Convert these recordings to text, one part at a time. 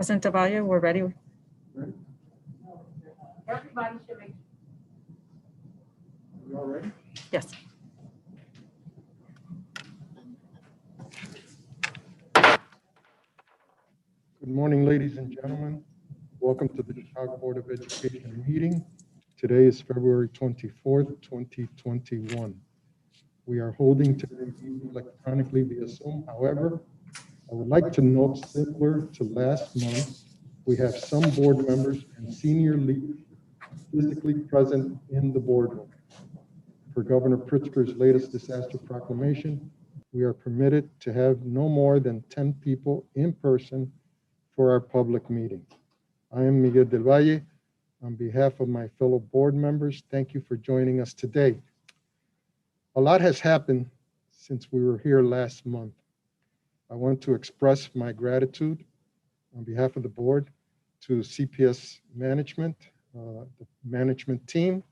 President Devalle, we're ready. Everybody should make. We all ready? Yes. Good morning, ladies and gentlemen. Welcome to the Chicago Board of Education meeting. Today is February 24th, 2021. We are holding today's meeting electronically via Zoom. However, I would like to note, similar to last month, we have some board members and senior leaders physically present in the boardroom. For Governor Pritzker's latest disaster proclamation, we are permitted to have no more than 10 people in person for our public meeting. I am Miguel del Valle. On behalf of my fellow board members, thank you for joining us today. A lot has happened since we were here last month. I want to express my gratitude on behalf of the board to CPS management, the management team,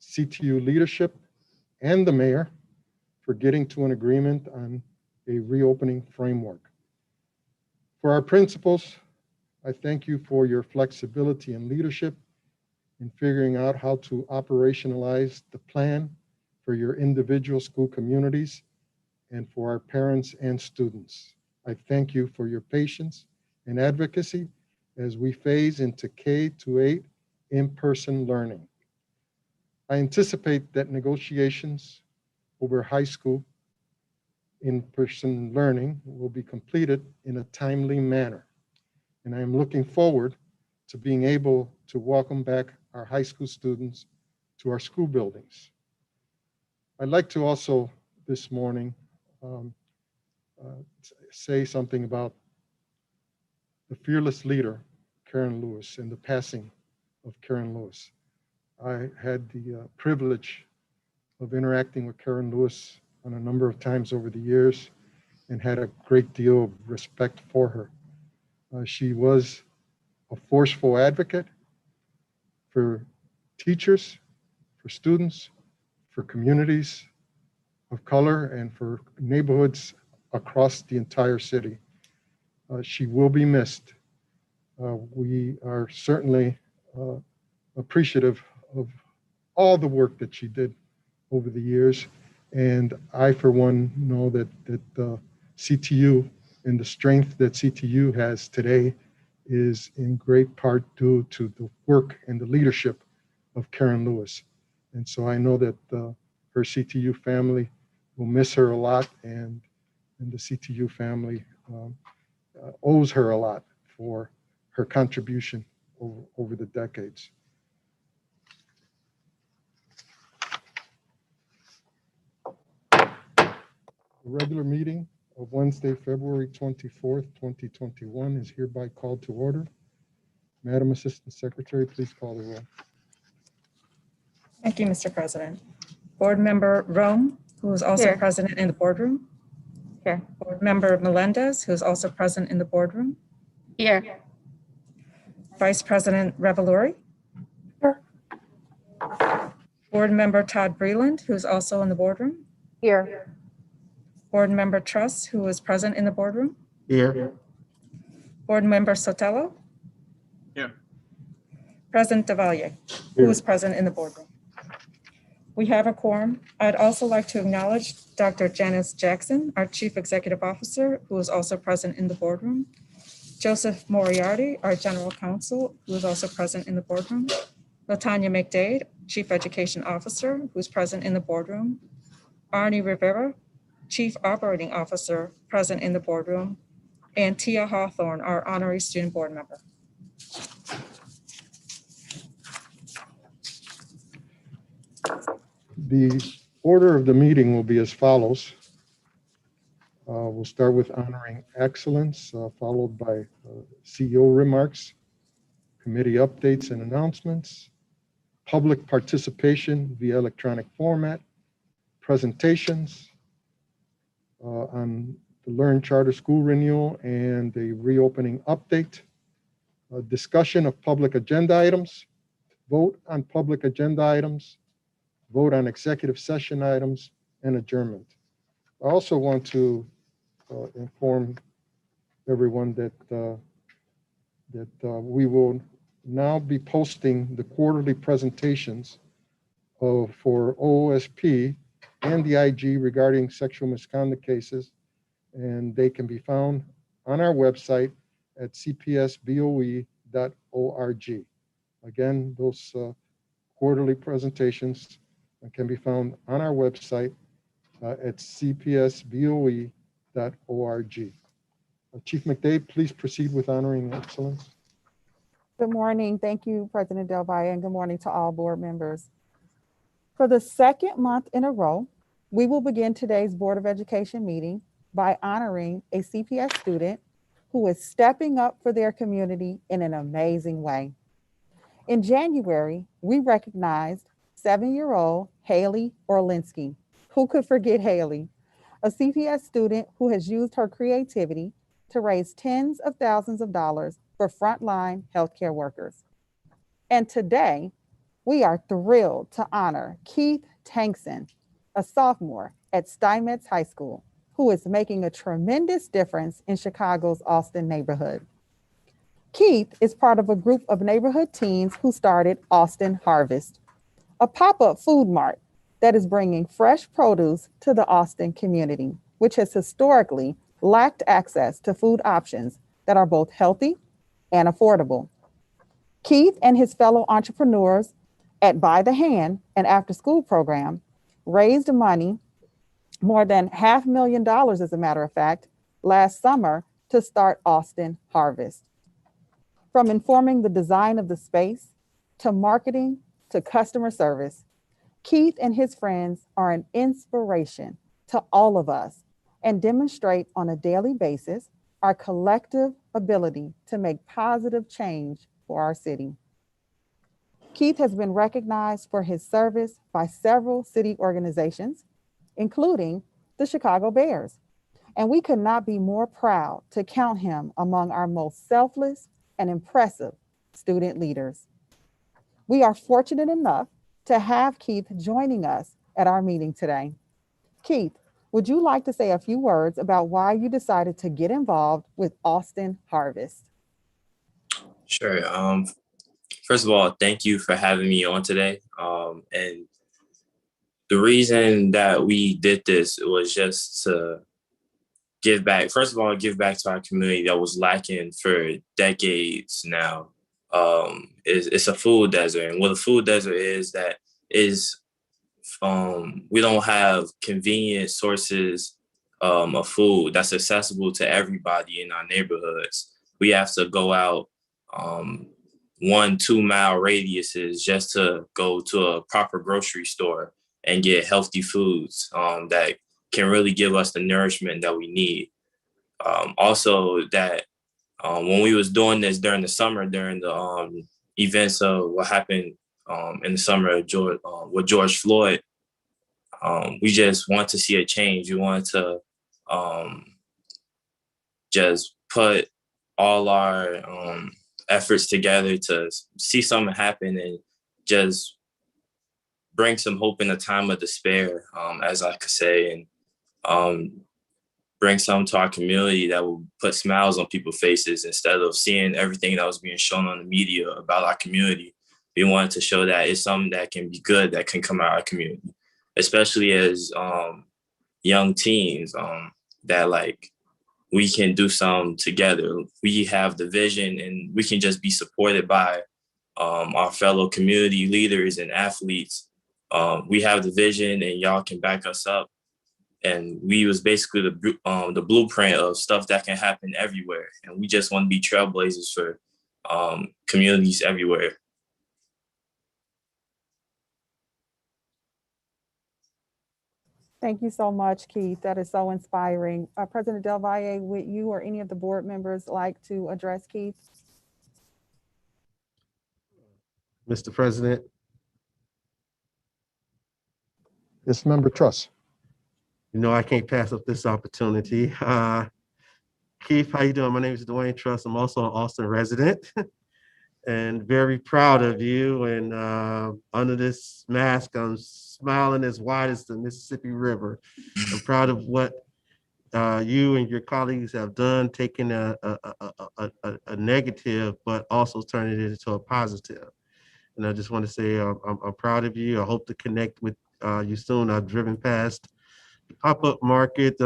CTU leadership, and the mayor for getting to an agreement on a reopening framework. For our principals, I thank you for your flexibility and leadership in figuring out how to operationalize the plan for your individual school communities and for our parents and students. I thank you for your patience and advocacy as we phase into K-8 in-person learning. I anticipate that negotiations over high school in-person learning will be completed in a timely manner. And I am looking forward to being able to welcome back our high school students to our school buildings. I'd like to also this morning say something about the fearless leader, Karen Lewis, and the passing of Karen Lewis. I had the privilege of interacting with Karen Lewis on a number of times over the years and had a great deal of respect for her. She was a forceful advocate for teachers, for students, for communities of color, and for neighborhoods across the entire city. She will be missed. We are certainly appreciative of all the work that she did over the years. And I, for one, know that CTU and the strength that CTU has today is in great part due to the work and the leadership of Karen Lewis. And so I know that her CTU family will miss her a lot, and the CTU family owes her a lot for her contribution over the decades. The regular meeting of Wednesday, February 24th, 2021 is hereby called to order. Madam Assistant Secretary, please call the roll. Thank you, Mr. President. Board Member Rome, who is also Here. present in the boardroom. Here. Board Member Melendez, who is also present in the boardroom. Here. Vice President Revelori. Here. Board Member Todd Breland, who is also in the boardroom. Here. Board Member Truss, who is present in the boardroom. Here. Board Member Sotelo. Here. President Devalle, who is present in the boardroom. We have a quorum. I'd also like to acknowledge Dr. Janice Jackson, our Chief Executive Officer, who is also present in the boardroom. Joseph Moriarty, our General Counsel, who is also present in the boardroom. Latanya McDade, Chief Education Officer, who is present in the boardroom. Arnie Rivera, Chief Operating Officer, present in the boardroom. And Tia Hawthorne, our Honorary Student Board Member. The order of the meeting will be as follows. We'll start with honoring excellence, followed by CEO remarks, committee updates and announcements, public participation via electronic format, presentations on the Learn Charter School renewal and a reopening update, a discussion of public agenda items, vote on public agenda items, vote on executive session items, and adjournment. I also want to inform everyone that that we will now be posting the quarterly presentations for OSP and the IG regarding sexual misconduct cases, and they can be found on our website at cpsboe.org. Again, those quarterly presentations can be found on our website at cpsboe.org. Chief McDade, please proceed with honoring excellence. Good morning. Thank you, President Del Valle, and good morning to all board members. For the second month in a row, we will begin today's Board of Education meeting by honoring a CPS student who is stepping up for their community in an amazing way. In January, we recognized 7-year-old Haley Orlinsky. Who could forget Haley? A CPS student who has used her creativity to raise tens of thousands of dollars for frontline healthcare workers. And today, we are thrilled to honor Keith Tankson, a sophomore at Steinmetz High School, who is making a tremendous difference in Chicago's Austin neighborhood. Keith is part of a group of neighborhood teens who started Austin Harvest, a pop-up food mart that is bringing fresh produce to the Austin community, which has historically lacked access to food options that are both healthy and affordable. Keith and his fellow entrepreneurs at By the Hand, an after-school program, raised money, more than $500,000, as a matter of fact, last summer to start Austin Harvest. From informing the design of the space, to marketing, to customer service, Keith and his friends are an inspiration to all of us and demonstrate on a daily basis our collective ability to make positive change for our city. Keith has been recognized for his service by several city organizations, including the Chicago Bears, and we could not be more proud to count him among our most selfless and impressive student leaders. We are fortunate enough to have Keith joining us at our meeting today. Keith, would you like to say a few words about why you decided to get involved with Austin Harvest? Sure. First of all, thank you for having me on today. And the reason that we did this was just to give back. First of all, give back to our community that was lacking for decades now. It's a food desert, and what a food desert is, that is, we don't have convenient sources of food that's accessible to everybody in our neighborhoods. We have to go out 1-2 mile radiuses just to go to a proper grocery store and get healthy foods that can really give us the nourishment that we need. Also, that when we was doing this during the summer, during the events of what happened in the summer with George Floyd, we just want to see a change. We want to just put all our efforts together to see something happen and just bring some hope in a time of despair, as I could say, and bring something to our community that will put smiles on people's faces instead of seeing everything that was being shown on the media about our community. We wanted to show that it's something that can be good, that can come out of our community, especially as young teens, that like we can do something together. We have the vision and we can just be supported by our fellow community leaders and athletes. We have the vision and y'all can back us up. And we was basically the blueprint of stuff that can happen everywhere. And we just want to be trailblazers for communities everywhere. Thank you so much, Keith. That is so inspiring. President Del Valle, would you or any of the board members like to address Keith? Mr. President. Yes, Member Truss. You know, I can't pass up this opportunity. Keith, how you doing? My name is Dwayne Truss. I'm also an Austin resident and very proud of you. And under this mask, I'm smiling as wide as the Mississippi River. I'm proud of what you and your colleagues have done, taking a negative, but also turning it into a positive. And I just want to say I'm proud of you. I hope to connect with you soon. I've driven past the pop-up market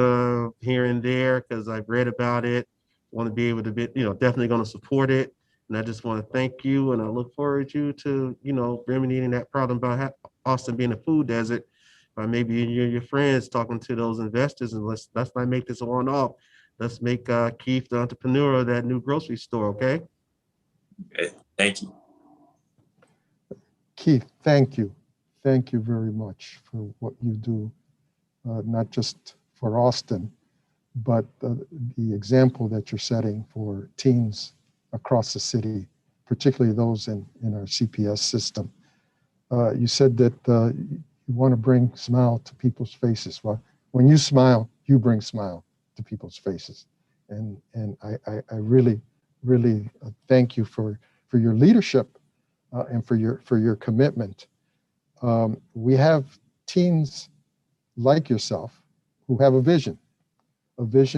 here and there because I've read about it. Want to be able to be, definitely going to support it. And I just want to thank you, and I look forward to remedying that problem about Austin being a food desert. By maybe you and your friends talking to those investors, and let's not make this a one-off. Let's make Keith the entrepreneur of that new grocery store. Okay. Okay, thank you. Keith, thank you. Thank you very much for what you do, not just for Austin, but the example that you're setting for teens across the city, particularly those in our CPS system. You said that you want to bring smile to people's faces. Well, when you smile, you bring smile to people's faces. And I really, really thank you for your leadership and for your commitment. We have teens like yourself who have a vision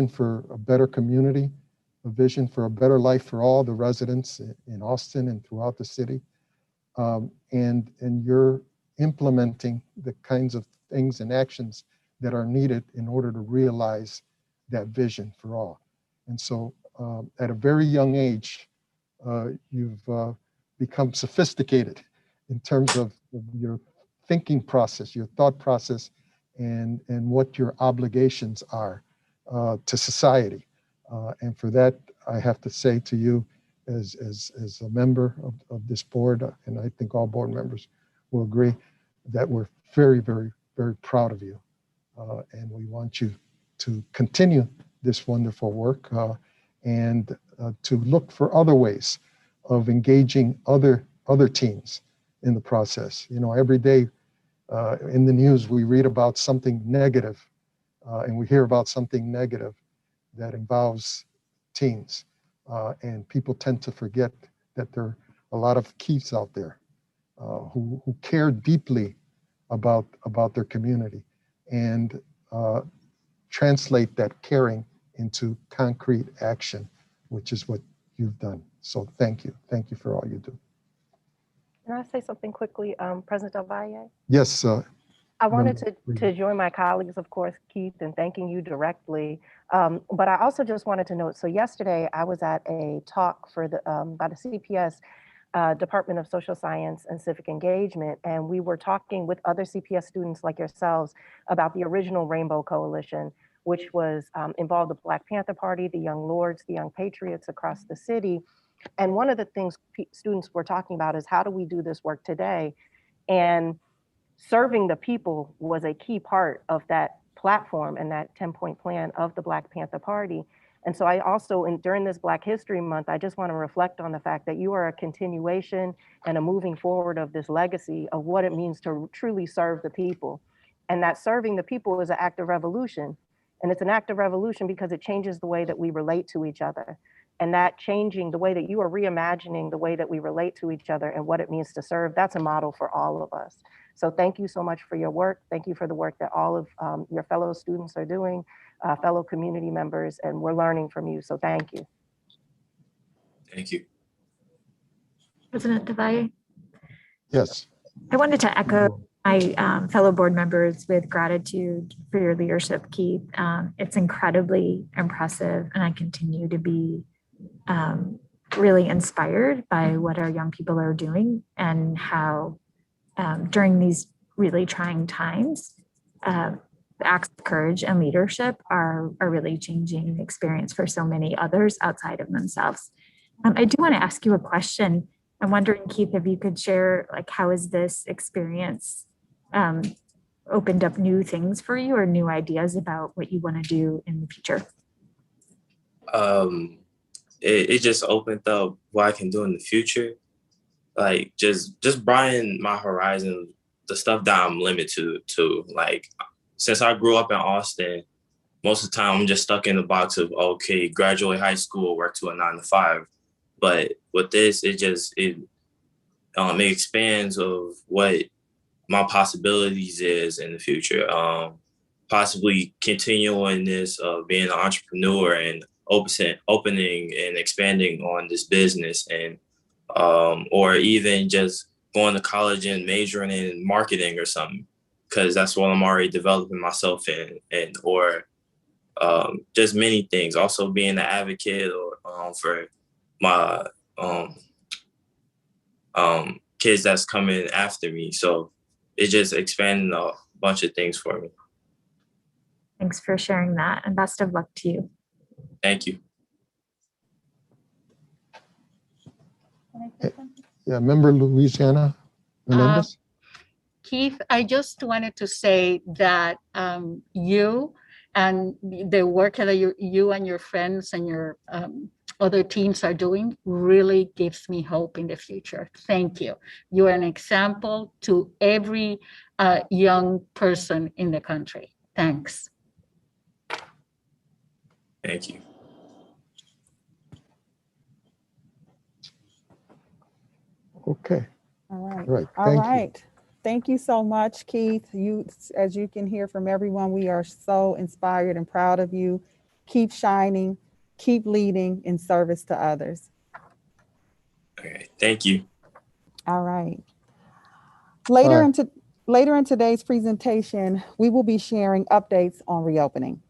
for a better community, a vision for a better life for all the residents in Austin and throughout the city. And you're implementing the kinds of things and actions that are needed in order to realize that vision for all. And so at a very young age, you've become sophisticated in terms of your thinking process, your thought process, and what your obligations are to society. And for that, I have to say to you, as a member of this board, and I think all board members will agree, that we're very, very, very proud of you. And we want you to continue this wonderful work and to look for other ways of engaging other teams in the process. Every day in the news, we read about something negative and we hear about something negative that involves teens. And people tend to forget that there are a lot of Keiths out there who care deeply about their community and translate that caring into concrete action, which is what you've done. So thank you. Thank you for all you do. Can I say something quickly, President Del Valle? Yes. I wanted to join my colleagues, of course, Keith, in thanking you directly. But I also just wanted to note, so yesterday I was at a talk for by the CPS Department of Social Science and Civic Engagement, and we were talking with other CPS students like yourselves about the original Rainbow Coalition, which was involved the Black Panther Party, the Young Lords, the Young Patriots across the city. And one of the things students were talking about is how do we do this work today? And serving the people was a key part of that platform and that 10-point plan of the Black Panther Party. And so I also, during this Black History Month, I just want to reflect on the fact that you are a continuation and a moving forward of this legacy of what it means to truly serve the people. And that serving the people is an act of revolution. And it's an act of revolution because it changes the way that we relate to each other. And that changing the way that you are reimagining the way that we relate to each other and what it means to serve, that's a model for all of us. So thank you so much for your work. Thank you for the work that all of your fellow students are doing, fellow community members, and we're learning from you. So thank you. Thank you. President Del Valle? Yes. I wanted to echo my fellow board members with gratitude for your leadership, Keith. It's incredibly impressive, and I continue to be really inspired by what our young people are doing and how during these really trying times, acts of courage and leadership are really changing the experience for so many others outside of themselves. I do want to ask you a question. I'm wondering, Keith, if you could share, like, how has this experience opened up new things for you or new ideas about what you want to do in the future? It just opened up what I can do in the future. Like just broadening my horizon, the stuff that I'm limited to. Like, since I grew up in Austin, most of the time I'm just stuck in the box of, okay, graduate high school, work to a 9 to 5. But with this, it expands of what my possibilities is in the future. possibly continuing this being an entrepreneur and opening and expanding on this business, and or even just going to college and majoring in marketing or something, because that's what I'm already developing myself in, and or just many things. Also being an advocate or for my kids that's coming after me. So it's just expanding a bunch of things for me. Thanks for sharing that, and best of luck to you. Thank you. Yeah, Member Louisiana Menendez. Keith, I just wanted to say that you and the work that you and your friends and your other teams are doing really gives me hope in the future. Thank you. You are an example to every young person in the country. Thanks. Thank you. Okay, All right. right. All Thank you. right. Thank you so much, Keith. As you can hear from everyone, we are so inspired and proud of you. Keep shining, keep leading in service to others. Okay, thank you. All right. Later in today's presentation, we will be sharing updates on reopening.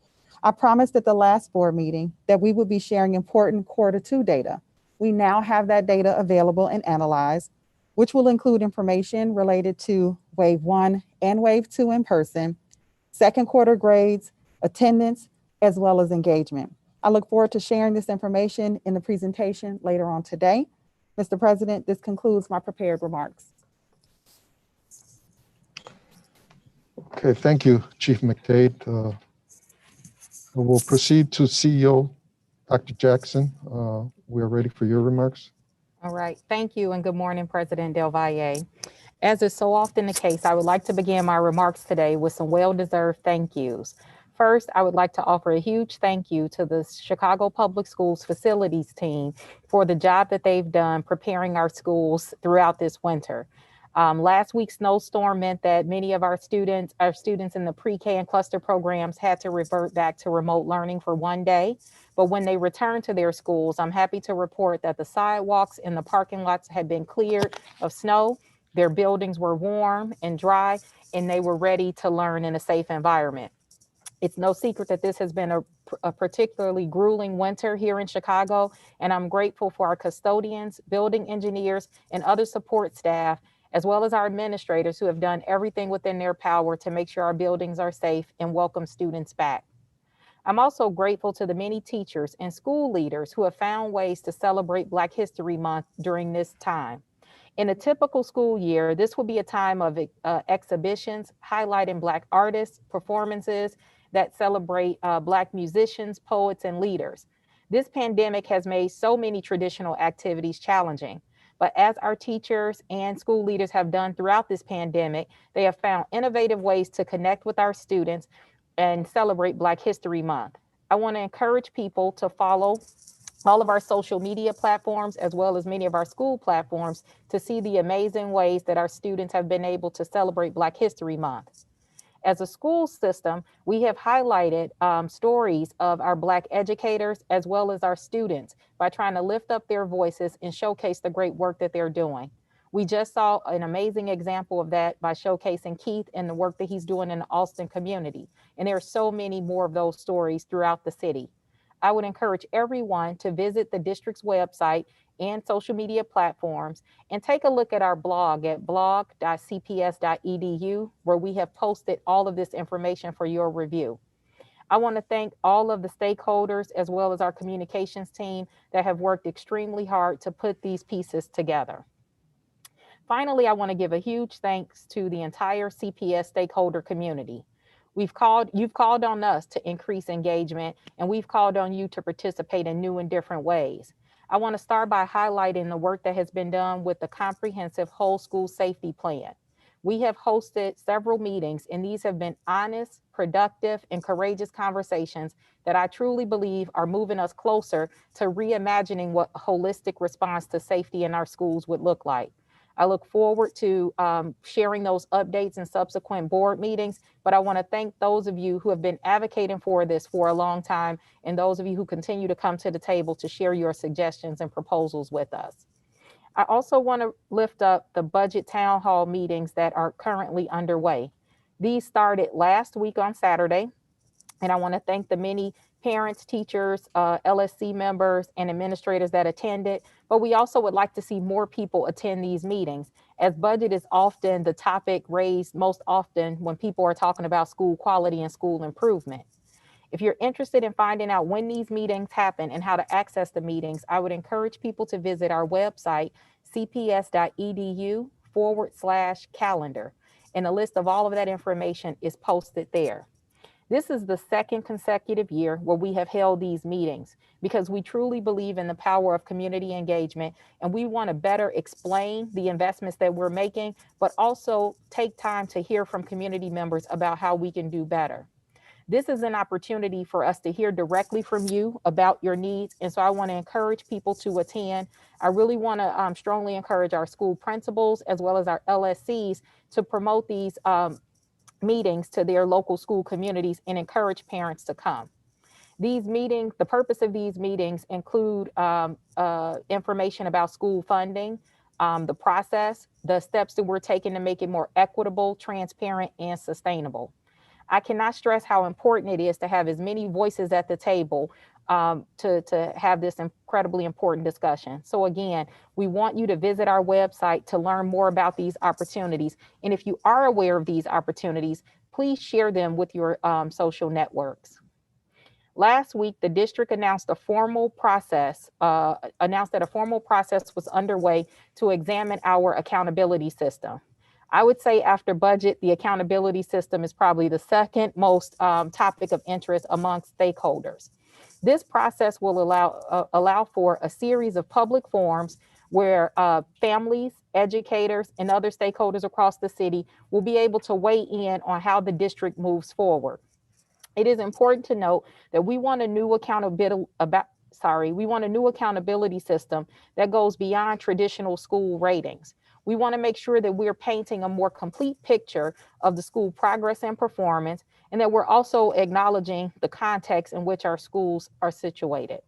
I promised at the last board meeting that we would be sharing important Q2 data. We now have that data available and analyzed, which will include information related to wave 1 and wave 2 in person, second quarter grades, attendance, as well as engagement. I look forward to sharing this information in the presentation later on today. Mr. President, this concludes my prepared remarks. Okay, thank you, Chief McDade. We'll proceed to CEO, Dr. Jackson. We're ready for your remarks. All right, thank you and good morning, President Del Valle. As is so often the case, I would like to begin my remarks today with some well-deserved thank yous. First, I would like to offer a huge thank you to the Chicago Public Schools facilities team for the job that they've done preparing our schools throughout this winter. Last week's snowstorm meant that many of our students in the pre-K and cluster programs had to revert back to remote learning for one day. But when they returned to their schools, I'm happy to report that the sidewalks and the parking lots had been cleared of snow. Their buildings were warm and dry, and they were ready to learn in a safe environment. It's no secret that this has been a particularly grueling winter here in Chicago, and I'm grateful for our custodians, building engineers, and other support staff, as well as our administrators who have done everything within their power to make sure our buildings are safe and welcome students back. I'm also grateful to the many teachers and school leaders who have found ways to celebrate Black History Month during this time. In a typical school year, this will be a time of exhibitions highlighting Black artists, performances that celebrate Black musicians, poets, and leaders. This pandemic has made so many traditional activities challenging. But as our teachers and school leaders have done throughout this pandemic, they have found innovative ways to connect with our students and celebrate Black History Month. I want to encourage people to follow all of our social media platforms, as well as many of our school platforms, to see the amazing ways that our students have been able to celebrate Black History Month. As a school system, we have highlighted stories of our Black educators as well as our students by trying to lift up their voices and showcase the great work that they're doing. We just saw an amazing example of that by showcasing Keith and the work that he's doing in the Austin community. And there are so many more of those stories throughout the city. I would encourage everyone to visit the district's website and social media platforms and take a look at our blog at blog.cps.edu, where we have posted all of this information for your review. I want to thank all of the stakeholders as well as our communications team that have worked extremely hard to put these pieces together. Finally, I want to give a huge thanks to the entire CPS stakeholder community. You've called on us to increase engagement, and we've called on you to participate in new and different ways. I want to start by highlighting the work that has been done with the comprehensive whole school safety plan. We have hosted several meetings, and these have been honest, productive, and courageous conversations that I truly believe are moving us closer to reimagining what a holistic response to safety in our schools would look like. I look forward to sharing those updates in subsequent board meetings, but I want to thank those of you who have been advocating for this for a long time, and those of you who continue to come to the table to share your suggestions and proposals with us. I also want to lift up the budget town hall meetings that are currently underway. These started last week on Saturday, and I want to thank the many parents, teachers, LSC members, and administrators that attended. But we also would like to see more people attend these meetings, as budget is often the topic raised most often when people are talking about school quality and school improvement. If you're interested in finding out when these meetings happen and how to access the meetings, I would encourage people to visit our website, cps.edu/calendar. And a list of all of that information is posted there. This is the second consecutive year where we have held these meetings because we truly believe in the power of community engagement, and we want to better explain the investments that we're making, but also take time to hear from community members about how we can do better. This is an opportunity for us to hear directly from you about your needs. And so I want to encourage people to attend. I really want to strongly encourage our school principals as well as our LSCs to promote these meetings to their local school communities and encourage parents to come. These meetings, the purpose of these meetings include information about school funding, the process, the steps that we're taking to make it more equitable, transparent, and sustainable. I cannot stress how important it is to have as many voices at the table to have this incredibly important discussion. So again, we want you to visit our website to learn more about these opportunities. And if you are aware of these opportunities, please share them with your social networks. Last week, the district announced that a formal process was underway to examine our accountability system. I would say after budget, the accountability system is probably the second most topic of interest amongst stakeholders. This process will allow for a series of public forums where families, educators, and other stakeholders across the city will be able to weigh in on how the district moves forward. It is important to note that we want a new accountability system that goes beyond traditional school ratings. We want to make sure that we're painting a more complete picture of the school progress and performance, and that we're also acknowledging the context in which our schools are situated.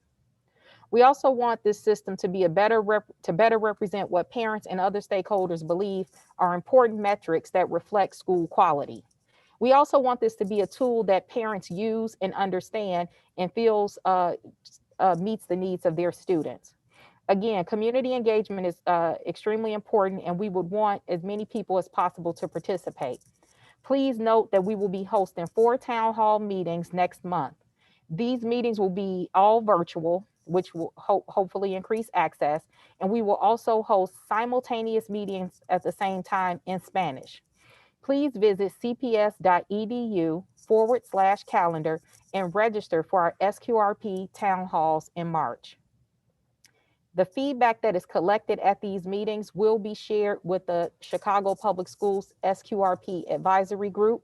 We also want this system to be better represent what parents and other stakeholders believe are important metrics that reflect school quality. We also want this to be a tool that parents use and understand and feels meets the needs of their students. Again, community engagement is extremely important, and we would want as many people as possible to participate. Please note that we will be hosting 4 town hall meetings next month. These meetings will be all virtual, which will hopefully increase access, and we will also host simultaneous meetings at the same time in Spanish. Please visit cps.edu/calendar and register for our SQRP town halls in March. The feedback that is collected at these meetings will be shared with the Chicago Public Schools SQRP Advisory Group.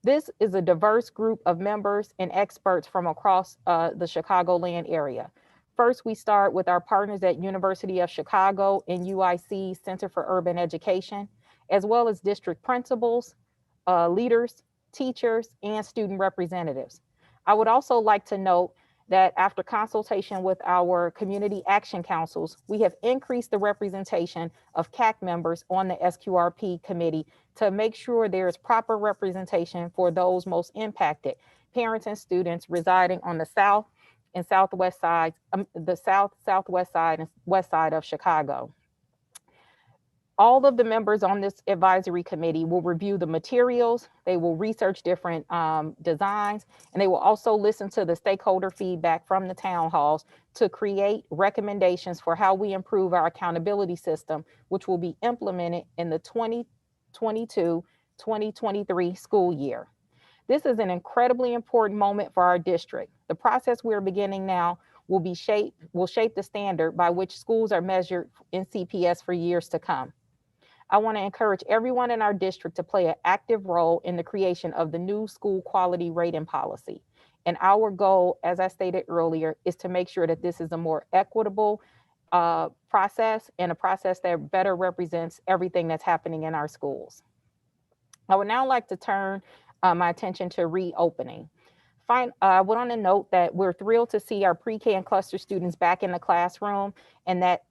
This is a diverse group of members and experts from across the Chicagoland area. First, we start with our partners at University of Chicago and UIC Center for Urban Education, as well as district principals, leaders, teachers, and student representatives. I would also like to note that after consultation with our community action councils, we have increased the representation of CAC members on the SQRP committee to make sure there is proper representation for those most impacted, parents and students residing on the south and southwest sides, the south, southwest side, and west side of Chicago. All of the members on this advisory committee will review the materials, they will research different designs, and they will also listen to the stakeholder feedback from the town halls to create recommendations for how we improve our accountability system, which will be implemented in the 2022-2023 school year. This is an incredibly important moment for our district. The process we're beginning now will shape the standard by which schools are measured in CPS for years to come. I want to encourage everyone in our district to play an active role in the creation of the new school quality rating policy. And our goal, as I stated earlier, is to make sure that this is a more equitable process and a process that better represents everything that's happening in our schools. I would now like to turn my attention to reopening. I want to note that we're thrilled to see our pre-K and cluster students back in the classroom, and that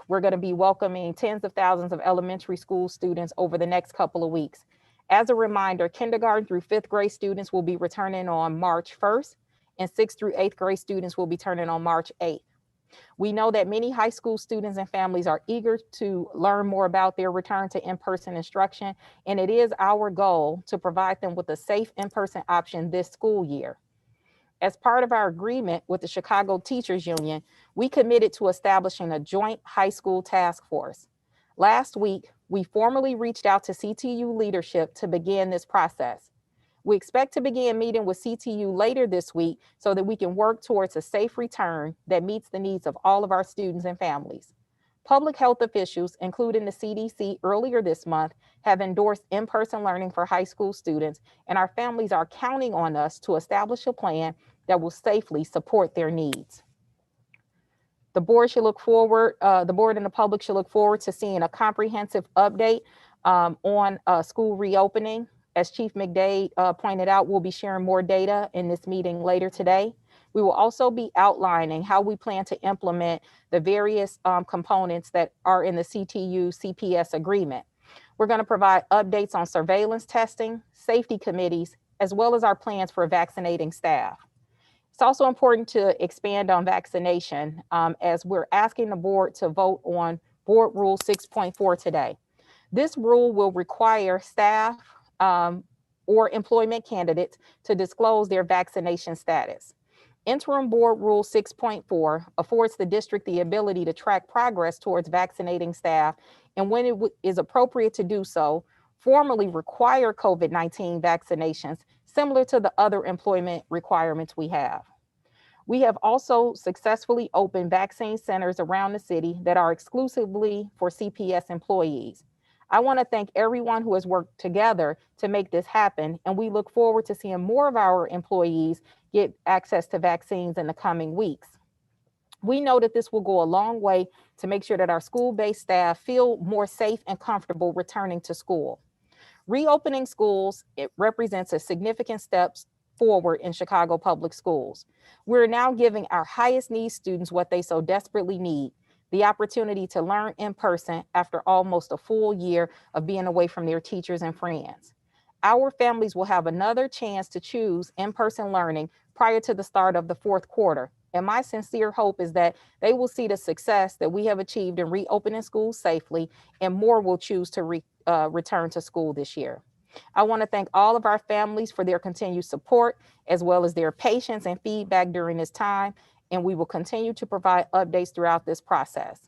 we're going to be welcoming tens of thousands of elementary school students over the next couple of weeks. As a reminder, kindergarten through 5th grade students will be returning on March 1st, and 6th through 8th grade students will be turning on March 8th. We know that many high school students and families are eager to learn more about their return to in-person instruction, and it is our goal to provide them with a safe in-person option this school year. As part of our agreement with the Chicago Teachers Union, we committed to establishing a joint high school task force. Last week, we formally reached out to CTU leadership to begin this process. We expect to begin meeting with CTU later this week so that we can work towards a safe return that meets the needs of all of our students and families. Public health officials, including the CDC earlier this month, have endorsed in-person learning for high school students, and our families are counting on us to establish a plan that will safely support their needs. The board should look forward, the board and the public should look forward to seeing a comprehensive update on school reopening. As Chief McDade pointed out, we'll be sharing more data in this meeting later today. We will also be outlining how we plan to implement the various components that are in the CTU CPS agreement. We're going to provide updates on surveillance testing, safety committees, as well as our plans for vaccinating staff. It's also important to expand on vaccination as we're asking the board to vote on Board Rule 6.4 today. This rule will require staff or employment candidates to disclose their vaccination status. Interim Board Rule 6.4 affords the district the ability to track progress towards vaccinating staff, and when it is appropriate to do so, formally require COVID-19 vaccinations similar to the other employment requirements we have. We have also successfully opened vaccine centers around the city that are exclusively for CPS employees. I want to thank everyone who has worked together to make this happen, and we look forward to seeing more of our employees get access to vaccines in the coming weeks. We know that this will go a long way to make sure that our school-based staff feel more safe and comfortable returning to school. Reopening schools, it represents a significant step forward in Chicago public schools. We're now giving our highest need students what they so desperately need: the opportunity to learn in person after almost a full year of being away from their teachers and friends. Our families will have another chance to choose in-person learning prior to the start of the fourth quarter. And my sincere hope is that they will see the success that we have achieved in reopening schools safely, and more will choose to return to school this year. I want to thank all of our families for their continued support, as well as their patience and feedback during this time, and we will continue to provide updates throughout this process.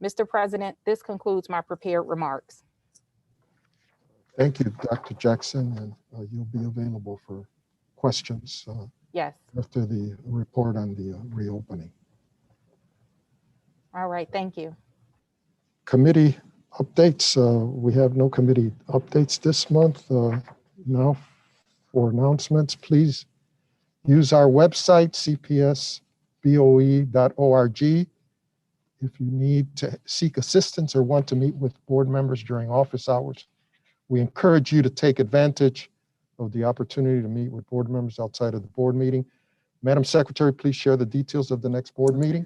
Mr. President, this concludes my prepared remarks. Thank you, Dr. Jackson, and you'll be available for questions Yes. after the report on the reopening. All right. Thank you. Committee updates. We have no committee updates this month. Now for announcements, please use our website, cpsboe.org. If you need to seek assistance or want to meet with board members during office hours, we encourage you to take advantage of the opportunity to meet with board members outside of the board meeting. Madam Secretary, please share the details of the next board meeting.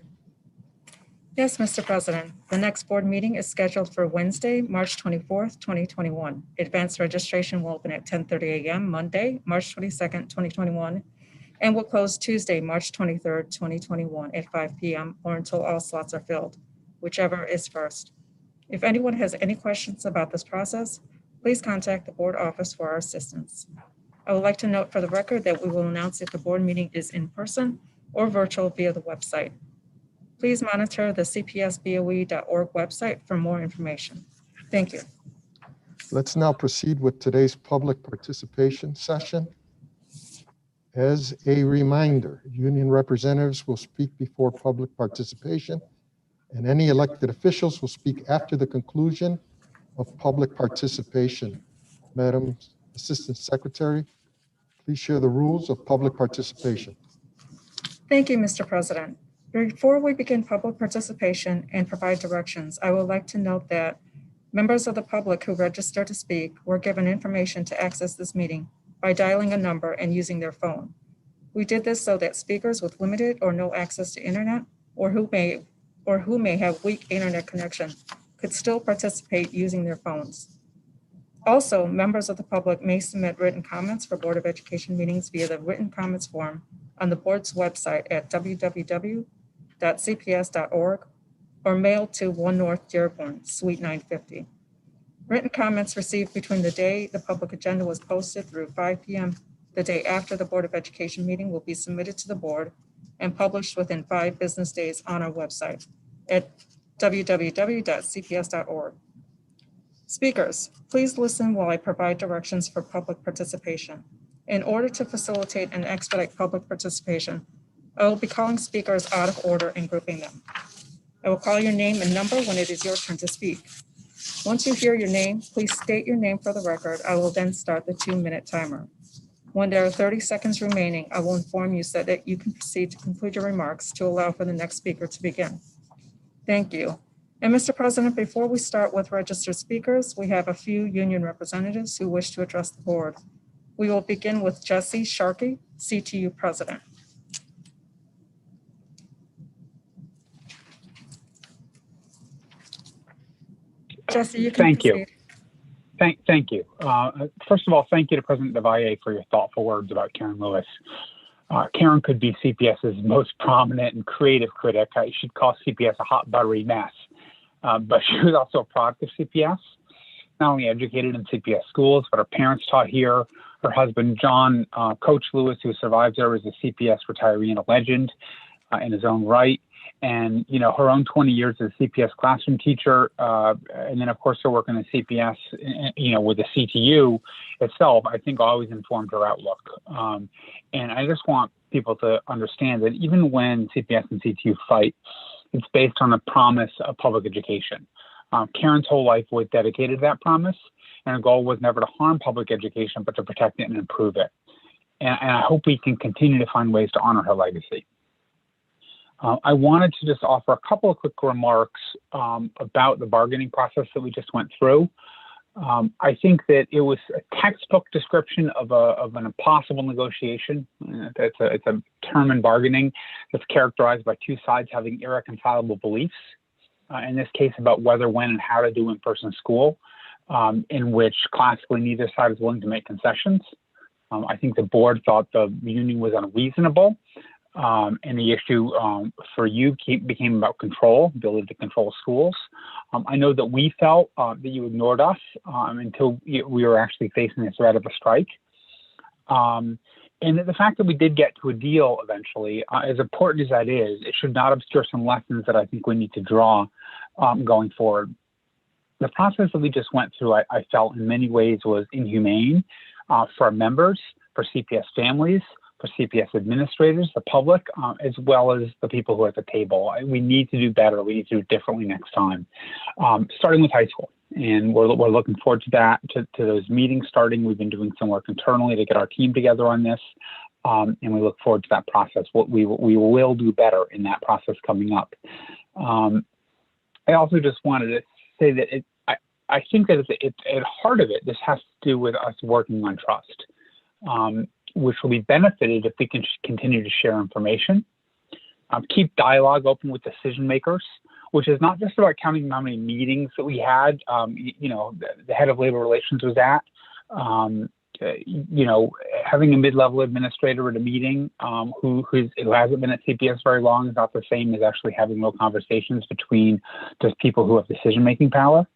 Yes, Mr. President. The next board meeting is scheduled for Wednesday, March 24th, 2021. Advanced registration will open at 10:30 a.m. Monday, March 22nd, 2021, and will close Tuesday, March 23rd, 2021 at 5 p.m. or until all slots are filled, whichever is first. If anyone has any questions about this process, please contact the board office for our assistance. I would like to note for the record that we will announce if the board meeting is in person or virtual via the website. Please monitor the cpsboe.org website for more information. Thank you. Let's now proceed with today's public participation session. As a reminder, union representatives will speak before public participation, and any elected officials will speak after the conclusion of public participation. Madam Assistant Secretary, please share the rules of public participation. Thank you, Mr. President. Before we begin public participation and provide directions, I would like to note that members of the public who register to speak were given information to access this meeting by dialing a number and using their phone. We did this so that speakers with limited or no access to internet or who may have weak internet connection could still participate using their phones. Also, members of the public may submit written comments for Board of Education meetings via the written comments form on the board's website at www.cps.org or mailed to 1 North Dearborn, Suite 950. Written comments received between the day the public agenda was posted through 5 p.m. the day after the Board of Education meeting will be submitted to the board and published within 5 business days on our website at www.cps.org. Speakers, please listen while I provide directions for public participation. In order to facilitate and expedite public participation, I will be calling speakers out of order and grouping them. I will call your name and number when it is your turn to speak. Once you hear your name, please state your name for the record. I will then start the 2-minute timer. When there are 30 seconds remaining, I will inform you so that you can proceed to conclude your remarks to allow for the next speaker to begin. Thank you. And Mr. President, before we start with registered speakers, we have a few union representatives who wish to address the board. We will begin with Jesse Sharkey, CTU President. Jesse, you can Thank proceed. you. Thank you. First of all, thank you to President DeValle for your thoughtful words about Karen Lewis. Karen could be CPS's most prominent and creative critic. She'd call CPS a hot, buttery mess. But she was also a product of CPS, not only educated in CPS schools, but her parents taught here. Her husband, John, Coach Lewis, who survives her, is a CPS retiree and a legend in his own right. And, you know, her own 20 years as a CPS classroom teacher, and then, of course, her work in the CPS, you know, with the CTU itself, I think always informed her outlook. And I just want people to understand that even when CPS and CTU fight, it's based on the promise of public education. Karen's whole life was dedicated to that promise, and her goal was never to harm public education, but to protect it and improve it. And I hope we can continue to find ways to honor her legacy. I wanted to just offer a couple of quick remarks about the bargaining process that we just went through. I think that it was a textbook description of an impossible negotiation. It's a term in bargaining that's characterized by two sides having irreconcilable beliefs. In this case, about whether, when, and how to do in-person school, in which classically neither side is willing to make concessions. I think the board thought the union was unreasonable. And the issue for you became about control, ability to control schools. I know that we felt that you ignored us until we were actually facing the threat of a strike. And the fact that we did get to a deal eventually, as important as that is, it should not obscure some lessons that I think we need to draw going forward. The process that we just went through, I felt in many ways was inhumane for our members, for CPS families, for CPS administrators, the public, as well as the people who are at the table. We need to do better. We need to do it differently next time, starting with high school. And we're looking forward to that, to those meetings starting. We've been doing some work internally to get our team together on this. And we look forward to that process. We will do better in that process coming up. I also just wanted to say that I think that at heart of it, this has to do with us working on trust. Which will be benefited if we can continue to share information, keep dialogue open with decision makers, which is not just about counting how many meetings that we had. You know, the head of labor relations was at. You know, having a mid-level administrator at a meeting who hasn't been at CPS very long is not the same as actually having real conversations between just people who have decision-making power.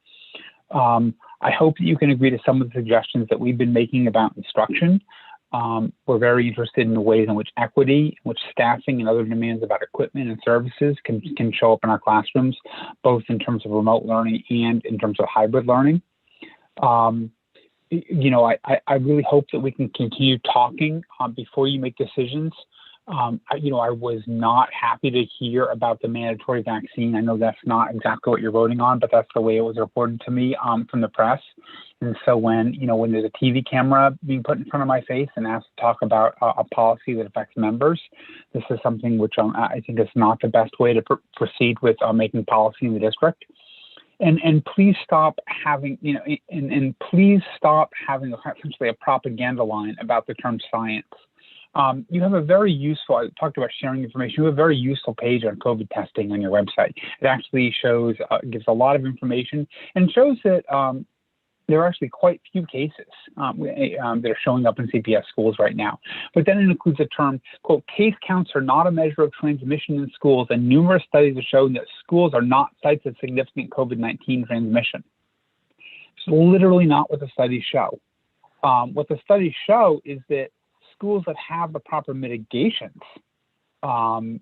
I hope that you can agree to some of the suggestions that we've been making about instruction. We're very interested in the ways in which equity, in which staffing and other demands about equipment and services can show up in our classrooms, both in terms of remote learning and in terms of hybrid learning. You know, I really hope that we can continue talking before you make decisions. You know, I was not happy to hear about the mandatory vaccine. I know that's not exactly what you're voting on, but that's the way it was reported to me from the press. And so when there's a TV camera being put in front of my face and asked to talk about a policy that affects members, this is something which I think is not the best way to proceed with making policy in the district. And please stop having, and please stop having essentially a propaganda line about the term science. You have a very useful, I talked about sharing information, you have a very useful page on COVID testing on your website. It actually shows, gives a lot of information and shows that there are actually quite few cases that are showing up in CPS schools right now. But then it includes the term, quote, case counts are not a measure of transmission in schools, and numerous studies have shown that schools are not sites of significant COVID-19 transmission. It's literally not what the studies show. What the studies show is that schools that have the proper mitigations have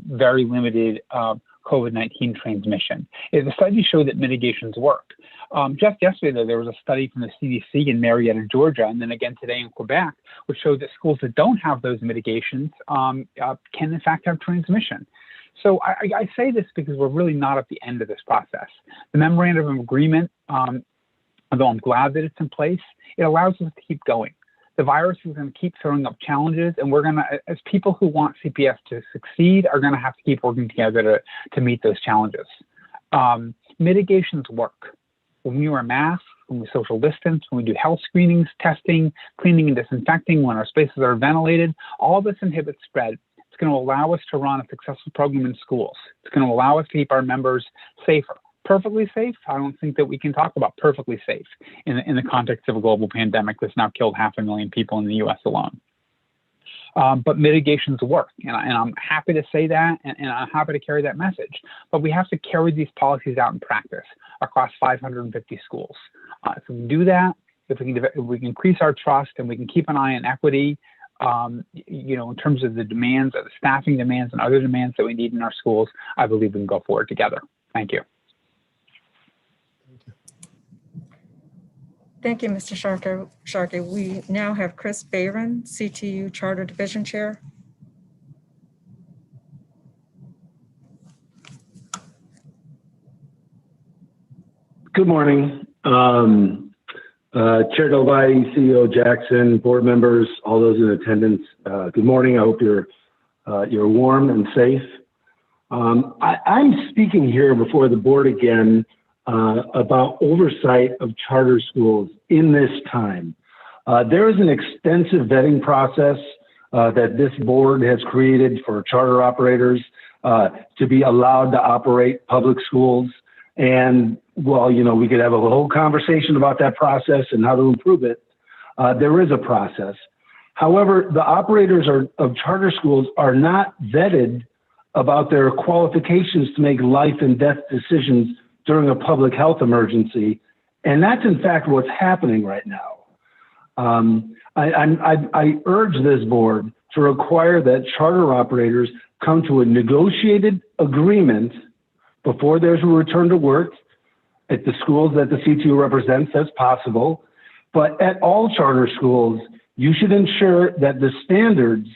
very limited COVID-19 transmission. The studies show that mitigations work. Just yesterday, though, there was a study from the CDC in Marietta, Georgia, and then again today in Quebec, which showed that schools that don't have those mitigations can in fact have transmission. So I say this because we're really not at the end of this process. The memorandum of agreement, although I'm glad that it's in place, it allows us to keep going. The virus is going to keep throwing up challenges, and we're going to, as people who want CPS to succeed, are going to have to keep working together to meet those challenges. Mitigations work. When we wear masks, when we social distance, when we do health screenings, testing, cleaning and disinfecting, when our spaces are ventilated, all this inhibits spread. It's going to allow us to run a successful program in schools. It's going to allow us to keep our members safer. Perfectly safe? I don't think that we can talk about perfectly safe in the context of a global pandemic that's now killed 500,000 people in the US alone. But mitigations work, and I'm happy to say that, and I'm happy to carry that message. But we have to carry these policies out in practice across 550 schools. If we can do that, if we can increase our trust and we can keep an eye on equity, in terms of the demands, of the staffing demands and other demands that we need in our schools, I believe we can go forward together. Thank you. Thank you, Mr. Sharkey. We now have Chris Bayron, CTU Charter Division Chair. Good morning. Chair Del Valle, CEO Jackson, board members, all those in attendance, good morning. I hope you're warm and safe. I'm speaking here before the board again about oversight of charter schools in this time. There is an extensive vetting process that this board has created for charter operators to be allowed to operate public schools. And while, we could have a whole conversation about that process and how to improve it, there is a process. However, the operators of charter schools are not vetted about their qualifications to make life and death decisions during a public health emergency. And that's in fact what's happening right now. I urge this board to require that charter operators come to a negotiated agreement before there's a return to work at the schools that the CTU represents as possible. But at all charter schools, you should ensure that the standards,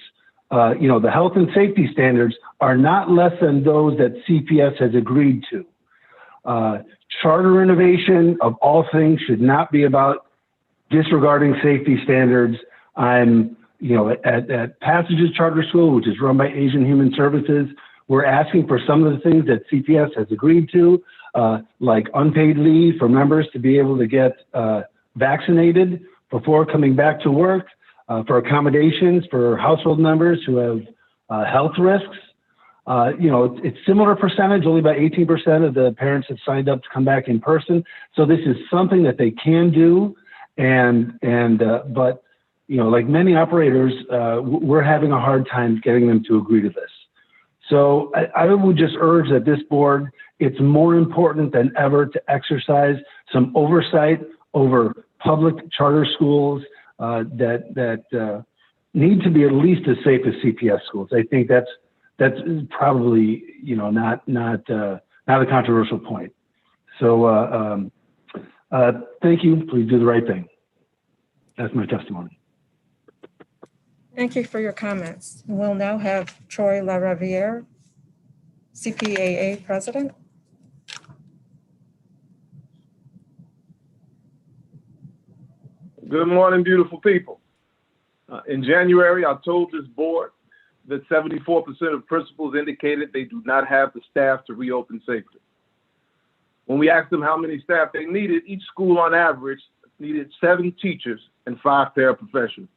the health and safety standards are not less than those that CPS has agreed to. Charter innovation of all things should not be about disregarding safety standards. I'm, at Passages Charter School, which is run by Asian Human Services, we're asking for some of the things that CPS has agreed to, like unpaid leave for members to be able to get vaccinated before coming back to work, for accommodations for household members who have health risks. It's similar percentage, only about 18% of the parents have signed up to come back in person. So this is something that they can do. But like many operators, we're having a hard time getting them to agree to this. So I would just urge that this board, it's more important than ever to exercise some oversight over public charter schools that need to be at least as safe as CPS schools. I think that's probably not a controversial point. So thank you. Please do the right thing. That's my testimony. Thank you for your comments. We'll now have Troy LaRiviere, CPAA President. Good morning, beautiful people. In January, I told this board that 74% of principals indicated they do not have the staff to reopen safely. When we asked them how many staff they needed, each school on average needed 7 teachers and 5 paraprofessionals.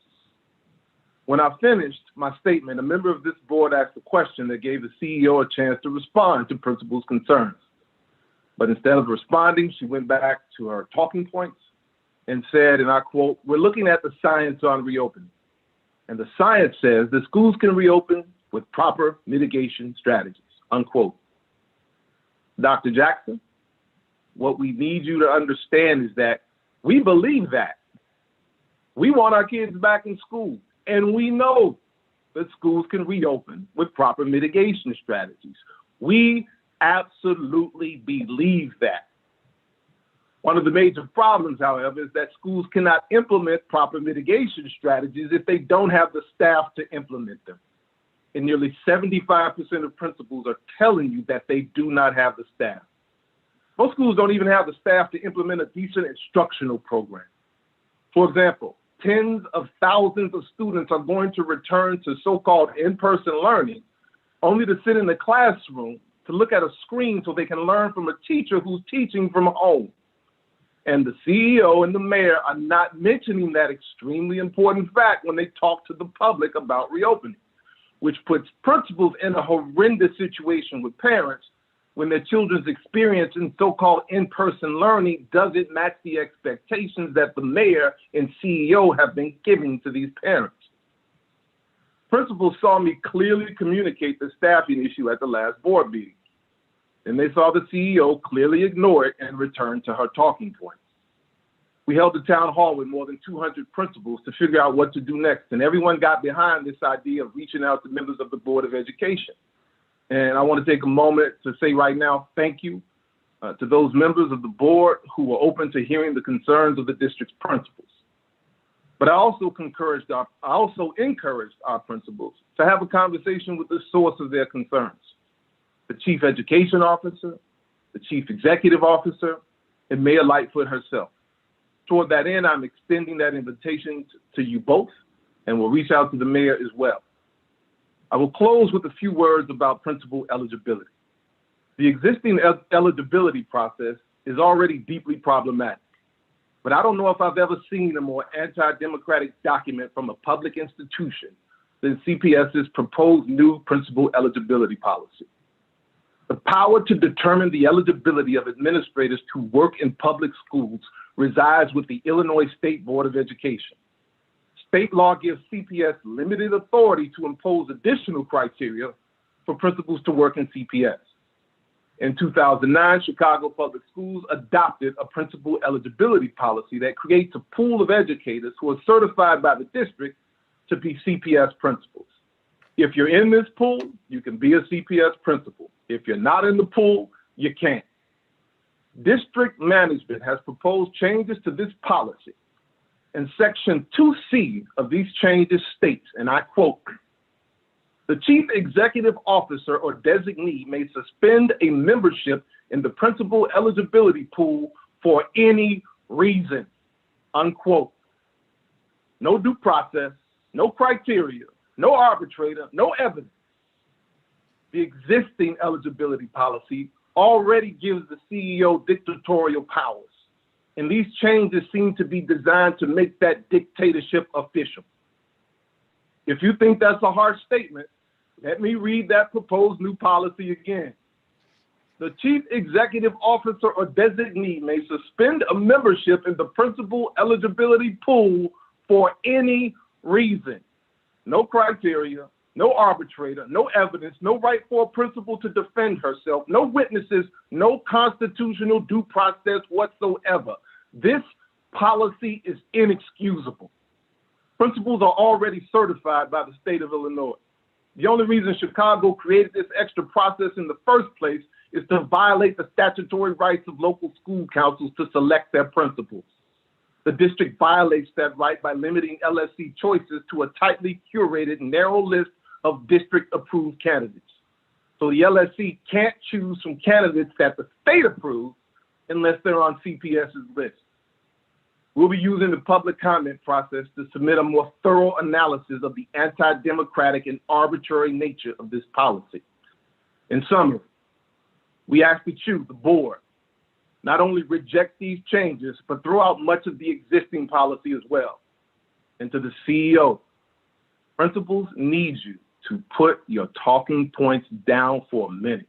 When I finished my statement, a member of this board asked a question that gave the CEO a chance to respond to principals' concerns. But instead of responding, she went back to her talking points and said, and I quote, "We're looking at the science on reopening. And the science says that schools can reopen with proper mitigation strategies," unquote. Dr. Jackson, what we need you to understand is that we believe that. We want our kids back in school, and we know that schools can reopen with proper mitigation strategies. We absolutely believe that. One of the major problems, however, is that schools cannot implement proper mitigation strategies if they don't have the staff to implement them. And nearly 75% of principals are telling you that they do not have the staff. Most schools don't even have the staff to implement a decent instructional program. For example, tens of thousands of students are going to return to so-called in-person learning only to sit in the classroom to look at a screen so they can learn from a teacher who's teaching from home. And the CEO and the mayor are not mentioning that extremely important fact when they talk to the public about reopening, which puts principals in a horrendous situation with parents when their children's experience in so-called in-person learning doesn't match the expectations that the mayor and CEO have been giving to these parents. Principals saw me clearly communicate the staffing issue at the last board meeting, and they saw the CEO clearly ignore it and return to her talking points. We held a town hall with more than 200 principals to figure out what to do next, and everyone got behind this idea of reaching out to members of the Board of Education. And I want to take a moment to say right now, thank you to those members of the board who were open to hearing the concerns of the district's principals. But I also encouraged our principals to have a conversation with the source of their concerns, the Chief Education Officer, the Chief Executive Officer, and Mayor Lightfoot herself. Toward that end, I'm extending that invitation to you both, and we'll reach out to the mayor as well. I will close with a few words about principal eligibility. The existing eligibility process is already deeply problematic, but I don't know if I've ever seen a more anti-democratic document from a public institution than CPS's proposed new principal eligibility policy. The power to determine the eligibility of administrators to work in public schools resides with the Illinois State Board of Education. State law gives CPS limited authority to impose additional criteria for principals to work in CPS. In 2009, Chicago Public Schools adopted a principal eligibility policy that creates a pool of educators who are certified by the district to be CPS principals. If you're in this pool, you can be a CPS principal. If you're not in the pool, you can't. District management has proposed changes to this policy. And Section 2C of these changes states, and I quote, "The chief executive officer or designee may suspend a membership in the principal eligibility pool for any reason," unquote. No due process, no criteria, no arbitrator, no evidence. The existing eligibility policy already gives the CEO dictatorial powers, and these changes seem to be designed to make that dictatorship official. If you think that's a harsh statement, let me read that proposed new policy again. The chief executive officer or designee may suspend a membership in the principal eligibility pool for any reason. No criteria, no arbitrator, no evidence, no right for a principal to defend herself, no witnesses, no constitutional due process whatsoever. This policy is inexcusable. Principals are already certified by the state of Illinois. The only reason Chicago created this extra process in the first place is to violate the statutory rights of local school councils to select their principals. The district violates that right by limiting LSC choices to a tightly curated, narrow list of district-approved candidates. So the LSC can't choose from candidates that the state approves unless they're on CPS's list. We'll be using the public comment process to submit a more thorough analysis of the anti-democratic and arbitrary nature of this policy. In summary, we ask that you, the board, not only reject these changes, but throw out much of the existing policy as well. And to the CEO, principals need you to put your talking points down for a minute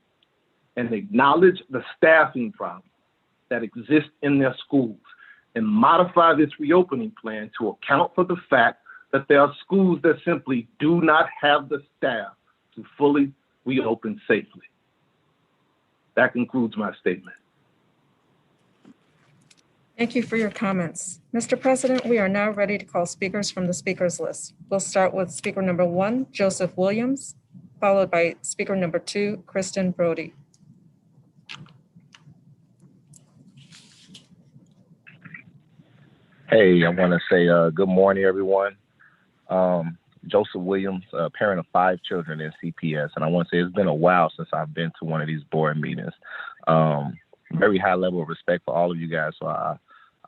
and acknowledge the staffing problem that exists in their schools and modify this reopening plan to account for the fact that there are schools that simply do not have the staff to fully reopen safely. That concludes my statement. Thank you for your comments. Mr. President, we are now ready to call speakers from the speakers list. We'll start with speaker number 1, Joseph Williams, followed by speaker number 2, Kristen Brody. Hey, I want to say good morning, everyone. Joseph Williams, parent of 5 children in CPS, and I want to say it's been a while since I've been to one of these board meetings. Very high level of respect for all of you guys, so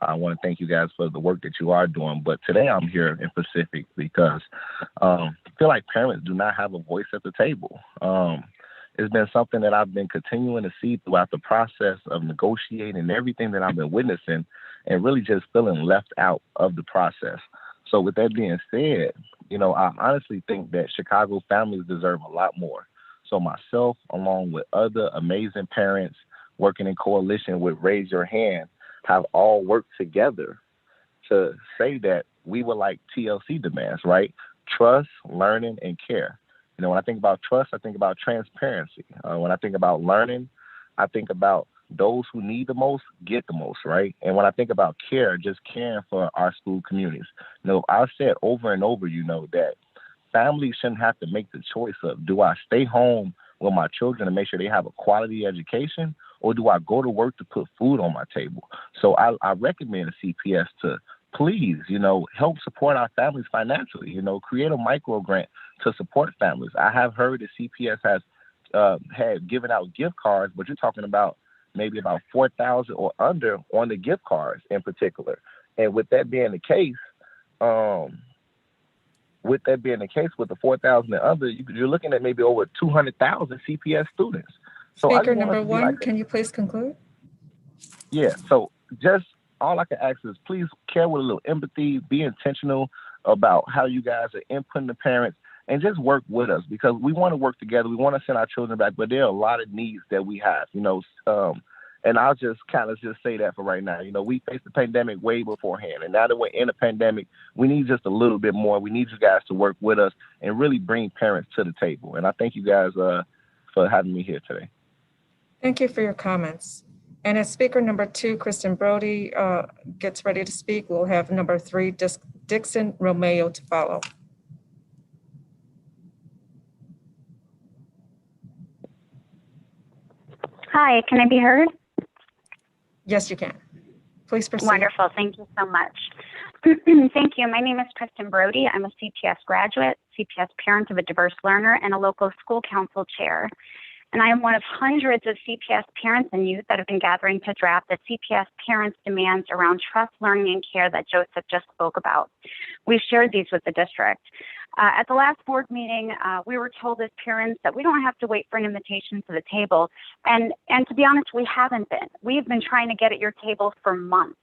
I want to thank you guys for the work that you are doing. But today I'm here in Pacific because I feel like parents do not have a voice at the table. It's been something that I've been continuing to see throughout the process of negotiating everything that I've been witnessing and really just feeling left out of the process. So with that being said, you know, I honestly think that Chicago families deserve a lot more. So myself, along with other amazing parents working in coalition with Raise Your Hand, have all worked together to say that we would like TLC demands, right? Trust, learning, and care. You know, when I think about trust, I think about transparency. When I think about learning, I think about those who need the most get the most, right? And when I think about care, just caring for our school communities. You know, I've said over and over, you know, that families shouldn't have to make the choice of, do I stay home with my children and make sure they have a quality education, or do I go to work to put food on my table? So I recommend CPS to please, you know, help support our families financially, you know, create a micro grant to support families. I have heard that CPS has had given out gift cards, but you're talking about maybe about 4,000 or under on the gift cards in particular. And with that being the case, with the 4,000 and under, you're looking at maybe over 200,000 CPS students. So Speaker number 1, can you please conclude? Yeah, so just all I can ask is please care with a little empathy, be intentional about how you guys are inputting the parents, and just work with us, because we want to work together. We want to send our children back, but there are a lot of needs that we have, you know, and I'll just kind of just say that for right now. You know, we faced the pandemic way beforehand, and now that we're in a pandemic, we need just a little bit more. We need you guys to work with us and really bring parents to the table. And I thank you guys for having me here today. Thank you for your comments. And as speaker number 2, Kristen Brody, gets ready to speak, we'll have number 3, Dixon Romeo to follow. Hi, can I be heard? Yes, you can. Please proceed. Wonderful. Thank you so much. Thank you. My name is Kristen Brody. I'm a CPS graduate, CPS parent of a diverse learner, and a local school council chair. And I am one of hundreds of CPS parents and youth that have been gathering to draft the CPS parents' demands around trust, learning, and care that Joseph just spoke about. We've shared these with the district. At the last board meeting, we were told as parents that we don't have to wait for an invitation to the table. And to be honest, we haven't been. We've been trying to get at your table for months.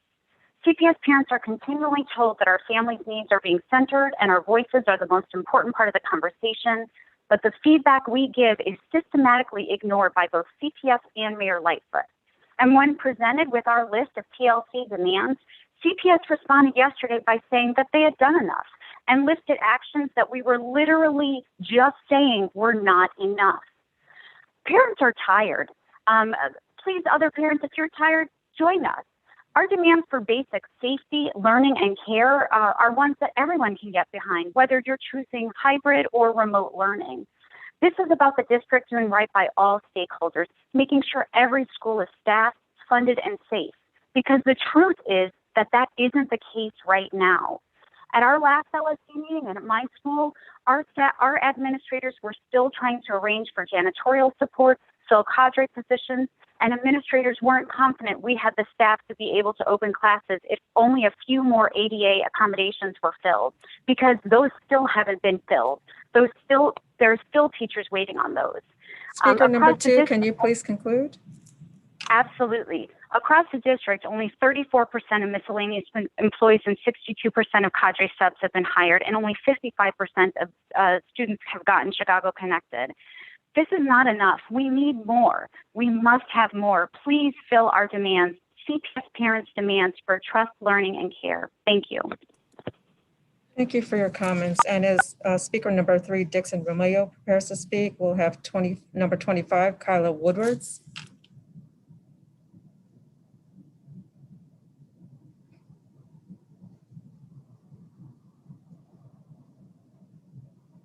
CPS parents are continually told that our families' needs are being centered and our voices are the most important part of the conversation. But the feedback we give is systematically ignored by both CPS and Mayor Lightfoot. And when presented with our list of TLC demands, CPS responded yesterday by saying that they had done enough and listed actions that we were literally just saying were not enough. Parents are tired. Please, other parents, if you're tired, join us. Our demands for basic safety, learning, and care are ones that everyone can get behind, whether you're choosing hybrid or remote learning. This is about the district doing right by all stakeholders, making sure every school is staffed, funded, and safe, because the truth is that that isn't the case right now. At our last LSC meeting and at my school, our administrators were still trying to arrange for janitorial support, fill cadre positions, and administrators weren't confident we had the staff to be able to open classes if only a few more ADA accommodations were filled, because those still haven't been filled. There are still teachers waiting on those. Speaker number Across the 2, can you please conclude? Absolutely. Across the district, only 34% of miscellaneous employees and 62% of cadre subs have been hired, and only 55% of students have gotten Chicago Connected. This is not enough. We need more. We must have more. Please fill our demands, CPS parents' demands for trust, learning, and care. Thank you. Thank you for your comments. And as speaker number 3, Dixon Romeo, prepares to speak, we'll have number 25, Kyla Woodwards.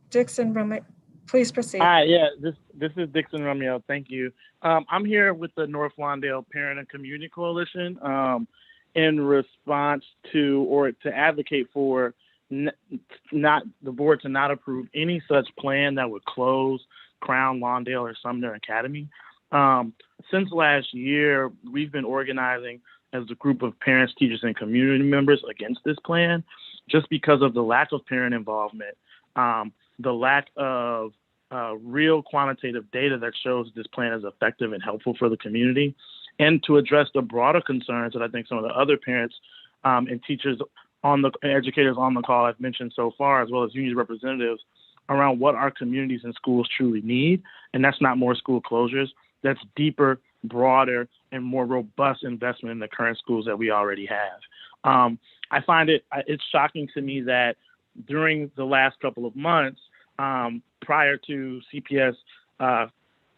Dixon Romeo, please proceed. Hi, yeah, this is Dixon Romeo. Thank you. I'm here with the North Lawndale Parent and Community Coalition in response to, or to advocate for, not the board to not approve any such plan that would close Crown, Lawndale, or Sumner Academy. Since last year, we've been organizing as a group of parents, teachers, and community members against this plan, just because of the lack of parent involvement, the lack of real quantitative data that shows this plan is effective and helpful for the community, and to address the broader concerns that I think some of the other parents and teachers and educators on the call have mentioned so far, as well as union representatives, around what our communities and schools truly need. And that's not more school closures. That's deeper, broader, and more robust investment in the current schools that we already have. I find it's shocking to me that during the last couple of months, prior to CPS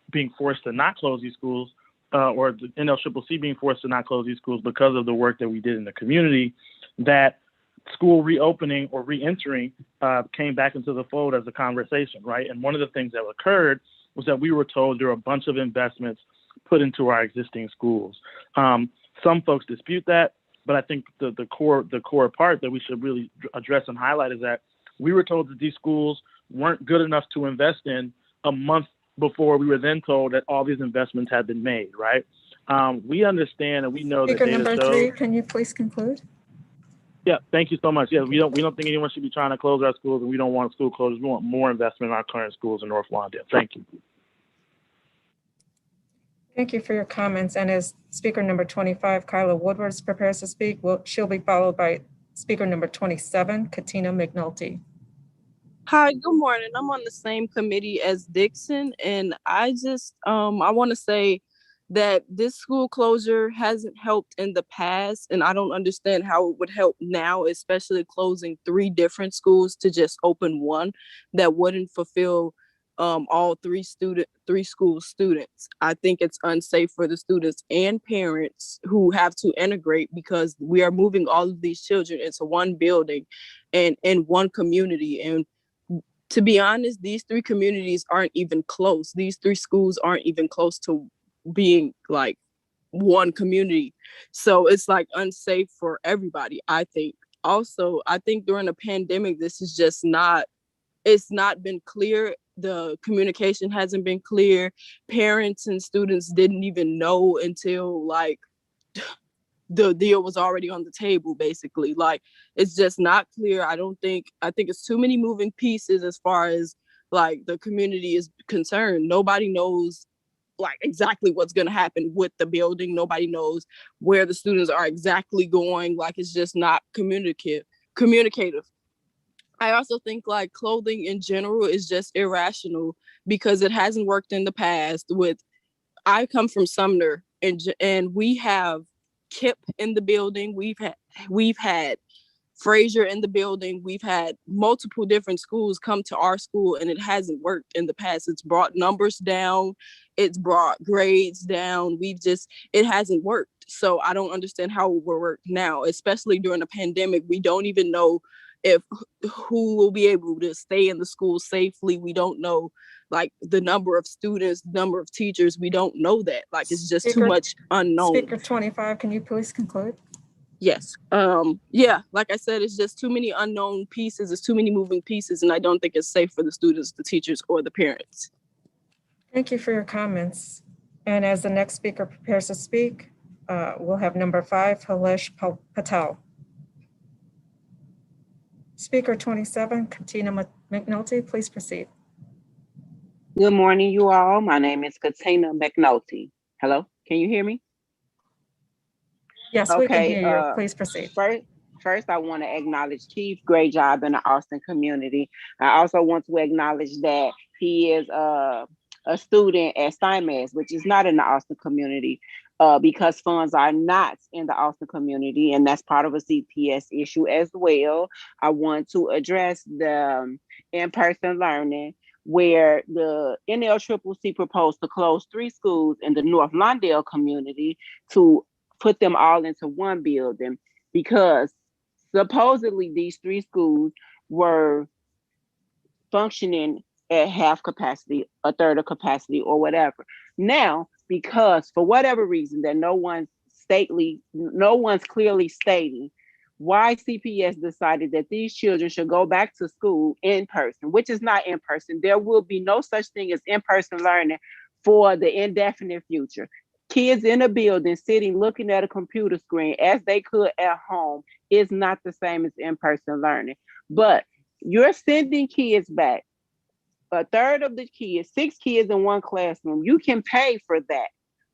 being forced to not close these schools, or the NLCCC being forced to not close these schools because of the work that we did in the community, that school reopening or re-entering came back into the fold as a conversation, right? And one of the things that occurred was that we were told there were a bunch of investments put into our existing schools. Some folks dispute that, but I think the core part that we should really address and highlight is that we were told that these schools weren't good enough to invest in a month before we were then told that all these investments had been made, right? We understand and we know Speaker that data number shows. 3, can you please conclude? Yeah, thank you so much. Yeah, we don't think anyone should be trying to close our schools, and we don't want school closures. We want more investment in our current schools in North Lawndale. Thank you. Thank you for your comments. And as speaker number 25, Kyla Woodwards, prepares to speak, she'll be followed by speaker number 27, Katina McNulty. Hi, good morning. I'm on the same committee as Dixon, and I just I want to say that this school closure hasn't helped in the past, and I don't understand how it would help now, especially closing 3 different schools to just open one that wouldn't fulfill all 3 school students. I think it's unsafe for the students and parents who have to integrate, because we are moving all of these children into one building and in one community. And to be honest, these 3 communities aren't even close. These 3 schools aren't even close to being like one community. So it's like unsafe for everybody, I think. Also, I think during the pandemic, this is just it's not been clear. The communication hasn't been clear. Parents and students didn't even know until like the deal was already on the table, basically. Like, it's just not clear. I think it's too many moving pieces as far as like the community is concerned. Nobody knows like exactly what's going to happen with the building. Nobody knows where the students are exactly going. Like, it's just not communicative. I also think like clothing in general is just irrational, because it hasn't worked in the past. I come from Sumner, and we have KIPP in the building. We've had Fraser in the building. We've had multiple different schools come to our school, and it hasn't worked in the past. It's brought numbers down. It's brought grades down. It hasn't worked. So I don't understand how it will work now, especially during the pandemic. We don't even know who will be able to stay in the school safely. We don't know like the number of students, number of teachers. We don't know that. Like, it's just too much unknown. Speaker 25, can you please conclude? Yes. Yeah, like I said, it's just too many unknown pieces. It's too many moving pieces, and I don't think it's safe for the students, the teachers, or the parents. Thank you for your comments. And as the next speaker prepares to speak, we'll have number 5, Halesh Patel. Speaker 27, Katina McNulty, please proceed. Good morning, you all. My name is Katina McNulty. Hello, can you hear me? Yes, we can hear you. Please proceed. First, I want to acknowledge Keith. Great job in the Austin community. I also want to acknowledge that he is a student at Steinmetz, which is not in the Austin community, because funds are not in the Austin community, and that's part of a CPS issue as well. I want to address the in-person learning, where the NLCCC proposed to close 3 schools in the North Lawndale community to put them all into one building, because supposedly these 3 schools were functioning at half capacity, a third of capacity, or whatever. Now, because for whatever reason that no one's clearly stating why CPS decided that these children should go back to school in person, which is not in person. There will be no such thing as in-person learning for the indefinite future. Kids in a building sitting looking at a computer screen as they could at home is not the same as in-person learning. But you're sending kids back. A third of the kids, 6 kids in one classroom, you can pay for that.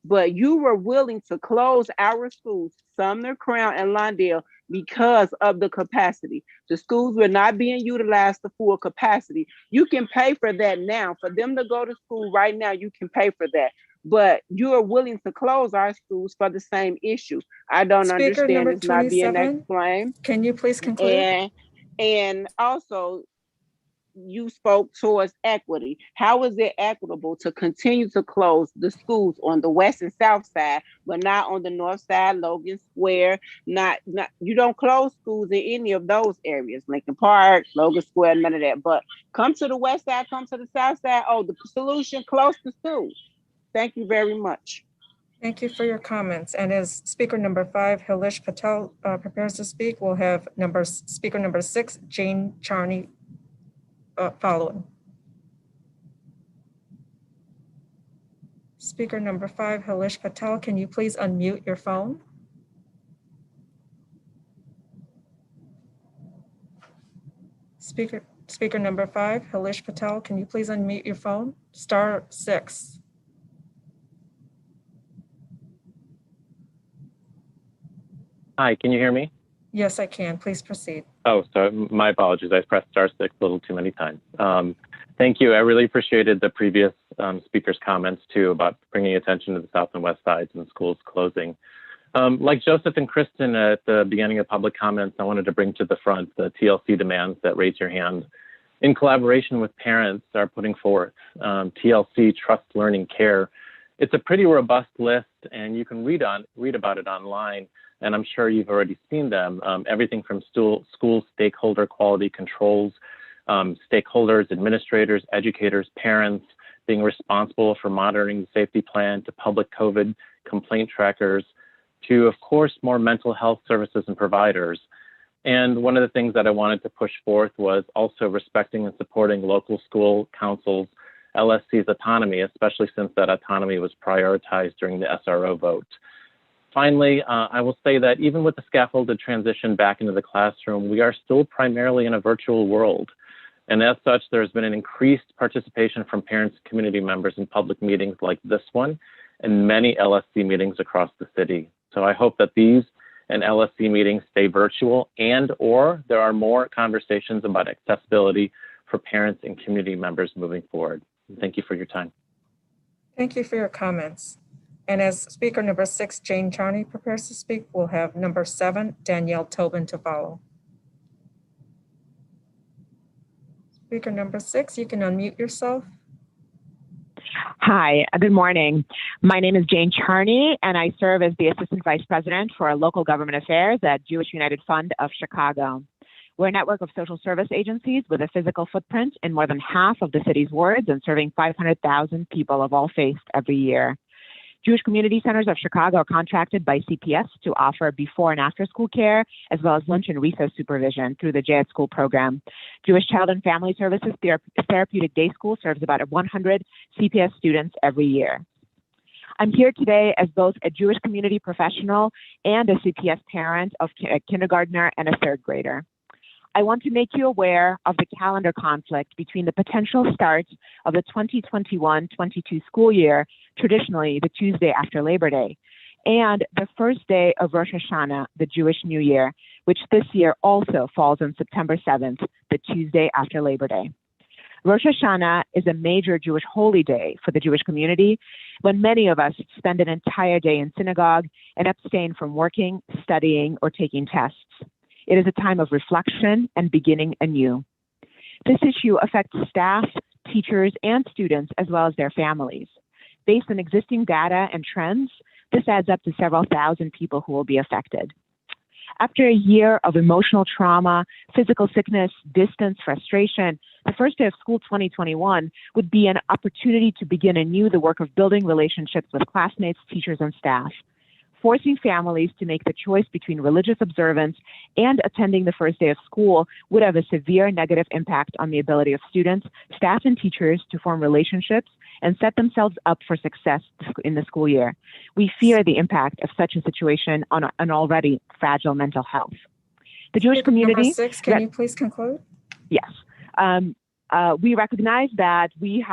But you were willing to close our schools, Sumner, Crown, and Lawndale, because of the capacity. The schools were not being utilized to full capacity. You can pay for that now. For them to go to school right now, you can pay for that. But you are willing to close our schools for the same issue. I don't Speaker understand. number It's not being 27, explained. can you please conclude? And also, you spoke towards equity. How is it equitable to continue to close the schools on the west and south side, but not on the north side, Logan Square? You don't close schools in any of those areas, Lincoln Park, Logan Square, none of that. But come to the west side, come to the south side. Oh, the solution, close the schools. Thank you very much. Thank you for your comments. And as speaker number 5, Halesh Patel, prepares to speak, we'll have speaker number 6, Jane Charney, following. Speaker number 5, Halesh Patel, can you please unmute your phone? Speaker number 5, Halesh Patel, can you please unmute your phone? *6. Hi, can you hear me? Yes, I can. Please proceed. Oh, sorry. My apologies. I pressed *6 a little too many times. Thank you. I really appreciated the previous speaker's comments too about bringing attention to the south and west sides and schools closing. Like Joseph and Kristen at the beginning of public comments, I wanted to bring to the front the TLC demands that Raise Your Hand, in collaboration with parents, are putting forth. TLC, Trust Learning Care. It's a pretty robust list, and you can read about it online. And I'm sure you've already seen them. Everything from school stakeholder quality controls, stakeholders, administrators, educators, parents being responsible for monitoring the safety plan, to public COVID complaint trackers, to, of course, more mental health services and providers. And one of the things that I wanted to push forth was also respecting and supporting local school councils, LSC's autonomy, especially since that autonomy was prioritized during the SRO vote. Finally, I will say that even with the scaffolded transition back into the classroom, we are still primarily in a virtual world. And as such, there's been an increased participation from parents and community members in public meetings like this one and many LSC meetings across the city. So I hope that these and LSC meetings stay virtual, or there are more conversations about accessibility for parents and community members moving forward. Thank you for your time. Thank you for your comments. And as speaker number 6, Jane Charney, prepares to speak, we'll have number 7, Danielle Tobin, to follow. Speaker number 6, you can unmute yourself. Hi, good morning. My name is Jane Charney, and I serve as the Assistant Vice President for Local Government Affairs at Jewish United Fund of Chicago. We're a network of social service agencies with a physical footprint in more than half of the city's wards and serving 500,000 people of all faiths every year. Jewish Community Centers of Chicago are contracted by CPS to offer before and after school care, as well as lunch and recess supervision through the J@. School program. Jewish Child and Family Services Therapeutic Day School serves about 100 CPS students every year. I'm here today as both a Jewish community professional and a CPS parent of a kindergartner and a third grader. I want to make you aware of the calendar conflict between the potential start of the 2021-22 school year, traditionally the Tuesday after Labor Day, and the first day of Rosh Hashanah, the Jewish New Year, which this year also falls on September 7th, the Tuesday after Labor Day. Rosh Hashanah is a major Jewish holy day for the Jewish community when many of us spend an entire day in synagogue and abstain from working, studying, or taking tests. It is a time of reflection and beginning anew. This issue affects staff, teachers, and students as well as their families. Based on existing data and trends, this adds up to several thousand people who will be affected. After a year of emotional trauma, physical sickness, distance, frustration, the first day of school 2021 would be an opportunity to begin anew the work of building relationships with classmates, teachers, and staff. Forcing families to make the choice between religious observance and attending the first day of school would have a severe negative impact on the ability of students, staff, and teachers to form relationships and set themselves up for success in the school year. We fear the impact of such a situation on an already fragile mental health. The Jewish community— Number 6, can you please conclude? Yes. We recognize that we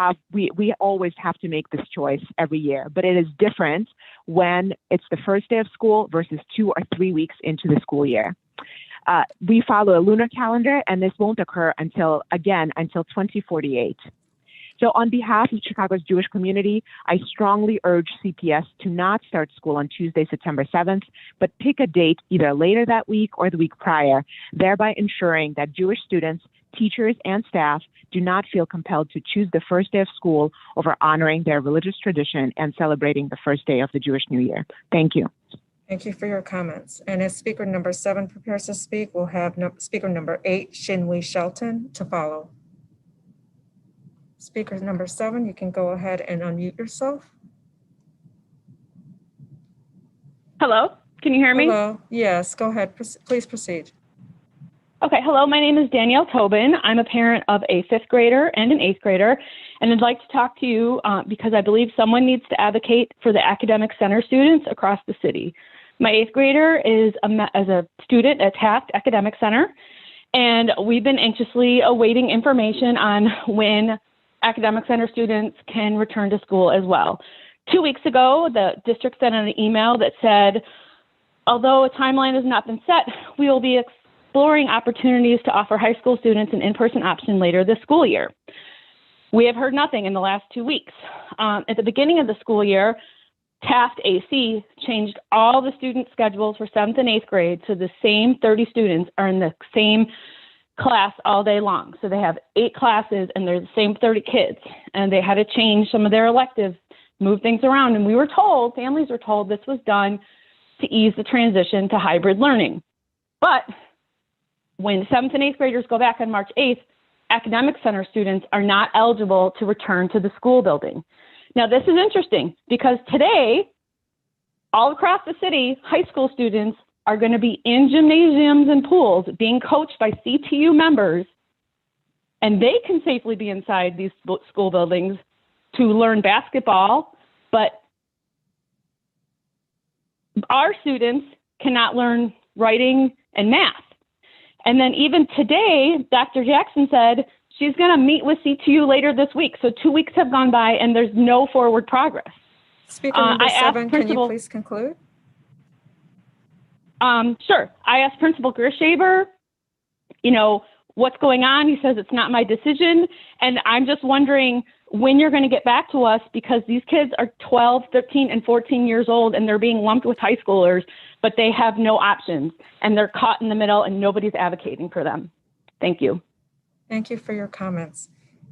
always have to make this choice every year, but it is different when it's the first day of school versus 2 or 3 weeks into the school year. We follow a lunar calendar, and this won't occur until 2048. So on behalf of Chicago's Jewish community, I strongly urge CPS to not start school on Tuesday, September 7th, but pick a date either later that week or the week prior, thereby ensuring that Jewish students, teachers, and staff do not feel compelled to choose the first day of school over honoring their religious tradition and celebrating the first day of the Jewish New Year. Thank you. Thank you for your comments. And as speaker number 7 prepares to speak, we'll have speaker number 8, Shinwe Shelton, to follow. Speaker number 7, you can go ahead and unmute yourself. Hello, can you hear me? Hello, yes, go ahead, please proceed. Okay, hello, my name is Danielle Tobin. I'm a parent of a 5th grader and an 8th grader, and I'd like to talk to you because I believe someone needs to advocate for the academic center students across the city. My 8th grader is a student at Taft Academic Center, and we've been anxiously awaiting information on when academic center students can return to school as well. 2 weeks ago, the district sent an email that said, although a timeline has not been set, we will be exploring opportunities to offer high school students an in-person option later this school year. We have heard nothing in the last 2 weeks. At the beginning of the school year, Taft AC changed all the student schedules for 7th and 8th grade, so the same 30 students are in the same class all day long. So they have 8 classes and they're the same 30 kids, and they had to change some of their electives, move things around. And we were told, families were told, this was done to ease the transition to hybrid learning. But when 7th and 8th graders go back on March 8th, academic center students are not eligible to return to the school building. Now, this is interesting because today, all across the city, high school students are going to be in gymnasiums and pools being coached by CTU members, and they can safely be inside these school buildings to learn basketball, but our students cannot learn writing and math. And then even today, Dr. Jackson said she's going to meet with CTU later this week. So 2 weeks have gone by and there's no forward progress. Speaker number 7, can you please conclude? Sure. I asked Principal Gershaber, what's going on. He says it's not my decision. And I'm just wondering when you're going to get back to us, because these kids are 12, 13, and 14 years old, and they're being lumped with high schoolers, but they have no options, and they're caught in the middle, and nobody's advocating for them. Thank you. Thank you for your comments.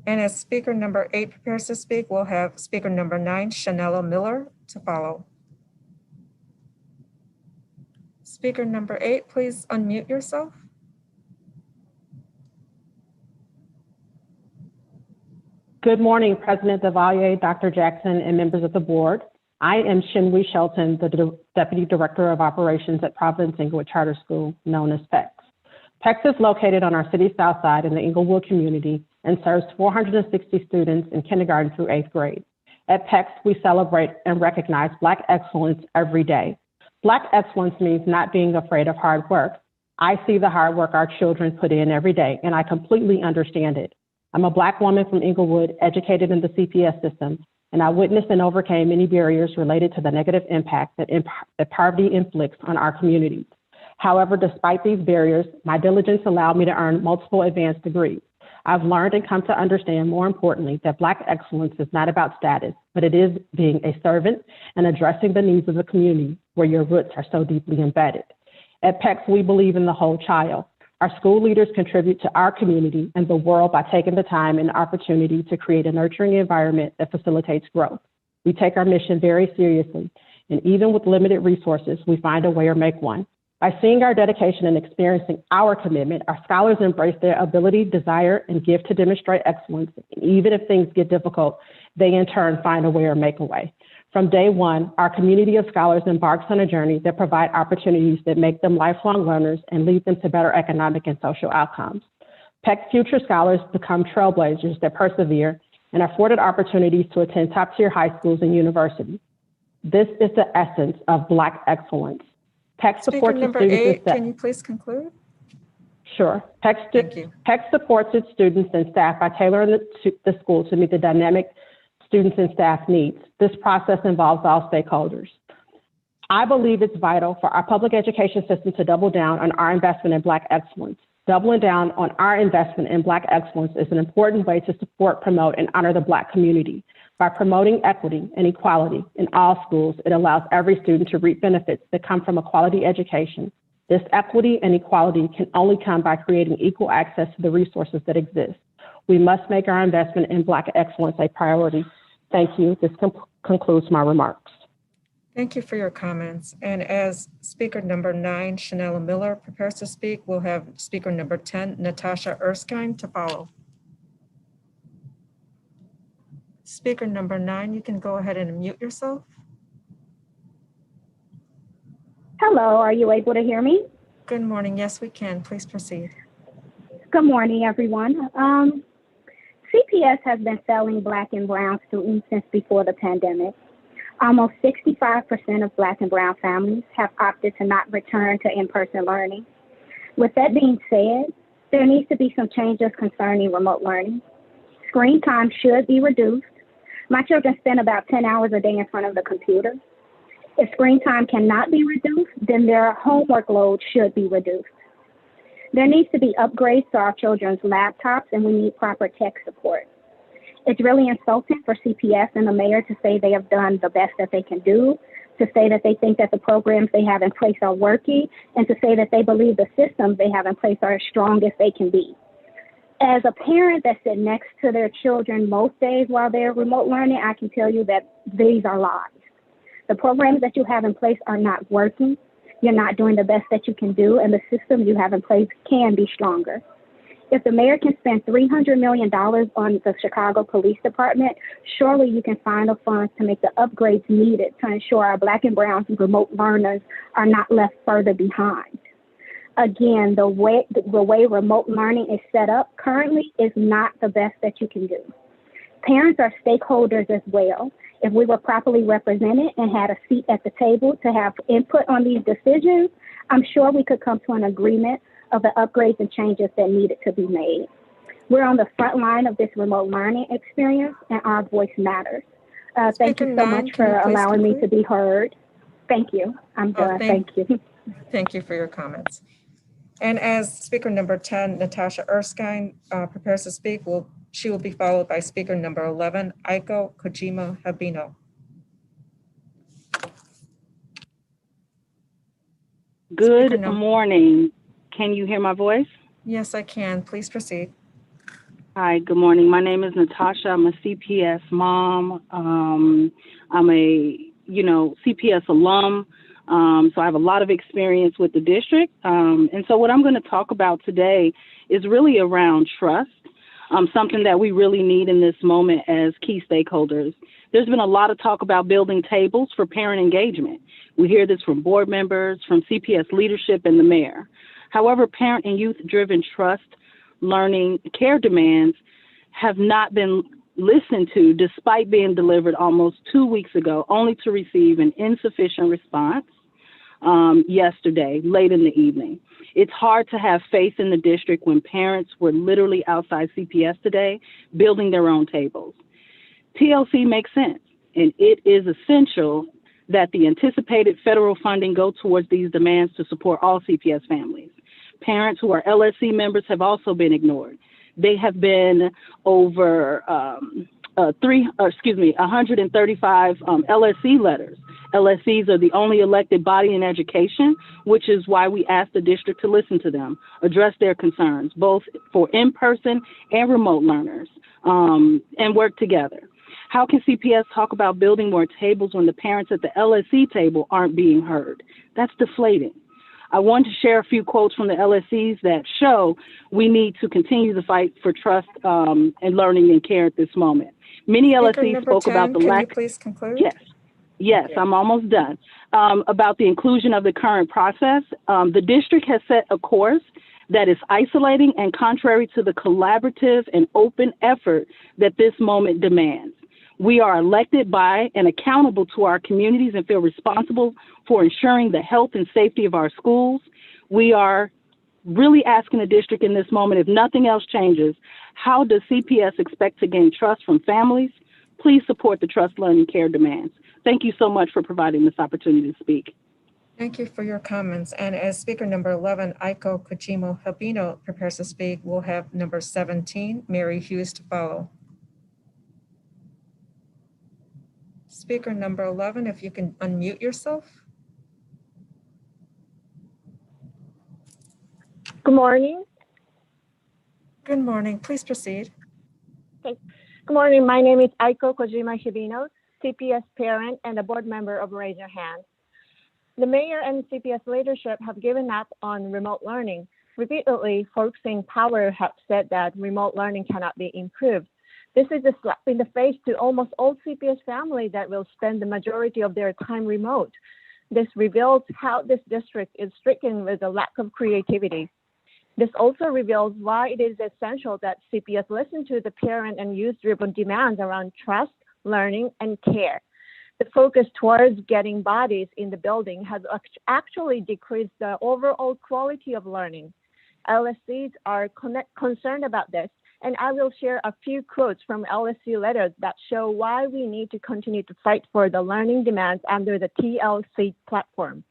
And as speaker number 8 prepares to speak, we'll have speaker number 9, Shanella Miller, to follow. Speaker number 8, please unmute yourself. Good morning, President DeValier, Dr. Jackson, and members of the board. I am Shinwe Shelton, the Deputy Director of Operations at Providence Inglewood Charter School, known as PEX. PEX is located on our city's south side in the Inglewood community and serves 460 students in kindergarten through 8th grade. At PEX, we celebrate and recognize Black excellence every day. Black excellence means not being afraid of hard work. I see the hard work our children put in every day, and I completely understand it. I'm a Black woman from Inglewood, educated in the CPS system, and I witnessed and overcame many barriers related to the negative impact that poverty inflicts on our communities. However, despite these barriers, my diligence allowed me to earn multiple advanced degrees. I've learned and come to understand, more importantly, that Black excellence is not about status, but it is being a servant and addressing the needs of the community where your roots are so deeply embedded. At PEX, we believe in the whole child. Our school leaders contribute to our community and the world by taking the time and opportunity to create a nurturing environment that facilitates growth. We take our mission very seriously, and even with limited resources, we find a way or make one. By seeing our dedication and experiencing our commitment, our scholars embrace their ability, desire, and gift to demonstrate excellence. And even if things get difficult, they in turn find a way or make a way. From day one, our community of scholars embarks on a journey that provide opportunities that make them lifelong learners and lead them to better economic and social outcomes. PEX future scholars become trailblazers that persevere and are afforded opportunities to attend top-tier high schools and universities. This is the essence of Black excellence. PEX Speaker supports its number students. 8, can you please conclude? Sure. PEX supports its students and staff by tailoring the school to meet the dynamic students and staff needs. This process involves all stakeholders. I believe it's vital for our public education system to double down on our investment in Black excellence. Doubling down on our investment in Black excellence is an important way to support, promote, and honor the Black community. By promoting equity and equality in all schools, it allows every student to reap benefits that come from a quality education. This equity and equality can only come by creating equal access to the resources that exist. We must make our investment in Black excellence a priority. Thank you. This concludes my remarks. Thank you for your comments. And as speaker number 9, Chanela Miller, prepares to speak, we'll have speaker number 10, Natasha Erskine, to follow. Speaker number 9, you can go ahead and mute yourself. Hello, are you able to hear me? Good morning. Yes, we can. Please proceed. Good morning, everyone. CPS has been failing Black and brown students since before the pandemic. Almost 65% of Black and brown families have opted to not return to in-person learning. With that being said, there needs to be some changes concerning remote learning. Screen time should be reduced. My children spend about 10 hours a day in front of the computer. If screen time cannot be reduced, then their homework load should be reduced. There needs to be upgrades to our children's laptops, and we need proper tech support. It's really insulting for CPS and the mayor to say they have done the best that they can do, to say that they think that the programs they have in place are working, and to say that they believe the systems they have in place are as strong as they can be. As a parent that sits next to their children most days while they're remote learning, I can tell you that these are lies. The programs that you have in place are not working. You're not doing the best that you can do, and the systems you have in place can be stronger. If the mayor can spend $300 million on the Chicago Police Department, surely you can find the funds to make the upgrades needed to ensure our Black and brown remote learners are not left further behind. Again, the way remote learning is set up currently is not the best that you can do. Parents are stakeholders as well. If we were properly represented and had a seat at the table to have input on these decisions, I'm sure we could come to an agreement of the upgrades and changes that needed to be made. We're on the front line of this remote learning experience, and our voice matters. Thank you so much for allowing me to be heard. Thank you. I'm done. Thank you. Thank you for your comments. And as speaker number 10, Natasha Erskine, prepares to speak, she will be followed by speaker number 11, Aiko Kojima Habino. Good morning. Can you hear my voice? Yes, I can. Please proceed. Hi, good morning. My name is Natasha. I'm a CPS mom. I'm a, CPS alum. So I have a lot of experience with the district. And so what I'm going to talk about today is really around trust, something that we really need in this moment as key stakeholders. There's been a lot of talk about building tables for parent engagement. We hear this from board members, from CPS leadership, and the mayor. However, parent and youth-driven trust, learning, care demands have not been listened to despite being delivered almost 2 weeks ago, only to receive an insufficient response yesterday, late in the evening. It's hard to have faith in the district when parents were literally outside CPS today, building their own tables. TLC makes sense, and it is essential that the anticipated federal funding go towards these demands to support all CPS families. Parents who are LSC members have also been ignored. They have been over 135 LSC letters. LSCs are the only elected body in education, which is why we asked the district to listen to them, address their concerns, both for in-person and remote learners, and work together. How can CPS talk about building more tables when the parents at the LSC table aren't being heard? That's deflating. I want to share a few quotes from the LSCs that show we need to continue the fight for trust and learning and care at this moment. Many LSCs spoke about the lack. Can you please conclude? Yes, I'm almost done. About the inclusion of the current process. The district has set a course that is isolating and contrary to the collaborative and open effort that this moment demands. We are elected by and accountable to our communities and feel responsible for ensuring the health and safety of our schools. We are really asking the district in this moment, if nothing else changes, how does CPS expect to gain trust from families? Please support the trust, learning, care demands. Thank you so much for providing this opportunity to speak. Thank you for your comments. And as speaker number 11, Aiko Kojima Habino prepares to speak, we'll have number 17, Mary Hughes to follow. Speaker number 11, if you can unmute yourself. Good morning. Good morning. Please proceed. Okay. Good morning. My name is Aiko Kojima Hibino, CPS parent and a board member of Raise Your Hand. The mayor and CPS leadership have given up on remote learning. Repeatedly, folks in power have said that remote learning cannot be improved. This is a slap in the face to almost all CPS families that will spend the majority of their time remote. This reveals how this district is stricken with a lack of creativity. This also reveals why it is essential that CPS listen to the parent and youth-driven demands around trust, learning, and care. The focus towards getting bodies in the building has actually decreased the overall quality of learning. LSCs are concerned about this, and I will share a few quotes from LSC letters that show why we need to continue to fight for the learning demands under the TLC platform.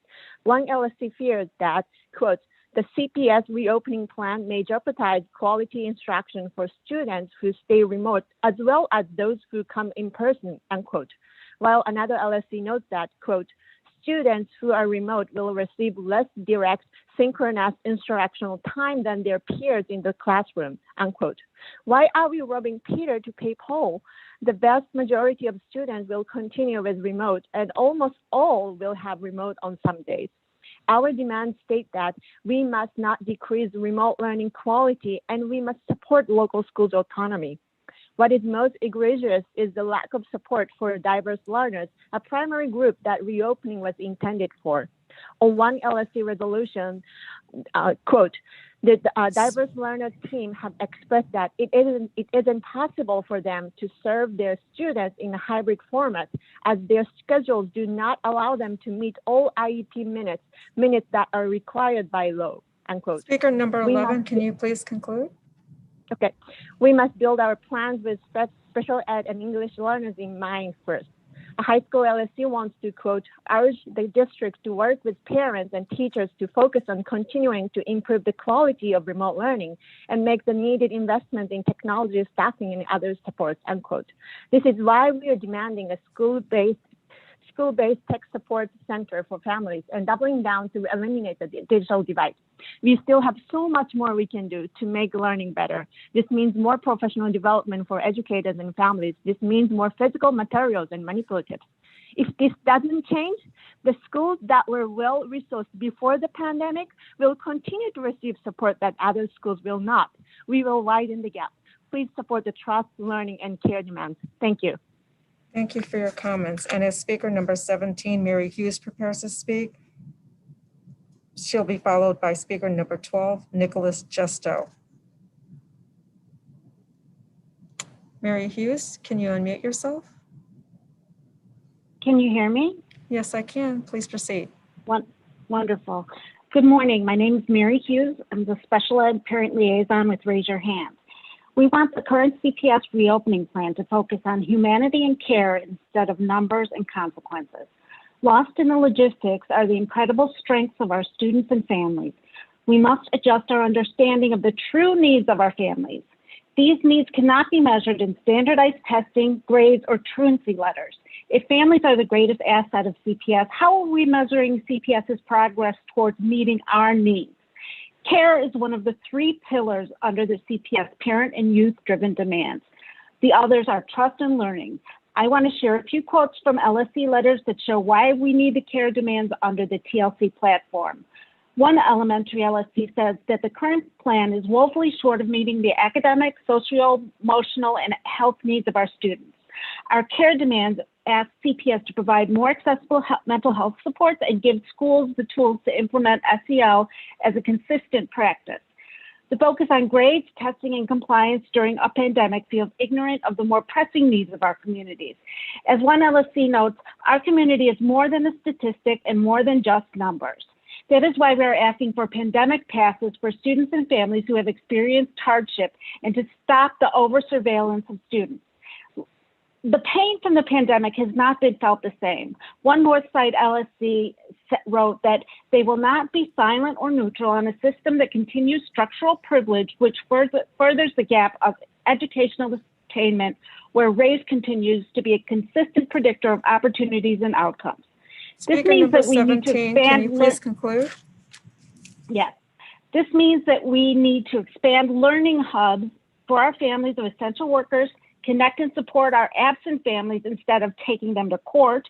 One LSC fears that, quote, the CPS reopening plan may jeopardize quality instruction for students who stay remote, as well as those who come in person, unquote. While another LSC notes that, quote, students who are remote will receive less direct synchronous instructional time than their peers in the classroom, unquote. Why are we robbing Peter to pay Paul? The vast majority of students will continue with remote, and almost all will have remote on some days. Our demands state that we must not decrease remote learning quality, and we must support local schools' autonomy. What is most egregious is the lack of support for diverse learners, a primary group that reopening was intended for. On one LSC resolution, quote, the diverse learners team have expressed that it isn't possible for them to serve their students in a hybrid format, as their schedules do not allow them to meet all IEP minutes that are required by law, unquote. Speaker number 11, can you please conclude? Okay, we must build our plans with special ed and English learners in mind first. A high school LSC wants to, quote, urge the district to work with parents and teachers to focus on continuing to improve the quality of remote learning and make the needed investment in technology, staffing, and other supports, unquote. This is why we are demanding a school-based tech support center for families and doubling down to eliminate the digital divide. We still have so much more we can do to make learning better. This means more professional development for educators and families. This means more physical materials and manipulatives. If this doesn't change, the schools that were well-resourced before the pandemic will continue to receive support that other schools will not. We will widen the gap. Please support the trust, learning, and care demands. Thank you. Thank you for your comments. And as speaker number 17, Mary Hughes prepares to speak, she'll be followed by speaker number 12, Nicholas Justo. Mary Hughes, can you unmute yourself? Can you hear me? Yes, I can. Please proceed. Wonderful. Good morning. My name is Mary Hughes. I'm the special ed parent liaison with Raise Your Hand. We want the current CPS reopening plan to focus on humanity and care instead of numbers and consequences. Lost in the logistics are the incredible strengths of our students and families. We must adjust our understanding of the true needs of our families. These needs cannot be measured in standardized testing, grades, or truancy letters. If families are the greatest asset of CPS, how are we measuring CPS's progress towards meeting our needs? Care is one of the 3 pillars under the CPS parent and youth-driven demands. The others are trust and learning. I want to share a few quotes from LSC letters that show why we need the care demands under the TLC platform. One elementary LSC says that the current plan is woefully short of meeting the academic, social, emotional, and health needs of our students. Our care demands ask CPS to provide more accessible mental health supports and give schools the tools to implement SEL as a consistent practice. The focus on grades, testing, and compliance during a pandemic feels ignorant of the more pressing needs of our communities. As one LSC notes, our community is more than a statistic and more than just numbers. That is why we are asking for pandemic passes for students and families who have experienced hardship and to stop the over-surveillance of students. The pain from the pandemic has not been felt the same. One Northside LSC wrote that they will not be silent or neutral on a system that continues structural privilege, which furthers the gap of educational attainment, where race continues to be a consistent predictor of opportunities and outcomes. Speaker number 17, can you please conclude? Yes. This means that we need to expand learning hubs for our families of essential workers, connect and support our absent families instead of taking them to court,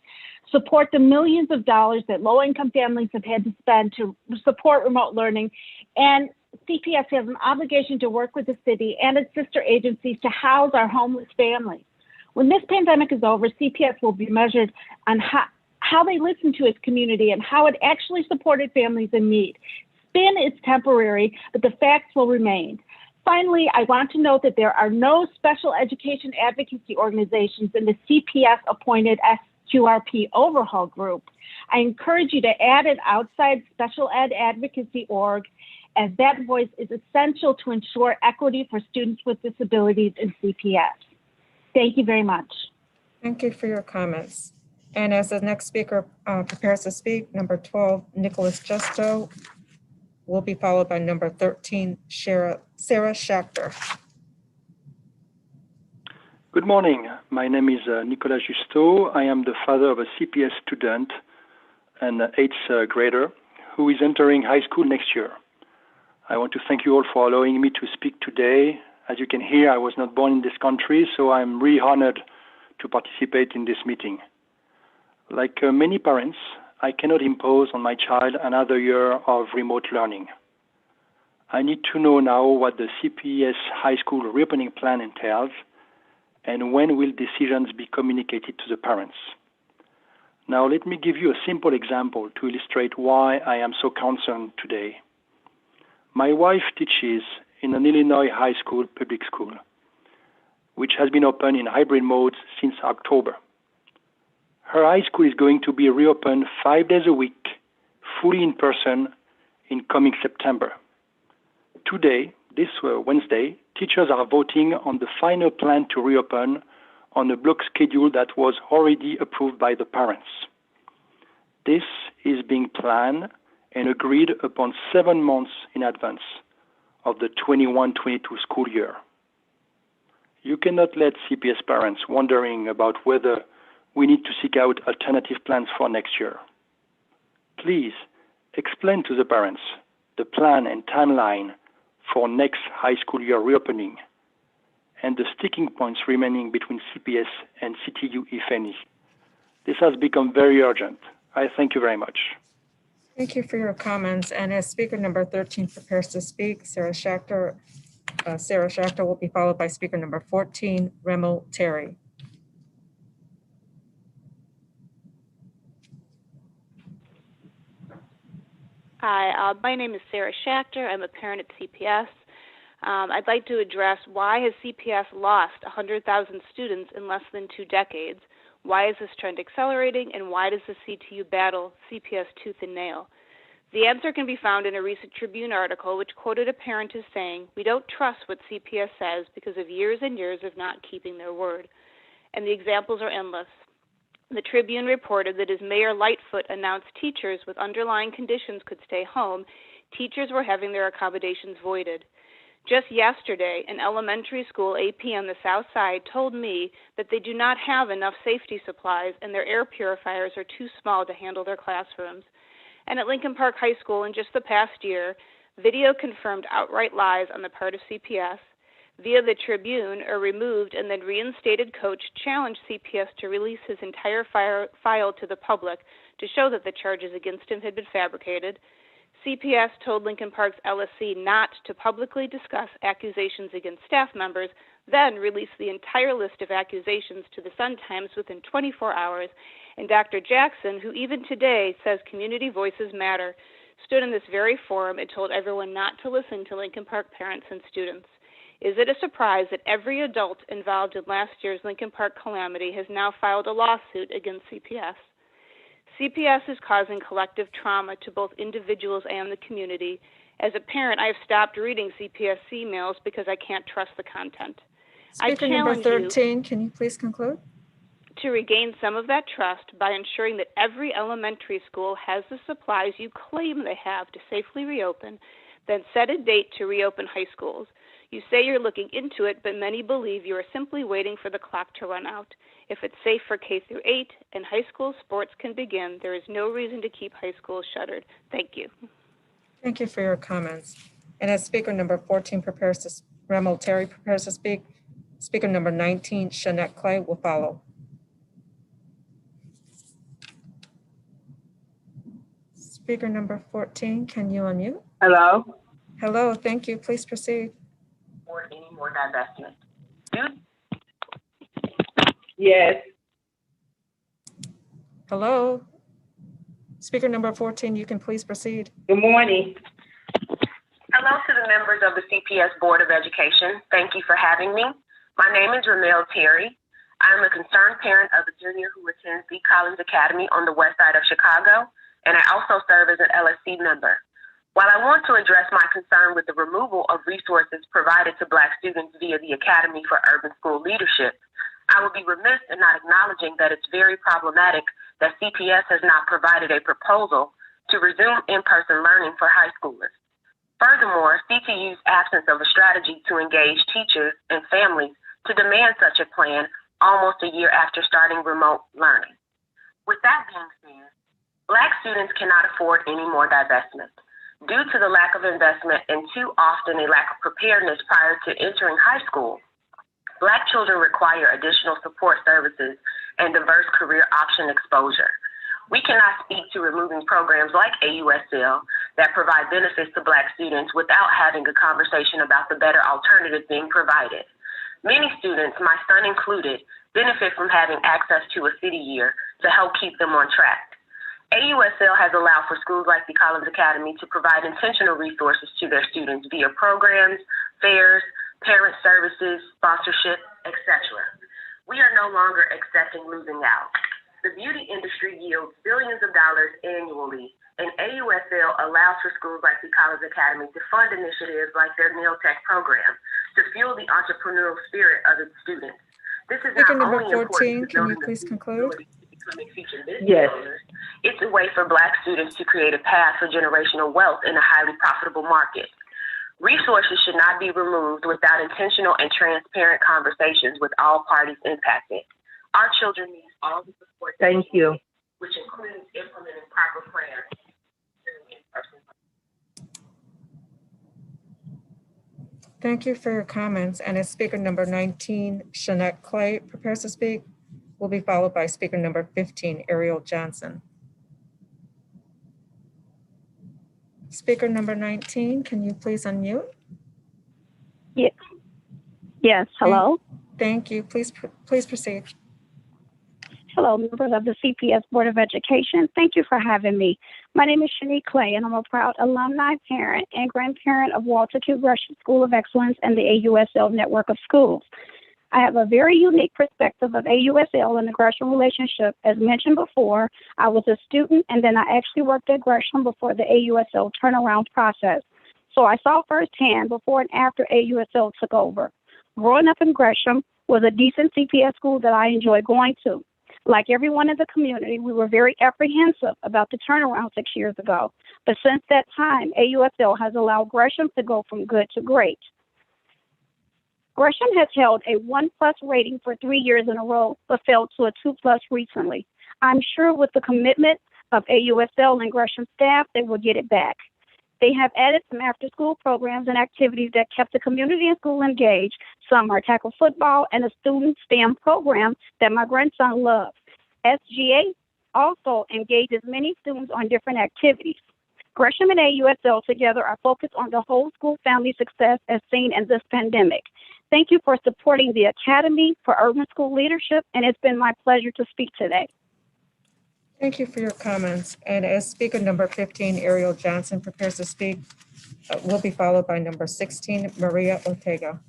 support the millions of dollars that low-income families have had to spend to support remote learning, and CPS has an obligation to work with the city and its sister agencies to house our homeless families. When this pandemic is over, CPS will be measured on how they listen to its community and how it actually supported families in need. Spin is temporary, but the facts will remain. Finally, I want to note that there are no special education advocacy organizations in the CPS-appointed SQRP overhaul group. I encourage you to add an outside special ed advocacy org, as that voice is essential to ensure equity for students with disabilities in CPS. Thank you very much. Thank you for your comments. And as the next speaker prepares to speak, number 12, Nicholas Justo, will be followed by number 13, Sarah Schachter. Good morning. My name is Nicolas Justo. I am the father of a CPS student, an 8th grader, who is entering high school next year. I want to thank you all for allowing me to speak today. As you can hear, I was not born in this country, so I'm really honored to participate in this meeting. Like many parents, I cannot impose on my child another year of remote learning. I need to know now what the CPS high school reopening plan entails and when will decisions be communicated to the parents. Now let me give you a simple example to illustrate why I am so concerned today. My wife teaches in an Illinois high school public school, which has been open in hybrid mode since October. Her high school is going to be reopened 5 days a week, fully in person, in coming September. Today, this Wednesday, teachers are voting on the final plan to reopen on a block schedule that was already approved by the parents. This is being planned and agreed upon 7 months in advance of the 21-22 school year. You cannot let CPS parents wondering about whether we need to seek out alternative plans for next year. Please explain to the parents the plan and timeline for next high school year reopening and the sticking points remaining between CPS and CTU, if any. This has become very urgent. I thank you very much. Thank you for your comments. And as speaker number 13 prepares to speak, Sarah Schachter will be followed by speaker number 14, Remo Terry. Hi, my name is Sarah Schachter. I'm a parent at CPS. I'd like to address, why has CPS lost 100,000 students in less than 2 decades? Why is this trend accelerating, and why does the CTU battle CPS tooth and nail? The answer can be found in a recent Tribune article which quoted a parent as saying, "We don't trust what CPS says because of years and years of not keeping their word." And the examples are endless. The Tribune reported that as Mayor Lightfoot announced teachers with underlying conditions could stay home, teachers were having their accommodations voided. Just yesterday, an elementary school AP on the South Side told me that they do not have enough safety supplies and their air purifiers are too small to handle their classrooms. And at Lincoln Park High School in just the past year, video confirmed outright lies on the part of CPS. Via the Tribune, a removed and then reinstated coach challenged CPS to release his entire file to the public to show that the charges against him had been fabricated. CPS told Lincoln Park's LSC not to publicly discuss accusations against staff members, then released the entire list of accusations to the Sun-Times within 24 hours. And Dr. Jackson, who even today says community voices matter, stood in this very forum and told everyone not to listen to Lincoln Park parents and students. Is it a surprise that every adult involved in last year's Lincoln Park calamity has now filed a lawsuit against CPS? CPS is causing collective trauma to both individuals and the community. As a parent, I have stopped reading CPS emails because I can't trust the content. Speaker number 13, can you please conclude? To regain some of that trust by ensuring that every elementary school has the supplies you claim they have to safely reopen, then set a date to reopen high schools. You say you're looking into it, but many believe you are simply waiting for the clock to run out. If it's safe for K through 8 and high school sports can begin, there is no reason to keep high schools shuttered. Thank you. Thank you for your comments. And as speaker number 14 prepares to, Remo Terry prepares to speak, speaker number 19, Shanette Clay, will follow. Speaker number 14, can you unmute? Hello. Hello, thank you. Please proceed. Or any more divestment? Yes. Hello. Speaker number 14, you can please proceed. Good morning. Hello to the members of the CPS Board of Education. Thank you for having me. My name is Ramel Terry. I am a concerned parent of a junior who attends the Collins Academy on the west side of Chicago, and I also serve as an LSC member. While I want to address my concern with the removal of resources provided to Black students via the Academy for Urban School Leadership, I would be remiss in not acknowledging that it's very problematic that CPS has not provided a proposal to resume in-person learning for high schoolers. Furthermore, CTU's absence of a strategy to engage teachers and families to demand such a plan almost a year after starting remote learning. With that being said, Black students cannot afford any more divestment. Due to the lack of investment and too often a lack of preparedness prior to entering high school, Black children require additional support services and diverse career option exposure. We cannot speak to removing programs like AUSL that provide benefits to Black students without having a conversation about the better alternatives being provided. Many students, my son included, benefit from having access to a city year to help keep them on track. AUSL has allowed for schools like the Collins Academy to provide intentional resources to their students via programs, fairs, parent services, sponsorship, etc. We are no longer accepting losing out. The beauty industry yields billions of dollars annually, and AUSL allows for schools like the Collins Academy to fund initiatives like their Nail Tech program to fuel the entrepreneurial spirit of its students. This is Speaker not number only 14, important to can you building please conclude? Yes. It's a way for Black students to create a path for generational wealth in a highly profitable market. Resources should not be removed without intentional and transparent conversations with all parties impacted. Our children need all the support. Thank you. Which includes implementing proper plans. Thank you for your comments. And as speaker number 19, Shanette Clay prepares to speak, will be followed by speaker number 15, Ariel Johnson. Speaker number 19, can you please unmute? Yeah. Yes, hello? Thank you. Please proceed. Hello, members of the CPS Board of Education. Thank you for having me. My name is Shanique Clay, and I'm a proud alumni, parent, and grandparent of Walter Q. Gresham School of Excellence and the AUSL network of schools. I have a very unique perspective of AUSL and the Gresham relationship. As mentioned before, I was a student, and then I actually worked at Gresham before the AUSL turnaround process. So I saw firsthand before and after AUSL took over. Growing up in Gresham was a decent CPS school that I enjoyed going to. Like everyone in the community, we were very apprehensive about the turnaround 6 years ago. But since that time, AUSL has allowed Gresham to go from good to great. Gresham has held a 1+ rating for 3 years in a row, but fell to a 2+ recently. I'm sure with the commitment of AUSL and Gresham staff, they will get it back. They have added some after-school programs and activities that kept the community and school engaged. Some are tackle football and a student STEM program that my grandson loves. SGA also engages many students on different activities. Gresham and AUSL together are focused on the whole school family success as seen in this pandemic. Thank you for supporting the Academy for Urban School Leadership, and it's been my pleasure to speak today. Thank you for your comments. And as speaker number 15, Ariel Johnson, prepares to speak, will be followed by number 16, Maria Ortega.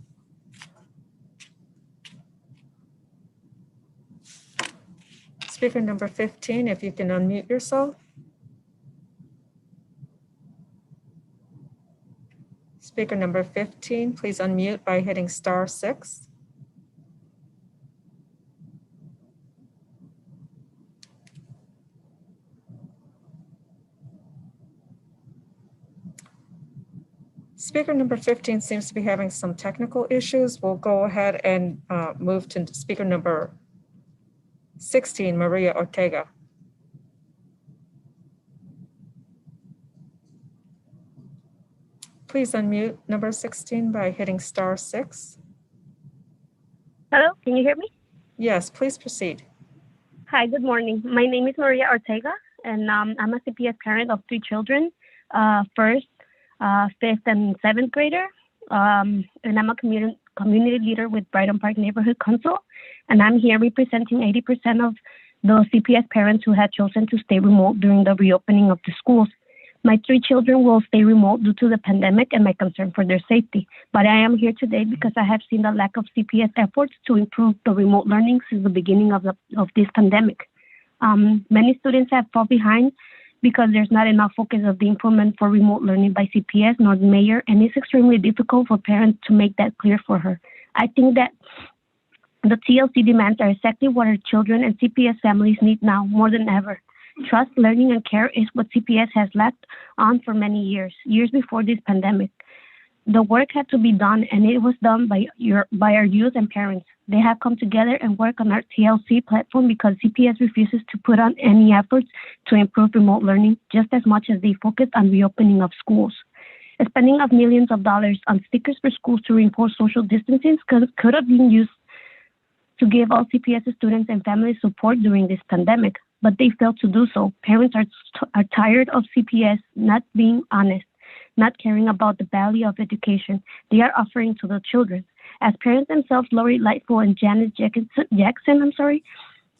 Speaker number 15, if you can unmute yourself. Speaker number 15, please unmute by hitting *6. Speaker number 15 seems to be having some technical issues. We'll go ahead and move to speaker number 16, Maria Ortega. Please unmute number 16 by hitting *6. Hello, can you hear me? Yes, please proceed. Hi, good morning. My name is Maria Ortega, and I'm a CPS parent of 3 children, first, 5th, and 7th grader. And I'm a community leader with Brighton Park Neighborhood Council, and I'm here representing 80% of the CPS parents who had chosen to stay remote during the reopening of the schools. My 3 children will stay remote due to the pandemic and my concern for their safety. But I am here today because I have seen the lack of CPS efforts to improve the remote learning since the beginning of this pandemic. Many students have fallen behind because there's not enough focus of the implement for remote learning by CPS nor the mayor, and it's extremely difficult for parents to make that clear for her. I think that the TLC demands are exactly what our children and CPS families need now more than ever. Trust, learning, and care is what CPS has lacked on for many years before this pandemic. The work had to be done, and it was done by our youth and parents. They have come together and work on our TLC platform because CPS refuses to put on any efforts to improve remote learning just as much as they focused on reopening of schools. A spending of millions of dollars on stickers for schools to reinforce social distancing could have been used to give all CPS students and families support during this pandemic, but they failed to do so. Parents are tired of CPS not being honest, not caring about the value of education they are offering to the children. As parents themselves, Lori Lightful and Janice Jackson,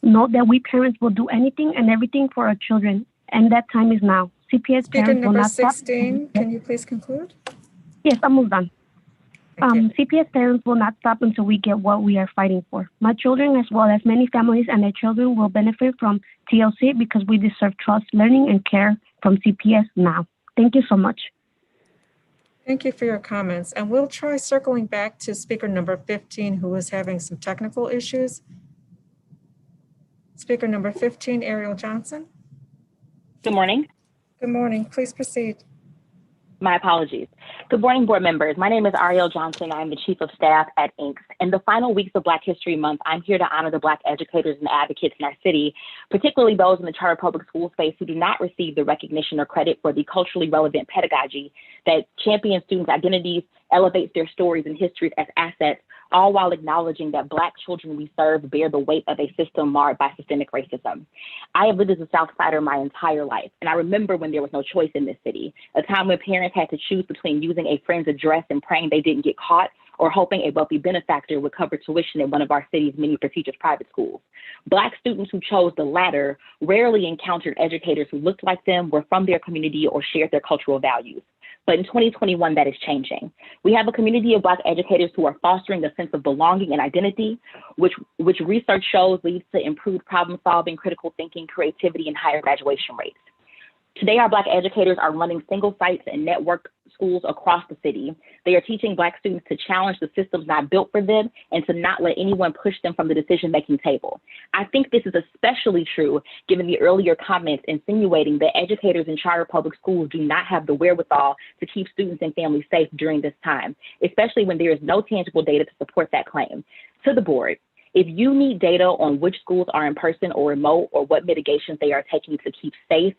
know that we parents will do anything and everything for our children, and that time is now. CPS Speaker parents will number not 16, stop. can you please conclude? Yes, I'm moved on. CPS parents will not stop until we get what we are fighting for. My children, as well as many families and their children, will benefit from TLC because we deserve trust, learning, and care from CPS now. Thank you so much. Thank you for your comments. And we'll try circling back to speaker number 15, who is having some technical issues. Speaker number 15, Ariel Johnson. Good morning. Good morning. Please proceed. My apologies. Good morning, board members. My name is Ariel Johnson. I'm the Chief of Staff at INCS. In the final weeks of Black History Month, I'm here to honor the Black educators and advocates in our city, particularly those in the charter public school space who do not receive the recognition or credit for the culturally relevant pedagogy that champions students' identities, elevates their stories and histories as assets, all while acknowledging that Black children we serve bear the weight of a system marred by systemic racism. I have lived as a Southsider my entire life, and I remember when there was no choice in this city, a time when parents had to choose between using a friend's address and praying they didn't get caught, or hoping a wealthy benefactor would cover tuition in one of our city's many prestigious private schools. Black students who chose the latter rarely encountered educators who looked like them, were from their community, or shared their cultural values. But in 2021, that is changing. We have a community of Black educators who are fostering a sense of belonging and identity, which research shows leads to improved problem solving, critical thinking, creativity, and higher graduation rates. Today, our Black educators are running single sites and network schools across the city. They are teaching Black students to challenge the systems not built for them and to not let anyone push them from the decision-making table. I think this is especially true given the earlier comments insinuating that educators in charter public schools do not have the wherewithal to keep students and families safe during this time, especially when there is no tangible data to support that claim. To the board, if you need data on which schools are in person or remote, or what mitigations they are taking to keep safe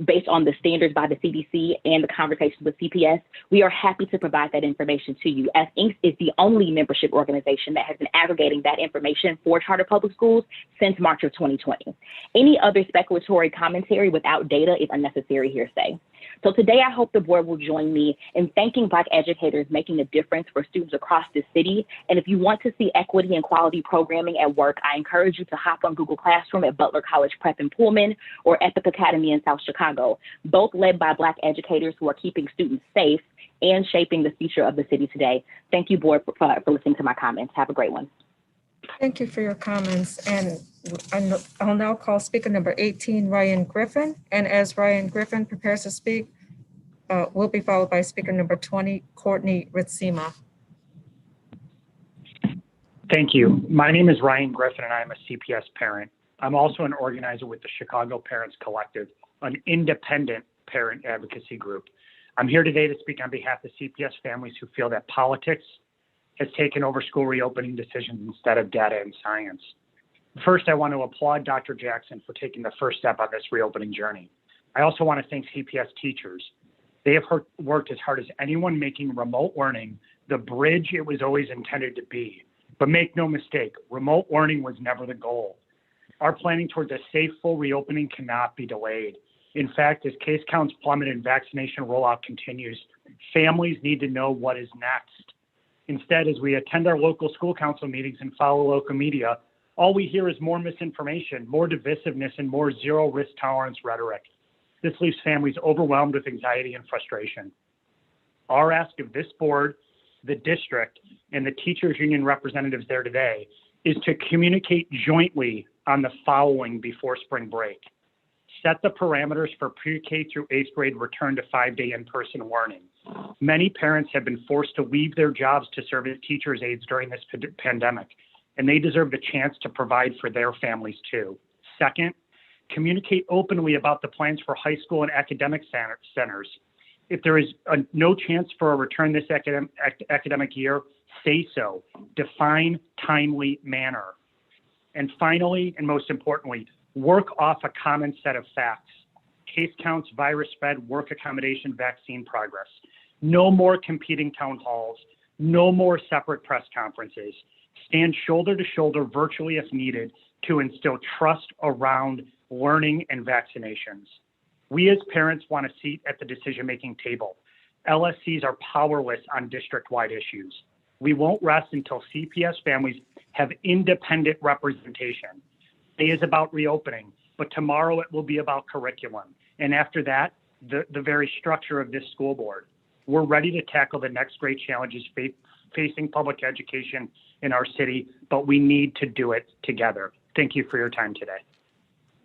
based on the standards by the CDC and the conversations with CPS, we are happy to provide that information to you, as INCS is the only membership organization that has been aggregating that information for charter public schools since March of 2020. Any other speculatory commentary without data is unnecessary hearsay. So today, I hope the board will join me in thanking Black educators making a difference for students across this city. And if you want to see equity and quality programming at work, I encourage you to hop on Google Classroom at Butler College Prep in Pullman or Epic Academy in South Chicago, both led by Black educators who are keeping students safe and shaping the future of the city today. Thank you, board, for listening to my comments. Have a great one. Thank you for your comments. And I'll now call speaker number 18, Ryan Griffin. And as Ryan Griffin prepares to speak, will be followed by speaker number 20, Courtney Ritzema. Thank you. My name is Ryan Griffin, and I'm a CPS parent. I'm also an organizer with the Chicago Parents Collective, an independent parent advocacy group. I'm here today to speak on behalf of CPS families who feel that politics has taken over school reopening decisions instead of data and science. First, I want to applaud Dr. Jackson for taking the first step on this reopening journey. I also want to thank CPS teachers. They have worked as hard as anyone making remote learning the bridge it was always intended to be. But make no mistake, remote learning was never the goal. Our planning towards a safe, full reopening cannot be delayed. In fact, as case counts plummet and vaccination rollout continues, families need to know what is next. Instead, as we attend our local school council meetings and follow local media, all we hear is more misinformation, more divisiveness, and more zero risk tolerance rhetoric. This leaves families overwhelmed with anxiety and frustration. Our ask of this board, the district, and the teachers union representatives there today is to communicate jointly on the following before spring break. Set the parameters for pre-K through 8th grade return to 5-day in-person learning. Many parents have been forced to leave their jobs to serve as teachers' aides during this pandemic, and they deserve the chance to provide for their families too. Second, communicate openly about the plans for high school and academic centers. If there is no chance for a return this academic year, say so. Define timely manner. And finally, and most importantly, work off a common set of facts. Case counts, virus spread, work accommodation, vaccine progress. No more competing town halls. No more separate press conferences. Stand shoulder to shoulder virtually if needed to instill trust around learning and vaccinations. We as parents want a seat at the decision-making table. LSCs are powerless on district-wide issues. We won't rest until CPS families have independent representation. Today is about reopening, but tomorrow it will be about curriculum. And after that, the very structure of this school board. We're ready to tackle the next great challenges facing public education in our city, but we need to do it together. Thank you for your time today.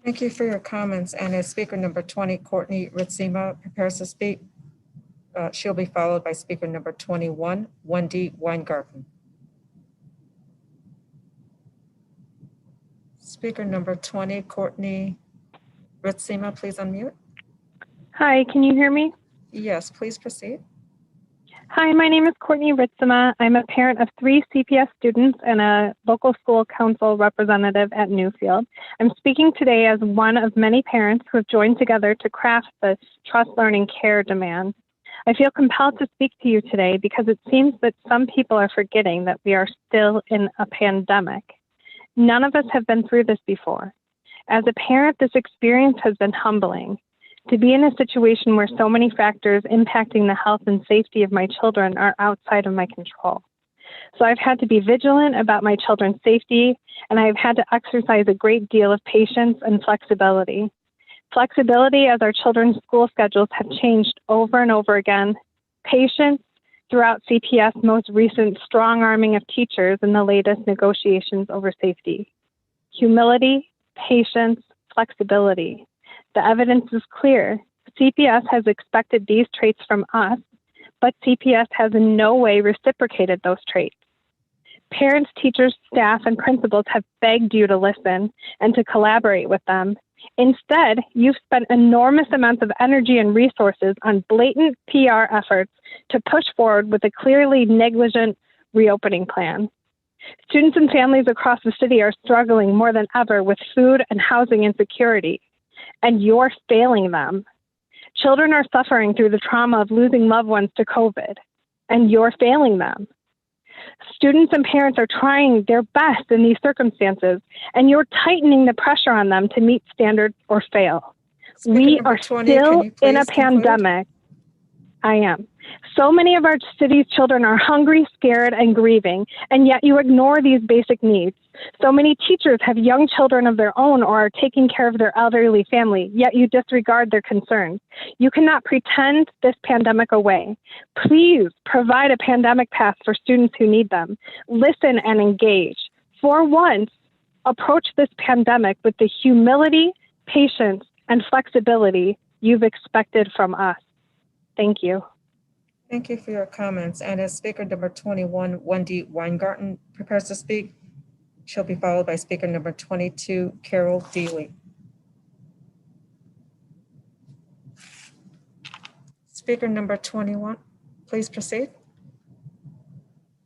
Thank you for your comments. And as speaker number 20, Courtney Ritzema prepares to speak, she'll be followed by speaker number 21, Wendy Weingarten. Speaker number 20, Courtney Ritzema, please unmute. Hi, can you hear me? Yes, please proceed. Hi, my name is Courtney Ritzema. I'm a parent of 3 CPS students and a local school council representative at Newfield. I'm speaking today as one of many parents who have joined together to craft the Trust Learning Care demand. I feel compelled to speak to you today because it seems that some people are forgetting that we are still in a pandemic. None of us have been through this before. As a parent, this experience has been humbling. To be in a situation where so many factors impacting the health and safety of my children are outside of my control. So I've had to be vigilant about my children's safety, and I've had to exercise a great deal of patience and flexibility. Flexibility as our children's school schedules have changed over and over again. Patience throughout CPS' most recent strong arming of teachers in the latest negotiations over safety. Humility, patience, flexibility. The evidence is clear. CPS has expected these traits from us, but CPS has in no way reciprocated those traits. Parents, teachers, staff, and principals have begged you to listen and to collaborate with them. Instead, you've spent enormous amounts of energy and resources on blatant PR efforts to push forward with a clearly negligent reopening plan. Students and families across the city are struggling more than ever with food and housing insecurity, and you're failing them. Children are suffering through the trauma of losing loved ones to COVID, and you're failing them. Students and parents are trying their best in these circumstances, and you're tightening the pressure on them to meet standards or fail. We are still in a pandemic. I am. So many of our city's children are hungry, scared, and grieving, and yet you ignore these basic needs. So many teachers have young children of their own or are taking care of their elderly family, yet you disregard their concerns. You cannot pretend this pandemic away. Please provide a pandemic pass for students who need them. Listen and engage. For once, approach this pandemic with the humility, patience, and flexibility you've expected from us. Thank you. Thank you for your comments. And as speaker number 21, Wendy Weingarten, prepares to speak, she'll be followed by speaker number 22, Carol Deely. Speaker number 21, please proceed.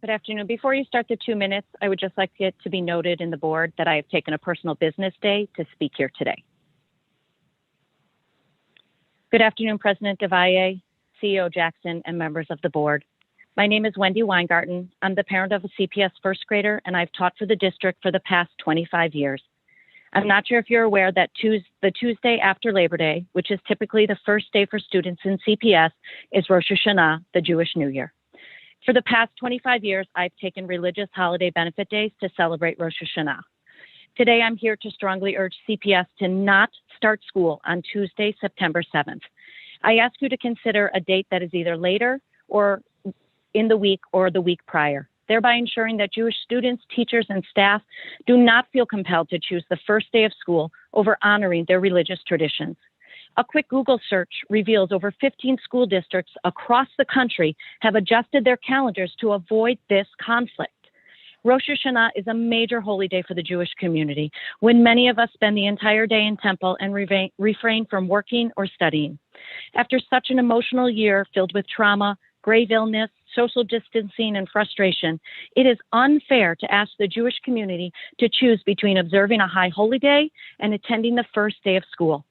Good afternoon. Before you start the 2 minutes, I would just like it to be noted in the board that I have taken a personal business day to speak here today. Good afternoon, President DeValle, CEO Jackson, and members of the board. My name is Wendy Weingarten. I'm the parent of a CPS first grader, and I've taught for the district for the past 25 years. I'm not sure if you're aware that the Tuesday after Labor Day, which is typically the first day for students in CPS, is Rosh Hashanah, the Jewish New Year. For the past 25 years, I've taken religious holiday benefit days to celebrate Rosh Hashanah. Today, I'm here to strongly urge CPS to not start school on Tuesday, September 7th. I ask you to consider a date that is either later or in the week or the week prior, thereby ensuring that Jewish students, teachers, and staff do not feel compelled to choose the first day of school over honoring their religious traditions. A quick Google search reveals over 15 school districts across the country have adjusted their calendars to avoid this conflict. Rosh Hashanah is a major holy day for the Jewish community, when many of us spend the entire day in temple and refrain from working or studying. After such an emotional year filled with trauma, grave illness, social distancing, and frustration, it is unfair to ask the Jewish community to choose between observing a high holy day and attending the first day of school.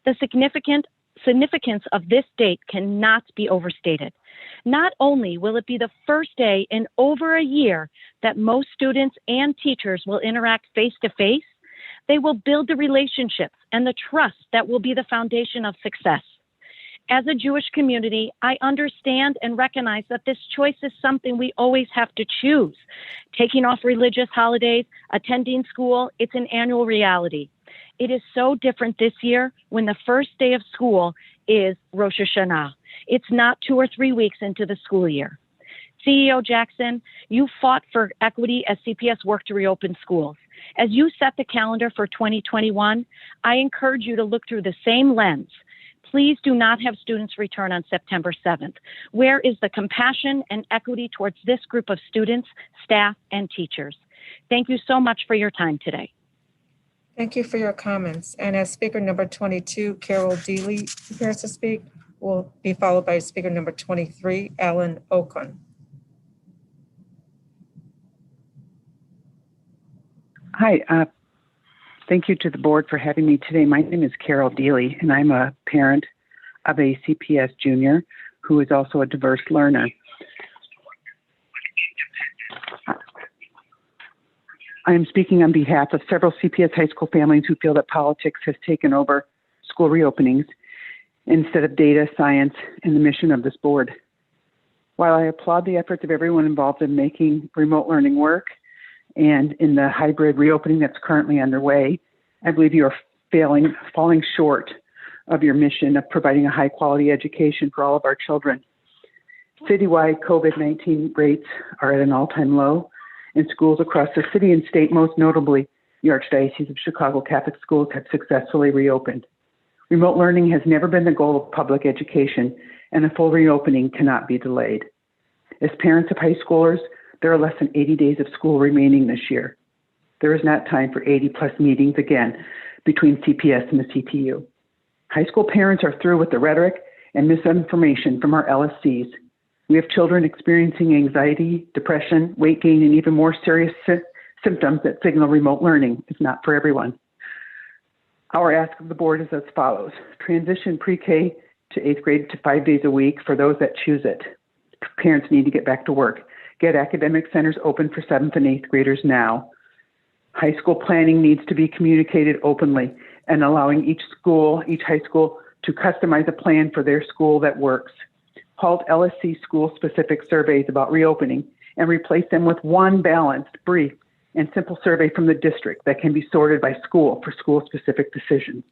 The significance of this date cannot be overstated. Not only will it be the first day in over a year that most students and teachers will interact face-to-face, they will build the relationships and the trust that will be the foundation of success. As a Jewish community, I understand and recognize that this choice is something we always have to choose. Taking off religious holidays, attending school, it's an annual reality. It is so different this year when the first day of school is Rosh Hashanah. It's not 2 or 3 weeks into the school year. CEO Jackson, you fought for equity as CPS worked to reopen schools. As you set the calendar for 2021, I encourage you to look through the same lens. Please do not have students return on September 7th. Where is the compassion and equity towards this group of students, staff, and teachers? Thank you so much for your time today. Thank you for your comments. And as speaker number 22, Carol Deely, prepares to speak, will be followed by speaker number 23, Alan Okun. Hi, thank you to the board for having me today. My name is Carol Deely, and I'm a parent of a CPS junior who is also a diverse learner. I am speaking on behalf of several CPS high school families who feel that politics has taken over school reopenings instead of data, science, and the mission of this board. While I applaud the efforts of everyone involved in making remote learning work and in the hybrid reopening that's currently underway, I believe you are falling short of your mission of providing a high-quality education for all of our children. Citywide COVID-19 rates are at an all-time low, and schools across the city and state, most notably the Archdiocese of Chicago Catholic Schools, have successfully reopened. Remote learning has never been the goal of public education, and a full reopening cannot be delayed. As parents of high schoolers, there are less than 80 days of school remaining this year. There is not time for 80-plus meetings again between CPS and the CTU. High school parents are through with the rhetoric and misinformation from our LSCs. We have children experiencing anxiety, depression, weight gain, and even more serious symptoms that signal remote learning is not for everyone. Our ask of the board is as follows. Transition pre-K to 8th grade to 5 days a week for those that choose it. Parents need to get back to work. Get academic centers open for 7th and 8th graders now. High school planning needs to be communicated openly and allowing each high school to customize a plan for their school that works. Halt LSC school-specific surveys about reopening and replace them with one balanced, brief, and simple survey from the district that can be sorted by school for school-specific decisions.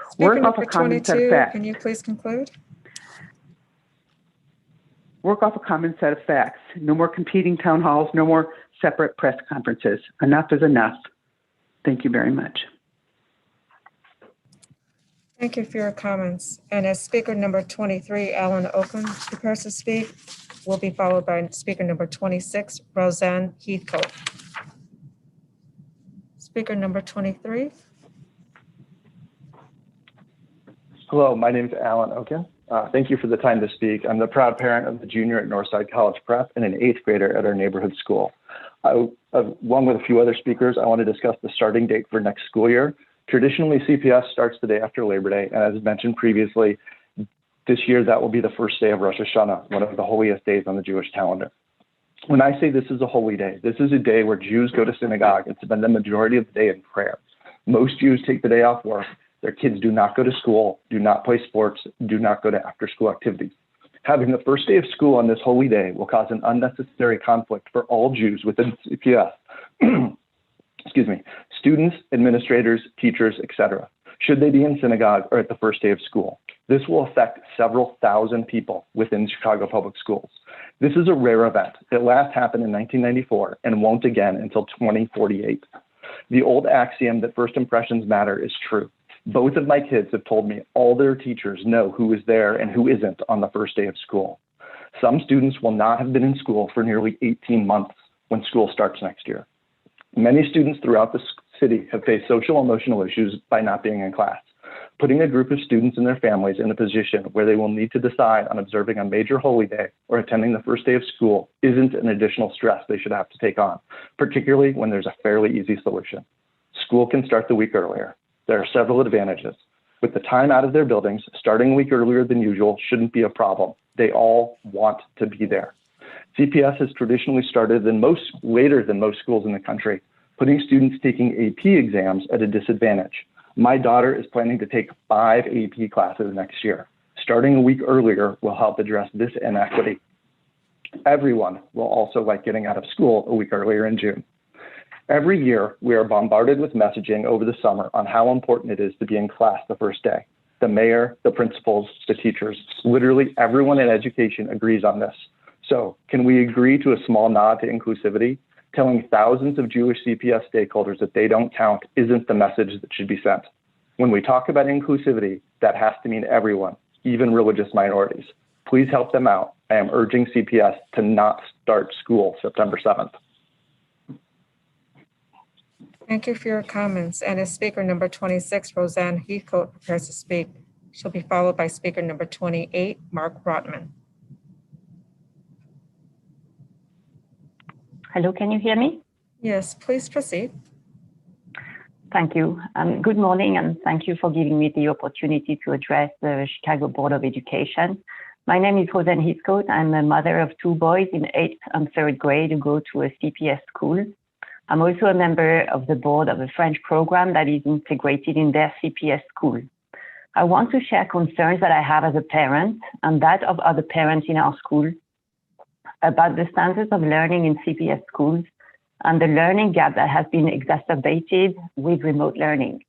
Speaker number 22, can you please conclude? Work off a common set of facts. No more competing town halls, no more separate press conferences. Enough is enough. Thank you very much. Thank you for your comments. And as speaker number 23, Alan Oaken, prepares to speak, will be followed by speaker number 26, Roseanne Heathcote. Speaker number 23. Hello, my name is Alan Oaken. Thank you for the time to speak. I'm the proud parent of the junior at Northside College Prep and an 8th grader at our neighborhood school. Along with a few other speakers, I want to discuss the starting date for next school year. Traditionally, CPS starts the day after Labor Day, and as mentioned previously, this year that will be the first day of Rosh Hashanah, one of the holiest days on the Jewish calendar. When I say this is a holy day, this is a day where Jews go to synagogue and spend the majority of the day in prayer. Most Jews take the day off work. Their kids do not go to school, do not play sports, do not go to after-school activities. Having the first day of school on this holy day will cause an unnecessary conflict for all Jews within CPS. Excuse me, students, administrators, teachers, etc. Should they be in synagogue or at the first day of school? This will affect several thousand people within Chicago Public Schools. This is a rare event. It last happened in 1994 and won't again until 2048. The old axiom that first impressions matter is true. Both of my kids have told me all their teachers know who is there and who isn't on the first day of school. Some students will not have been in school for nearly 18 months when school starts next year. Many students throughout the city have faced social and emotional issues by not being in class. Putting a group of students and their families in a position where they will need to decide on observing a major holy day or attending the first day of school isn't an additional stress they should have to take on, particularly when there's a fairly easy solution. School can start the week earlier. There are several advantages. With the time out of their buildings, starting a week earlier than usual shouldn't be a problem. They all want to be there. CPS has traditionally started later than most schools in the country, putting students taking AP exams at a disadvantage. My daughter is planning to take 5 AP classes next year. Starting a week earlier will help address this inequity. Everyone will also like getting out of school a week earlier in June. Every year, we are bombarded with messaging over the summer on how important it is to be in class the first day. The mayor, the principals, the teachers, literally everyone in education agrees on this. So can we agree to a small nod to inclusivity? Telling thousands of Jewish CPS stakeholders that they don't count isn't the message that should be sent. When we talk about inclusivity, that has to mean everyone, even religious minorities. Please help them out. I am urging CPS to not start school September 7th. Thank you for your comments. And as speaker number 26, Roseanne Heathcote, prepares to speak, she'll be followed by speaker number 28, Mark Rotman. Hello, can you hear me? Yes, please proceed. Thank you. Good morning, and thank you for giving me the opportunity to address the Chicago Board of Education. My name is Roseanne Heathcote. I'm a mother of 2 boys in 8th and 3rd grade who go to a CPS school. I'm also a member of the board of a French program that is integrated in their CPS school. I want to share concerns that I have as a parent and that of other parents in our school. about the standards of learning in CPS schools and the learning gap that has been exacerbated with remote learning.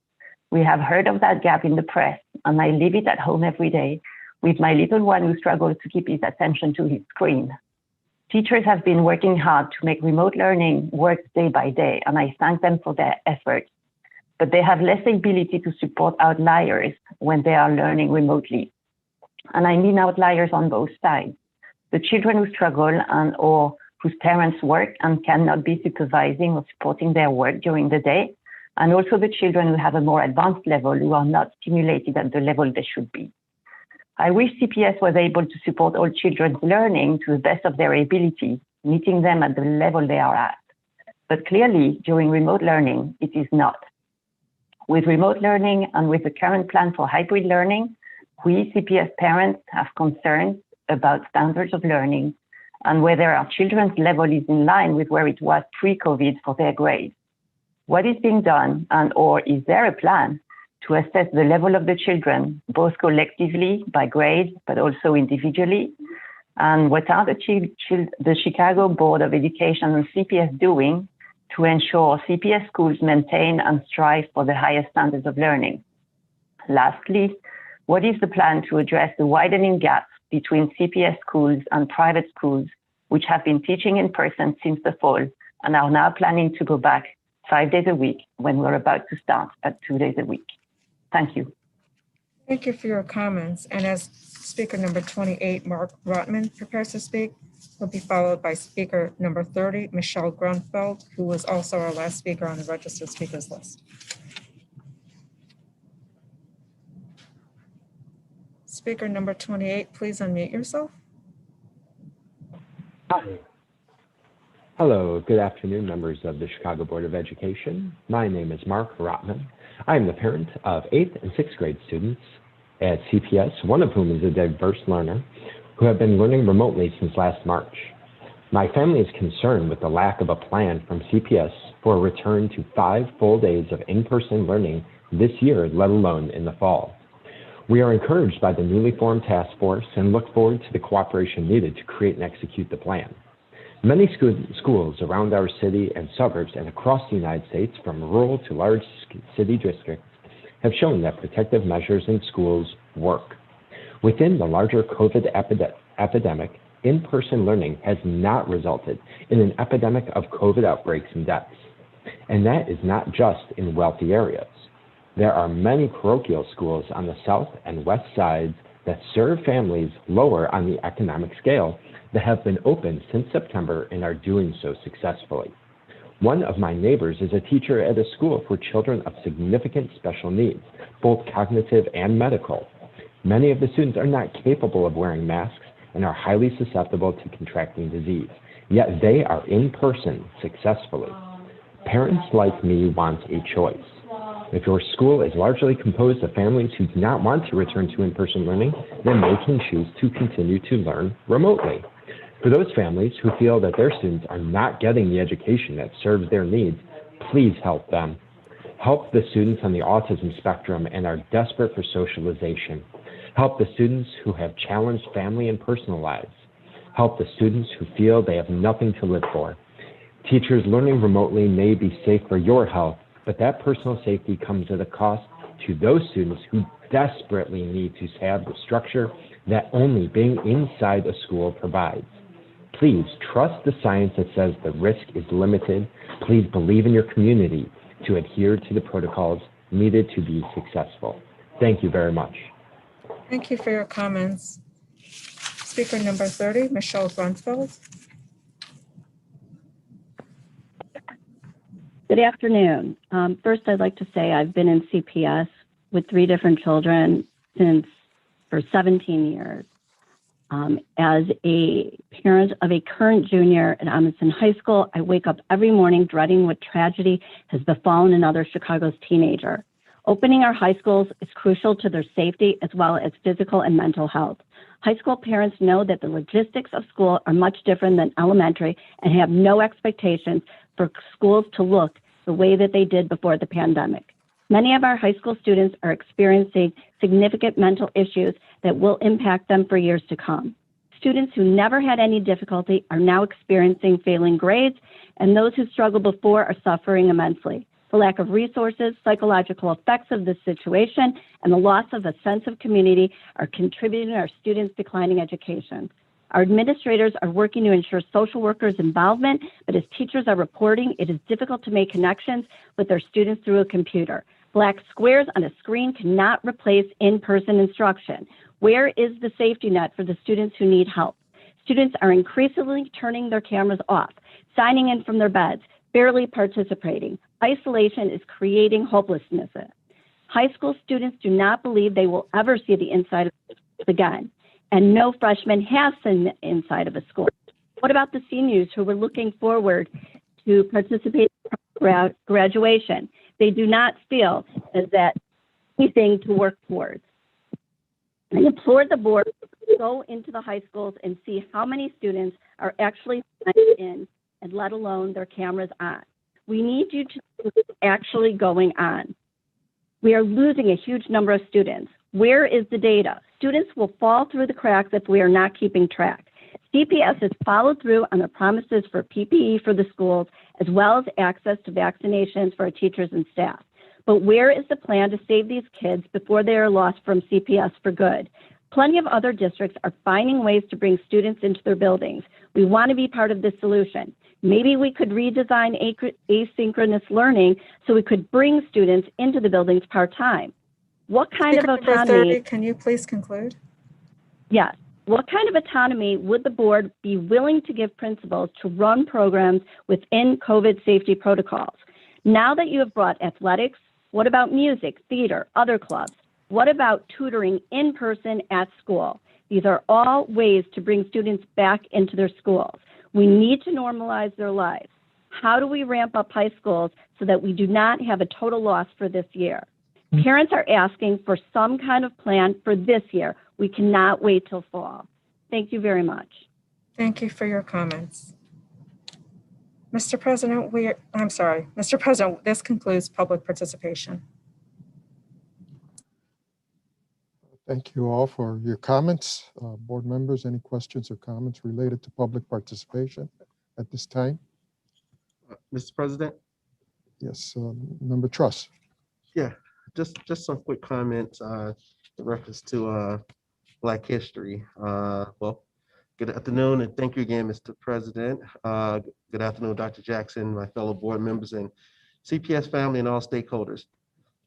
We have heard of that gap in the press, and I live it at home every day with my little one who struggles to keep his attention to his screen. Teachers have been working hard to make remote learning work day by day, and I thank them for their efforts. But they have less ability to support outliers when they are learning remotely. And I mean outliers on both sides. The children who struggle and or whose parents work and cannot be supervising or supporting their work during the day, and also the children who have a more advanced level who are not stimulated at the level they should be. I wish CPS was able to support all children's learning to the best of their ability, meeting them at the level they are at. But clearly, during remote learning, it is not. With remote learning and with the current plan for hybrid learning, we CPS parents have concerns about standards of learning and whether our children's level is in line with where it was pre-COVID for their grades. What is being done, and or is there a plan to assess the level of the children, both collectively by grade, but also individually? And what are the Chicago Board of Education and CPS doing to ensure CPS schools maintain and strive for the highest standards of learning? Lastly, what is the plan to address the widening gap between CPS schools and private schools, which have been teaching in person since the fall and are now planning to go back 5 days a week when we're about to start at 2 days a week? Thank you. Thank you for your comments. And as speaker number 28, Mark Rotman, prepares to speak, will be followed by speaker number 30, Michelle Grunfeld, who was also our last speaker on the registered speakers list. Speaker number 28, please unmute yourself. Hi. Hello, good afternoon, members of the Chicago Board of Education. My name is Mark Rotman. I am the parent of 8th and 6th grade students at CPS, one of whom is a diverse learner, who have been learning remotely since last March. My family is concerned with the lack of a plan from CPS for a return to 5 full days of in-person learning this year, let alone in the fall. We are encouraged by the newly formed task force and look forward to the cooperation needed to create and execute the plan. Many schools around our city and suburbs and across the United States, from rural to large city districts, have shown that protective measures in schools work. Within the larger COVID epidemic, in-person learning has not resulted in an epidemic of COVID outbreaks and deaths. And that is not just in wealthy areas. There are many parochial schools on the south and west sides that serve families lower on the economic scale that have been open since September and are doing so successfully. One of my neighbors is a teacher at a school for children of significant special needs, both cognitive and medical. Many of the students are not capable of wearing masks and are highly susceptible to contracting disease, yet they are in person successfully. Parents like me want a choice. If your school is largely composed of families who do not want to return to in-person learning, then they can choose to continue to learn remotely. For those families who feel that their students are not getting the education that serves their needs, please help them. Help the students on the autism spectrum and are desperate for socialization. Help the students who have challenged family and personal lives. Help the students who feel they have nothing to live for. Teachers, learning remotely may be safe for your health, but that personal safety comes at a cost to those students who desperately need to have the structure that only being inside a school provides. Please trust the science that says the risk is limited. Please believe in your community to adhere to the protocols needed to be successful. Thank you very much. Thank you for your comments. Speaker number 30, Michelle Grunfeld. Good afternoon. First, I'd like to say I've been in CPS with 3 different children for 17 years. As a parent of a current junior at Amundsen High School, I wake up every morning dreading what tragedy has befallen another Chicago's teenager. Opening our high schools is crucial to their safety as well as physical and mental health. High school parents know that the logistics of school are much different than elementary and have no expectations for schools to look the way that they did before the pandemic. Many of our high school students are experiencing significant mental issues that will impact them for years to come. Students who never had any difficulty are now experiencing failing grades, and those who struggled before are suffering immensely. The lack of resources, psychological effects of this situation, and the loss of a sense of community are contributing to our students' declining education. Our administrators are working to ensure social workers' involvement, but as teachers are reporting, it is difficult to make connections with their students through a computer. Black squares on a screen cannot replace in-person instruction. Where is the safety net for the students who need help? Students are increasingly turning their cameras off, signing in from their beds, barely participating. Isolation is creating hopelessness. High school students do not believe they will ever see the inside of the gun, and no freshman has seen the inside of a school. What about the seniors who were looking forward to participate in graduation? They do not feel that anything to work towards. I implore the board to go into the high schools and see how many students are actually signed in, and let alone their cameras on. We need you to see what's actually going on. We are losing a huge number of students. Where is the data? Students will fall through the cracks if we are not keeping track. CPS has followed through on their promises for PPE for the schools, as well as access to vaccinations for our teachers and staff. But where is the plan to save these kids before they are lost from CPS for good? Plenty of other districts are finding ways to bring students into their buildings. We want to be part of this solution. Maybe we could redesign asynchronous learning so we could bring students into the buildings part-time. What kind of autonomy? Can you please conclude? Yes. What kind of autonomy would the board be willing to give principals to run programs within COVID safety protocols? Now that you have brought athletics, what about music, theater, other clubs? What about tutoring in person at school? These are all ways to bring students back into their schools. We need to normalize their lives. How do we ramp up high schools so that we do not have a total loss for this year? Parents are asking for some kind of plan for this year. We cannot wait till fall. Thank you very much. Thank you for your comments. Mr. President, Mr. President, this concludes public participation. Thank you all for your comments. Board members, any questions or comments related to public participation at this time? Mr. President? Yes, Member Truss. Yeah, just some quick comments in reference to Black History. Well, good afternoon, and thank you again, Mr. President. Good afternoon, Dr. Jackson, my fellow board members, and CPS family and all stakeholders.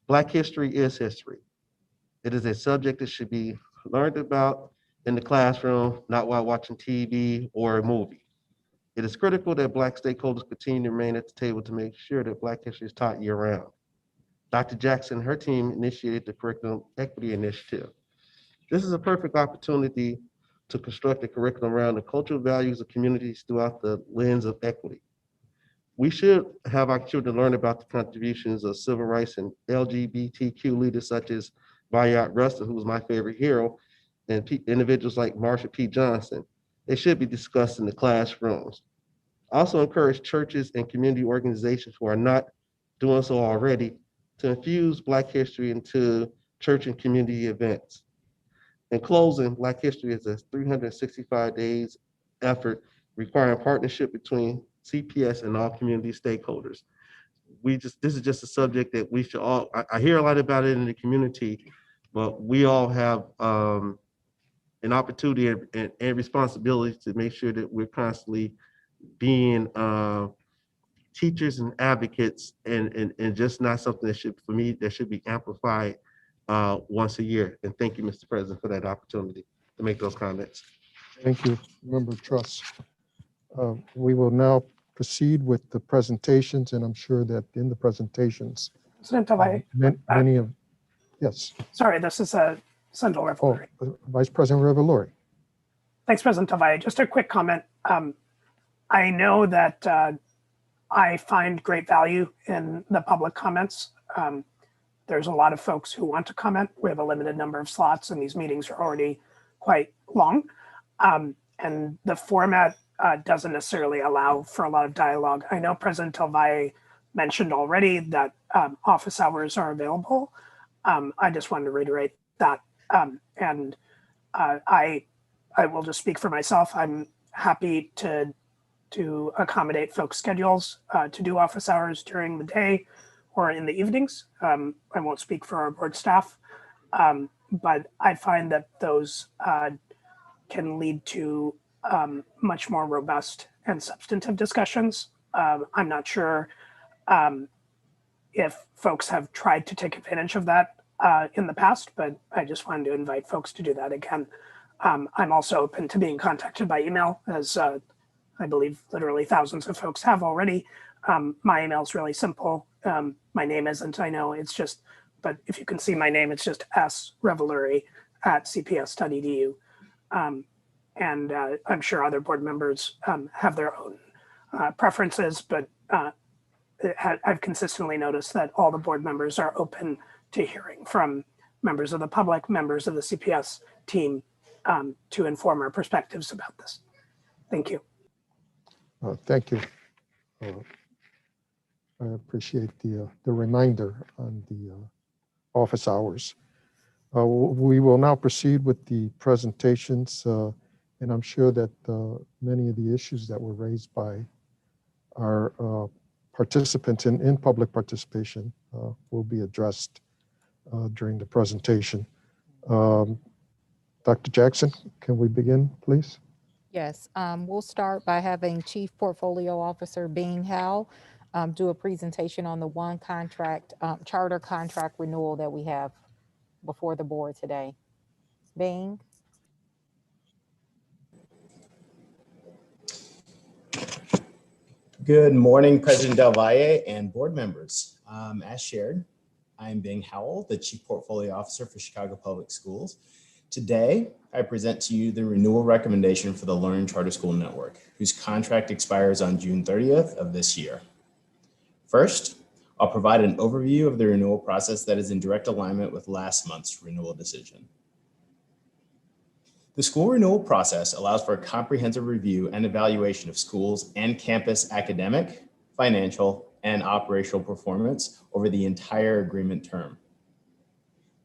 Black history is history. It is a subject that should be learned about in the classroom, not while watching TV or a movie. It is critical that Black stakeholders continue to remain at the table to make sure that Black history is taught year-round. Dr. Jackson and her team initiated the Curriculum Equity Initiative. This is a perfect opportunity to construct a curriculum around the cultural values of communities throughout the lens of equity. We should have our children learn about the contributions of civil rights and LGBTQ leaders such as Bayard Rustin, who was my favorite hero, and individuals like Marsha P. Johnson. They should be discussed in the classrooms. Also encourage churches and community organizations who are not doing so already to infuse Black history into church and community events. In closing, Black history is a 365 days effort requiring partnership between CPS and all community stakeholders. This is just a subject that we should all, I hear a lot about it in the community, but we all have an opportunity and responsibility to make sure that we're constantly being teachers and advocates, and just not something that should, for me, that should be amplified once a year. And thank you, Mr. President, for that opportunity to make those comments. Thank you, Member Truss. We will now proceed with the presentations, and I'm sure that in the presentations, President Tavares. Many of, yes. Sorry, this is Senator Revelori. Vice President Revelori. Thanks, President Tavares. Just a quick comment. I know that I find great value in the public comments. There's a lot of folks who want to comment. We have a limited number of slots, and these meetings are already quite long. And the format doesn't necessarily allow for a lot of dialogue. I know President Tavares mentioned already that office hours are available. I just wanted to reiterate that. I I will just speak for myself. I'm happy to accommodate folks' schedules to do office hours during the day or in the evenings. I won't speak for our board staff, but I find that those can lead to much more robust and substantive discussions. I'm not sure if folks have tried to take advantage of that in the past, but I just wanted to invite folks to do that again. I'm also open to being contacted by email, as I believe literally thousands of folks have already. My email is really simple. My name isn't, I know, it's just, but if you can see my name, it's just srevelary@cps.edu. And I'm sure other board members have their own preferences, but I've consistently noticed that all the board members are open to hearing from members of the public, members of the CPS team to inform our perspectives about this. Thank you. Thank you. I appreciate the reminder on the office hours. We will now proceed with the presentations, and I'm sure that many of the issues that were raised by our participants in public participation will be addressed during the presentation. Dr. Jackson, can we begin, please? Yes, we'll start by having Chief Portfolio Officer Bing Howell do a presentation on the one contract, charter contract renewal that we have before the board today. Bing. Good morning, President Del Valle and board members. As shared, I'm Bing Howell, the Chief Portfolio Officer for Chicago Public Schools. Today, I present to you the renewal recommendation for the Learn Charter School Network, whose contract expires on June 30th of this year. First, I'll provide an overview of the renewal process that is in direct alignment with last month's renewal decision. The school renewal process allows for a comprehensive review and evaluation of schools and campus academic, financial, and operational performance over the entire agreement term.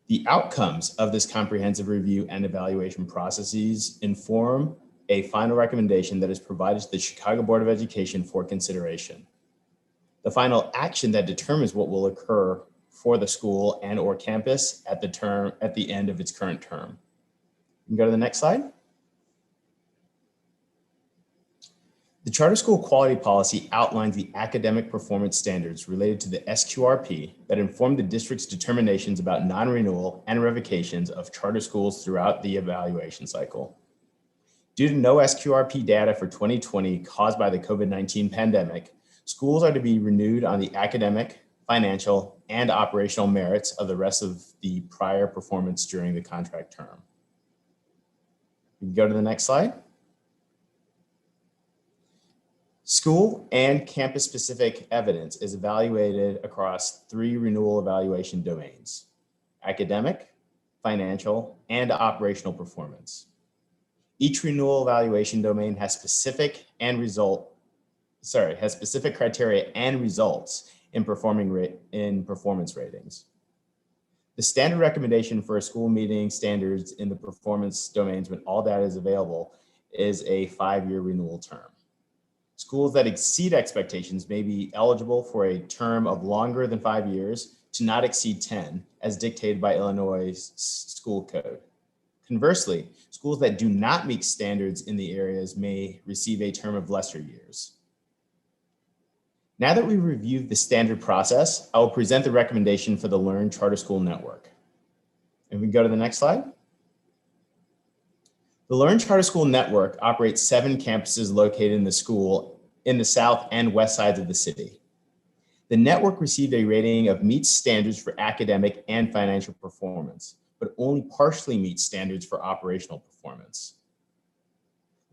The outcomes of this comprehensive review and evaluation processes inform a final recommendation that is provided to the Chicago Board of Education for consideration. The final action that determines what will occur for the school and or campus at the end of its current term. You can go to the next slide. The Charter School Quality Policy outlines the academic performance standards related to the SQRP that inform the district's determinations about non-renewal and revocations of charter schools throughout the evaluation cycle. Due to no SQRP data for 2020 caused by the COVID-19 pandemic, schools are to be renewed on the academic, financial, and operational merits of the rest of the prior performance during the contract term. We can go to the next slide. School and campus-specific evidence is evaluated across 3 renewal evaluation domains: academic, financial, and operational performance. Each renewal evaluation domain has specific criteria and results in performance ratings. The standard recommendation for a school meeting standards in the performance domains when all data is available is a 5-year renewal term. Schools that exceed expectations may be eligible for a term of longer than 5 years to not exceed 10, as dictated by Illinois school code. Conversely, schools that do not meet standards in the areas may receive a term of lesser years. Now that we've reviewed the standard process, I will present the recommendation for the Learn Charter School Network. And we can go to the next slide. The Learn Charter School Network operates 7 campuses located in the school in the south and west sides of the city. The network received a rating of meets standards for academic and financial performance, but only partially meets standards for operational performance.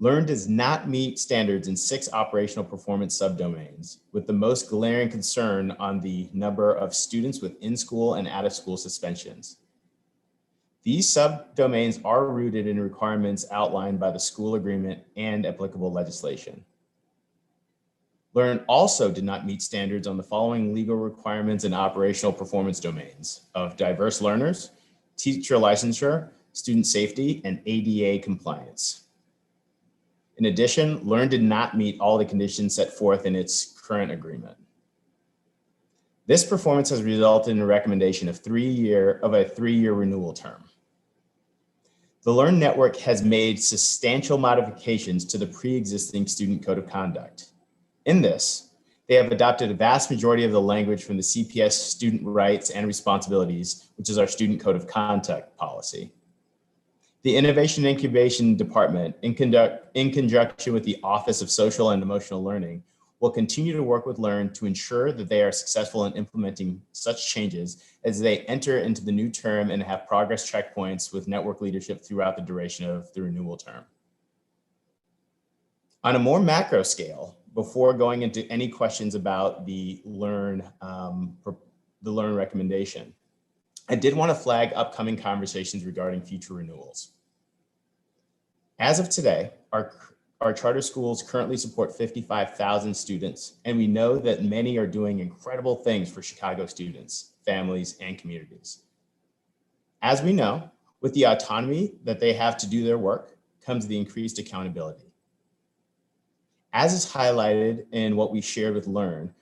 Learn does not meet standards in 6 operational performance subdomains, with the most glaring concern on the number of students with in-school and out-of-school suspensions. These subdomains are rooted in requirements outlined by the school agreement and applicable legislation. Learn also did not meet standards on the following legal requirements and operational performance domains of diverse learners, teacher licensure, student safety, and ADA compliance. In addition, LEARN did not meet all the conditions set forth in its current agreement. This performance has resulted in a recommendation of a 3-year renewal term. The LEARN network has made substantial modifications to the pre-existing student code of conduct. In this, they have adopted a vast majority of the language from the CPS student rights and responsibilities, which is our student code of conduct policy. The Innovation and Incubation Department, in conjunction with the Office of Social and Emotional Learning, will continue to work with LEARN to ensure that they are successful in implementing such changes as they enter into the new term and have progress checkpoints with network leadership throughout the duration of the renewal term. On a more macro scale, before going into any questions about the LEARN recommendation, I did want to flag upcoming conversations regarding future renewals. As of today, our charter schools currently support 55,000 students, and we know that many are doing incredible things for Chicago students, families, and communities. As we know, with the autonomy that they have to do their work comes the increased accountability. As is highlighted in what we shared with LEARN,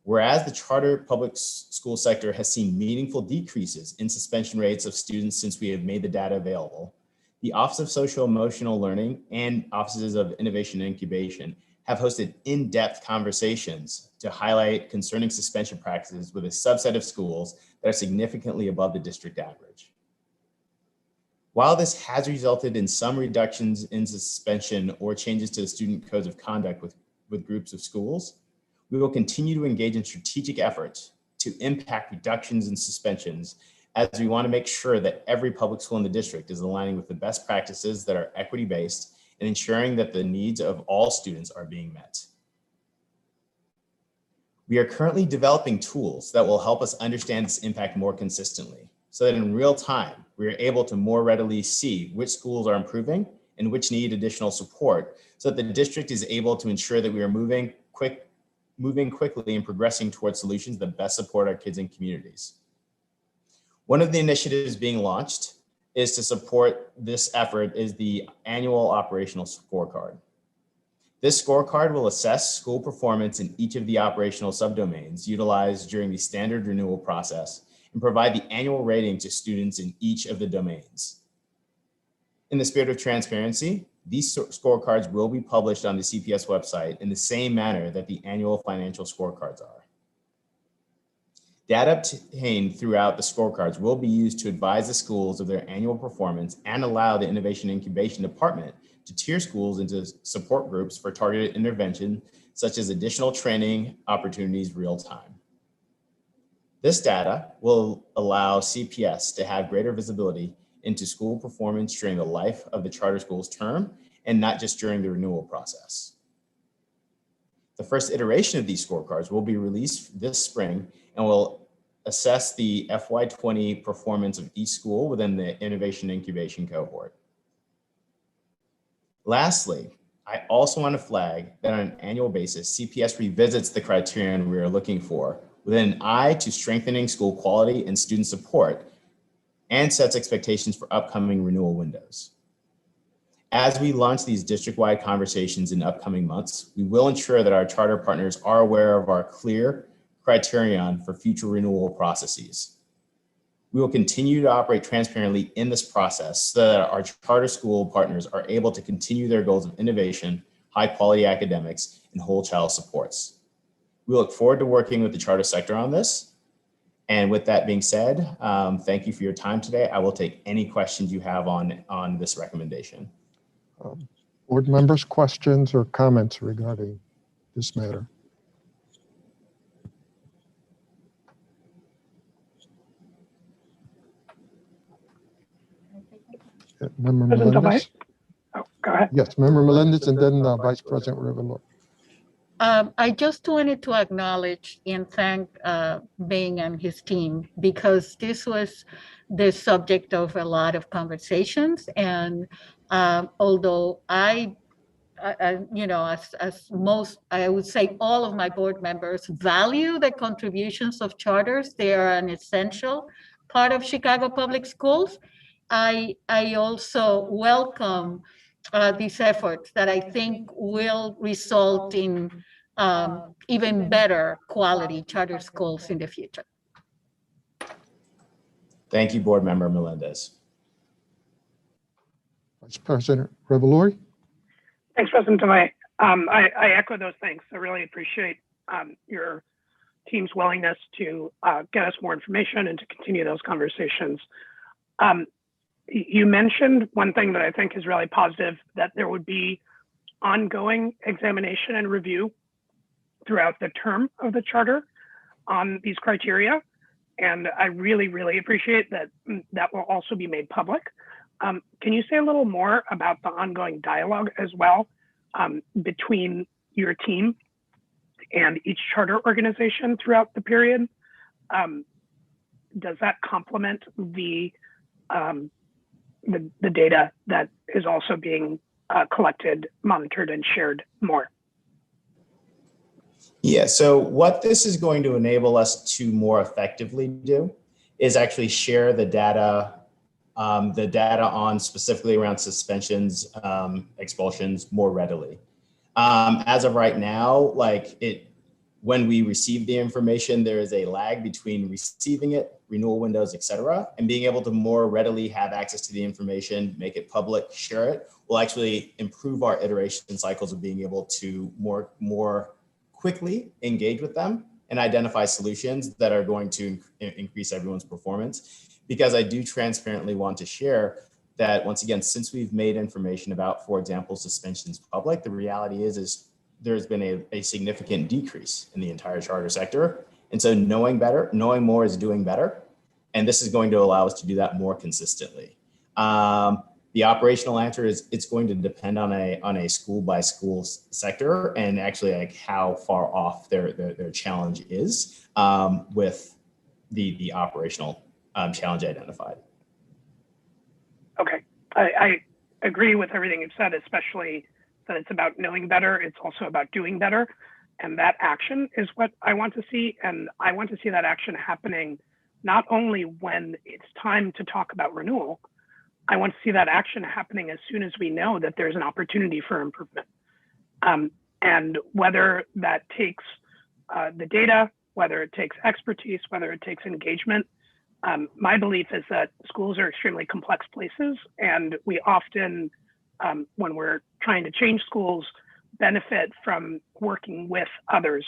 whereas the charter public school sector has seen meaningful decreases in suspension rates of students since we have made the data available, the Office of Social Emotional Learning and Offices of Innovation and Incubation have hosted in-depth conversations to highlight concerning suspension practices with a subset of schools that are significantly above the district average. While this has resulted in some reductions in suspension or changes to the student codes of conduct with groups of schools, we will continue to engage in strategic efforts to impact reductions in suspensions, as we want to make sure that every public school in the district is aligning with the best practices that are equity-based and ensuring that the needs of all students are being met. We are currently developing tools that will help us understand this impact more consistently, so that in real time, we are able to more readily see which schools are improving and which need additional support, so that the district is able to ensure that we are moving quickly and progressing towards solutions that best support our kids and communities. One of the initiatives being launched is to support this effort is the annual operational scorecard. This scorecard will assess school performance in each of the operational subdomains utilized during the standard renewal process and provide the annual rating to students in each of the domains. In the spirit of transparency, these scorecards will be published on the CPS website in the same manner that the annual financial scorecards are. Data obtained throughout the scorecards will be used to advise the schools of their annual performance and allow the Innovation Incubation Department to tier schools into support groups for targeted intervention, such as additional training opportunities real time. This data will allow CPS to have greater visibility into school performance during the life of the charter school's term and not just during the renewal process. The first iteration of these scorecards will be released this spring and will assess the FY20 performance of each school within the Innovation Incubation cohort. Lastly, I also want to flag that on an annual basis, CPS revisits the criterion we are looking for with an eye to strengthening school quality and student support and sets expectations for upcoming renewal windows. As we launch these district-wide conversations in upcoming months, we will ensure that our charter partners are aware of our clear criterion for future renewal processes. We will continue to operate transparently in this process so that our charter school partners are able to continue their goals of innovation, high-quality academics, and whole child supports. We look forward to working with the charter sector on this. And with that being said, thank you for your time today. I will take any questions you have on this recommendation. Board members, questions or comments regarding this matter? Member Melendez? Oh, go ahead. Yes, Member Melendez and then Vice President Rivera. I just wanted to acknowledge and thank Bing and his team, because this was the subject of a lot of conversations. And although I as most, I would say all of my board members value the contributions of charters, they are an essential part of Chicago Public Schools. I also welcome these efforts that I think will result in even better quality charter schools in the future. Thank you, Board Member Melendez. Vice President Revolori. Thanks, President Devay. I echo those thanks. I really appreciate your team's willingness to get us more information and to continue those conversations. You mentioned one thing that I think is really positive, that there would be ongoing examination and review throughout the term of the charter on these criteria. And I really, really appreciate that that will also be made public. Can you say a little more about the ongoing dialogue as well between your team and each charter organization throughout the period? Does that complement the data that is also being collected, monitored, and shared more? Yeah, so what this is going to enable us to more effectively do is actually share the data on specifically around suspensions, expulsions more readily. As of right now, when we receive the information, there is a lag between receiving it, renewal windows, et cetera, and being able to more readily have access to the information, make it public, share it, will actually improve our iteration cycles of being able to more quickly engage with them and identify solutions that are going to increase everyone's performance. Because I do transparently want to share that, once again, since we've made information about, for example, suspensions public, the reality is there's been a significant decrease in the entire charter sector. And so knowing more is doing better. And this is going to allow us to do that more consistently. The operational answer is it's going to depend on a school by school sector, and actually how far off their challenge is with the operational challenge identified. Okay, I agree with everything you've said, especially that it's about knowing better. It's also about doing better. And that action is what I want to see. And I want to see that action happening not only when it's time to talk about renewal, I want to see that action happening as soon as we know that there's an opportunity for improvement. And whether that takes the data, whether it takes expertise, whether it takes engagement, my belief is that schools are extremely complex places, and we often, when we're trying to change schools, benefit from working with others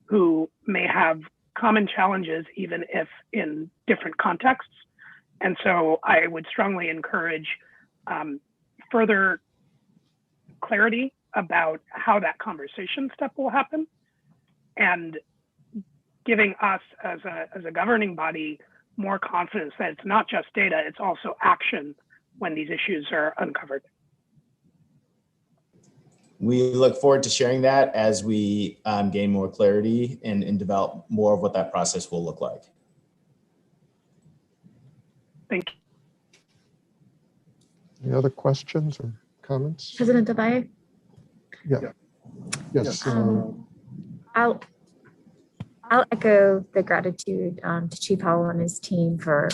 who may have common challenges, even if in different contexts. And so I would strongly encourage further clarity about how that conversation step will happen, and giving us as a governing body more confidence that it's not just data, it's also action when these issues are uncovered. We look forward to sharing that as we gain more clarity and develop more of what that process will look like. Thank you. Any other questions or comments? President Devay? Yeah. Yes. I'll echo the gratitude to Chief Howell and his team for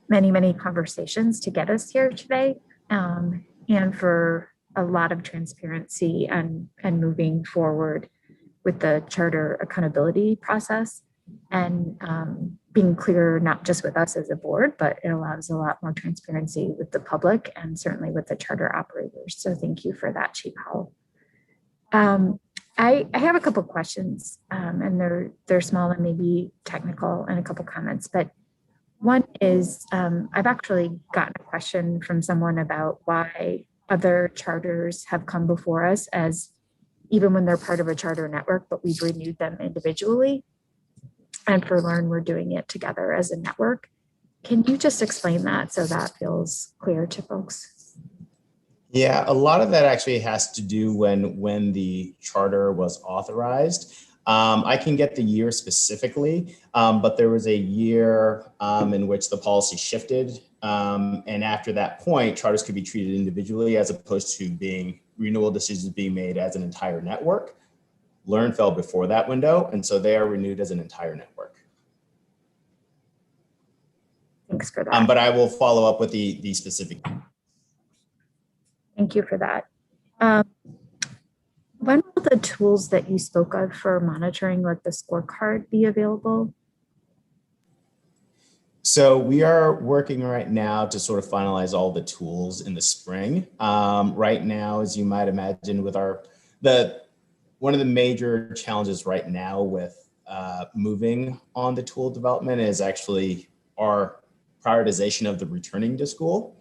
many conversations to get us here today, and for a lot of transparency and moving forward with the charter accountability process, and being clear, not just with us as a board, but it allows a lot more transparency with the public and certainly with the charter operators. So thank you for that, Chief Howell. I have a couple questions, and they're small and maybe technical, and a couple comments. But one is, I've actually gotten a question from someone about why other charters have come before us, as even when they're part of a charter network, but we've renewed them individually. And for Learn, we're doing it together as a network. Can you just explain that so that feels clear to folks? Yeah, a lot of that actually has to do when the charter was authorized. I can get the year specifically, but there was a year in which the policy shifted. And after that point, charters could be treated individually as opposed to being renewal decisions being made as an entire network. Learn fell before that window, and so they are renewed as an entire network. Thanks for that. But I will follow up with the specific. Thank you for that. When will the tools that you spoke of for monitoring, like the scorecard, be available? So we are working right now to sort of finalize all the tools in the spring. Right now, as you might imagine, with one of the major challenges right now with moving on the tool development is actually our prioritization of the returning to school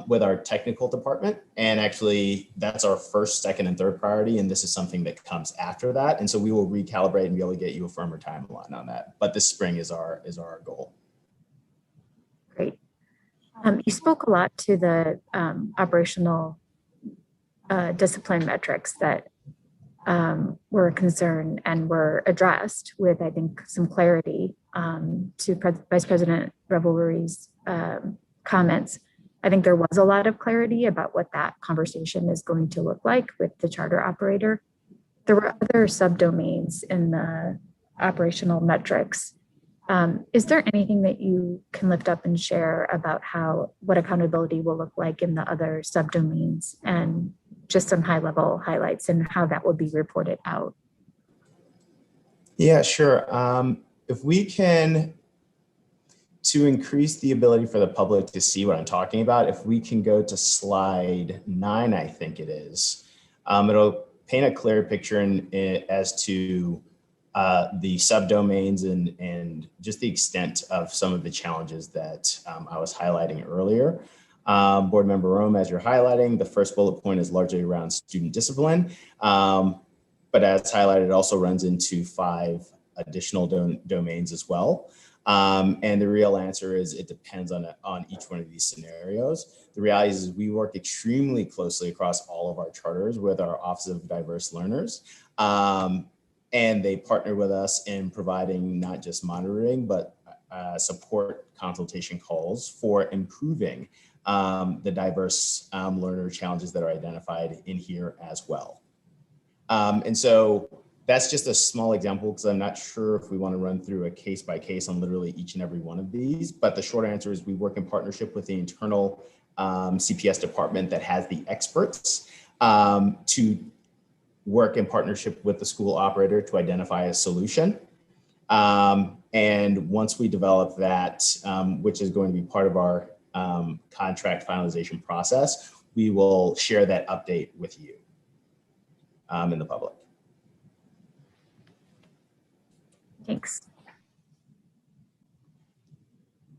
with our technical department. And actually that's our first, second, and third priority. And this is something that comes after that. And so we will recalibrate and be able to get you a firmer timeline on that. But this spring is our goal. Great. You spoke a lot to the operational discipline metrics that were a concern and were addressed with, I think, some clarity to Vice President Revelry's comments. I think there was a lot of clarity about what that conversation is going to look like with the charter operator. There were other subdomains in the operational metrics. Is there anything that you can lift up and share about what accountability will look like in the other subdomains, and just some high-level highlights and how that will be reported out? Yeah, sure. If we can, to increase the ability for the public to see what I'm talking about, if we can go to slide 9, I think it is, it'll paint a clear picture as to the subdomains and just the extent of some of the challenges that I was highlighting earlier. Board Member Rome, as you're highlighting, the first bullet point is largely around student discipline. But as highlighted, it also runs into 5 additional domains as well. And the real answer is it depends on each one of these scenarios. The reality is we work extremely closely across all of our charters with our Office of Diverse Learners. And they partner with us in providing not just monitoring, but support consultation calls for improving the diverse learner challenges that are identified in here as well. And so that's just a small example because I'm not sure if we want to run through a case by case on literally each and every one of these, but the short answer is we work in partnership with the internal CPS department that has the experts to work in partnership with the school operator to identify a solution. And once we develop that, which is going to be part of our contract finalization process, we will share that update with you in the public. Thanks.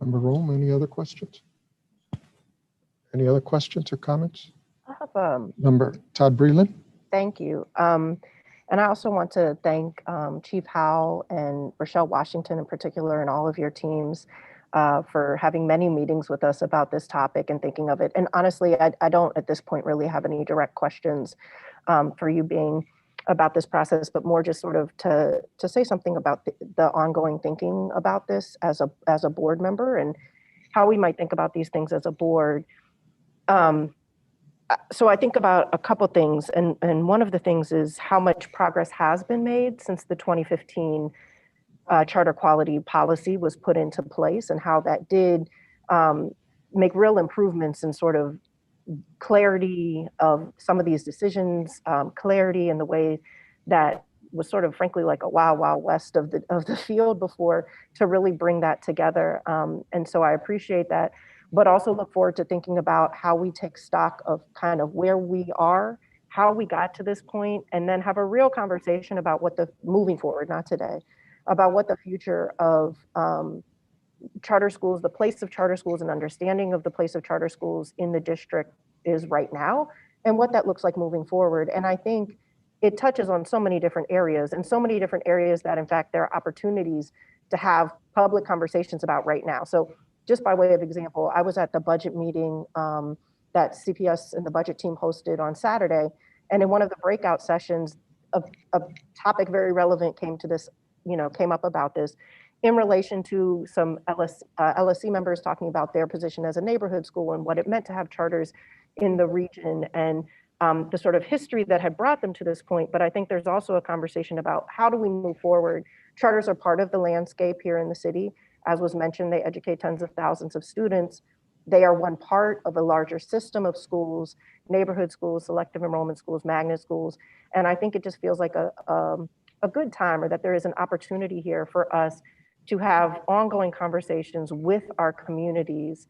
Member Rome, any other questions? Any other questions or comments? I have Member Todd Breland. Thank you. And I also want to thank Chief Howell and Rochelle Washington in particular and all of your teams for having many meetings with us about this topic and thinking of it. And honestly, I don't at this point really have any direct questions for you being about this process, but more just sort of to say something about the ongoing thinking about this as a board member and how we might think about these things as a board. So I think about a couple things, and one of the things is how much progress has been made since the 2015 charter quality policy was put into place, and how that did make real improvements in sort of clarity of some of these decisions, clarity in the way that was sort of frankly like a wild west of the field before, to really bring that together. And so I appreciate that, but also look forward to thinking about how we take stock of kind of where we are, how we got to this point, and then have a real conversation about what moving forward, not today, about what the future of charter schools, the place of charter schools and understanding of the place of charter schools in the district is right now, and what that looks like moving forward. And I think it touches on so many different areas, and so many different areas that in fact there are opportunities to have public conversations about right now. So just by way of example, I was at the budget meeting that CPS and the budget team hosted on Saturday. And in one of the breakout sessions, a topic very relevant came up about this in relation to some LSC members talking about their position as a neighborhood school and what it meant to have charters in the region, and the sort of history that had brought them to this point. But I think there's also a conversation about how do we move forward. Charters are part of the landscape here in the city. As was mentioned, they educate tens of thousands of students. they are one part of a larger system of schools, neighborhood schools, selective enrollment schools, magnet schools. And I think it just feels like a good time, or that there is an opportunity here for us to have ongoing conversations with our communities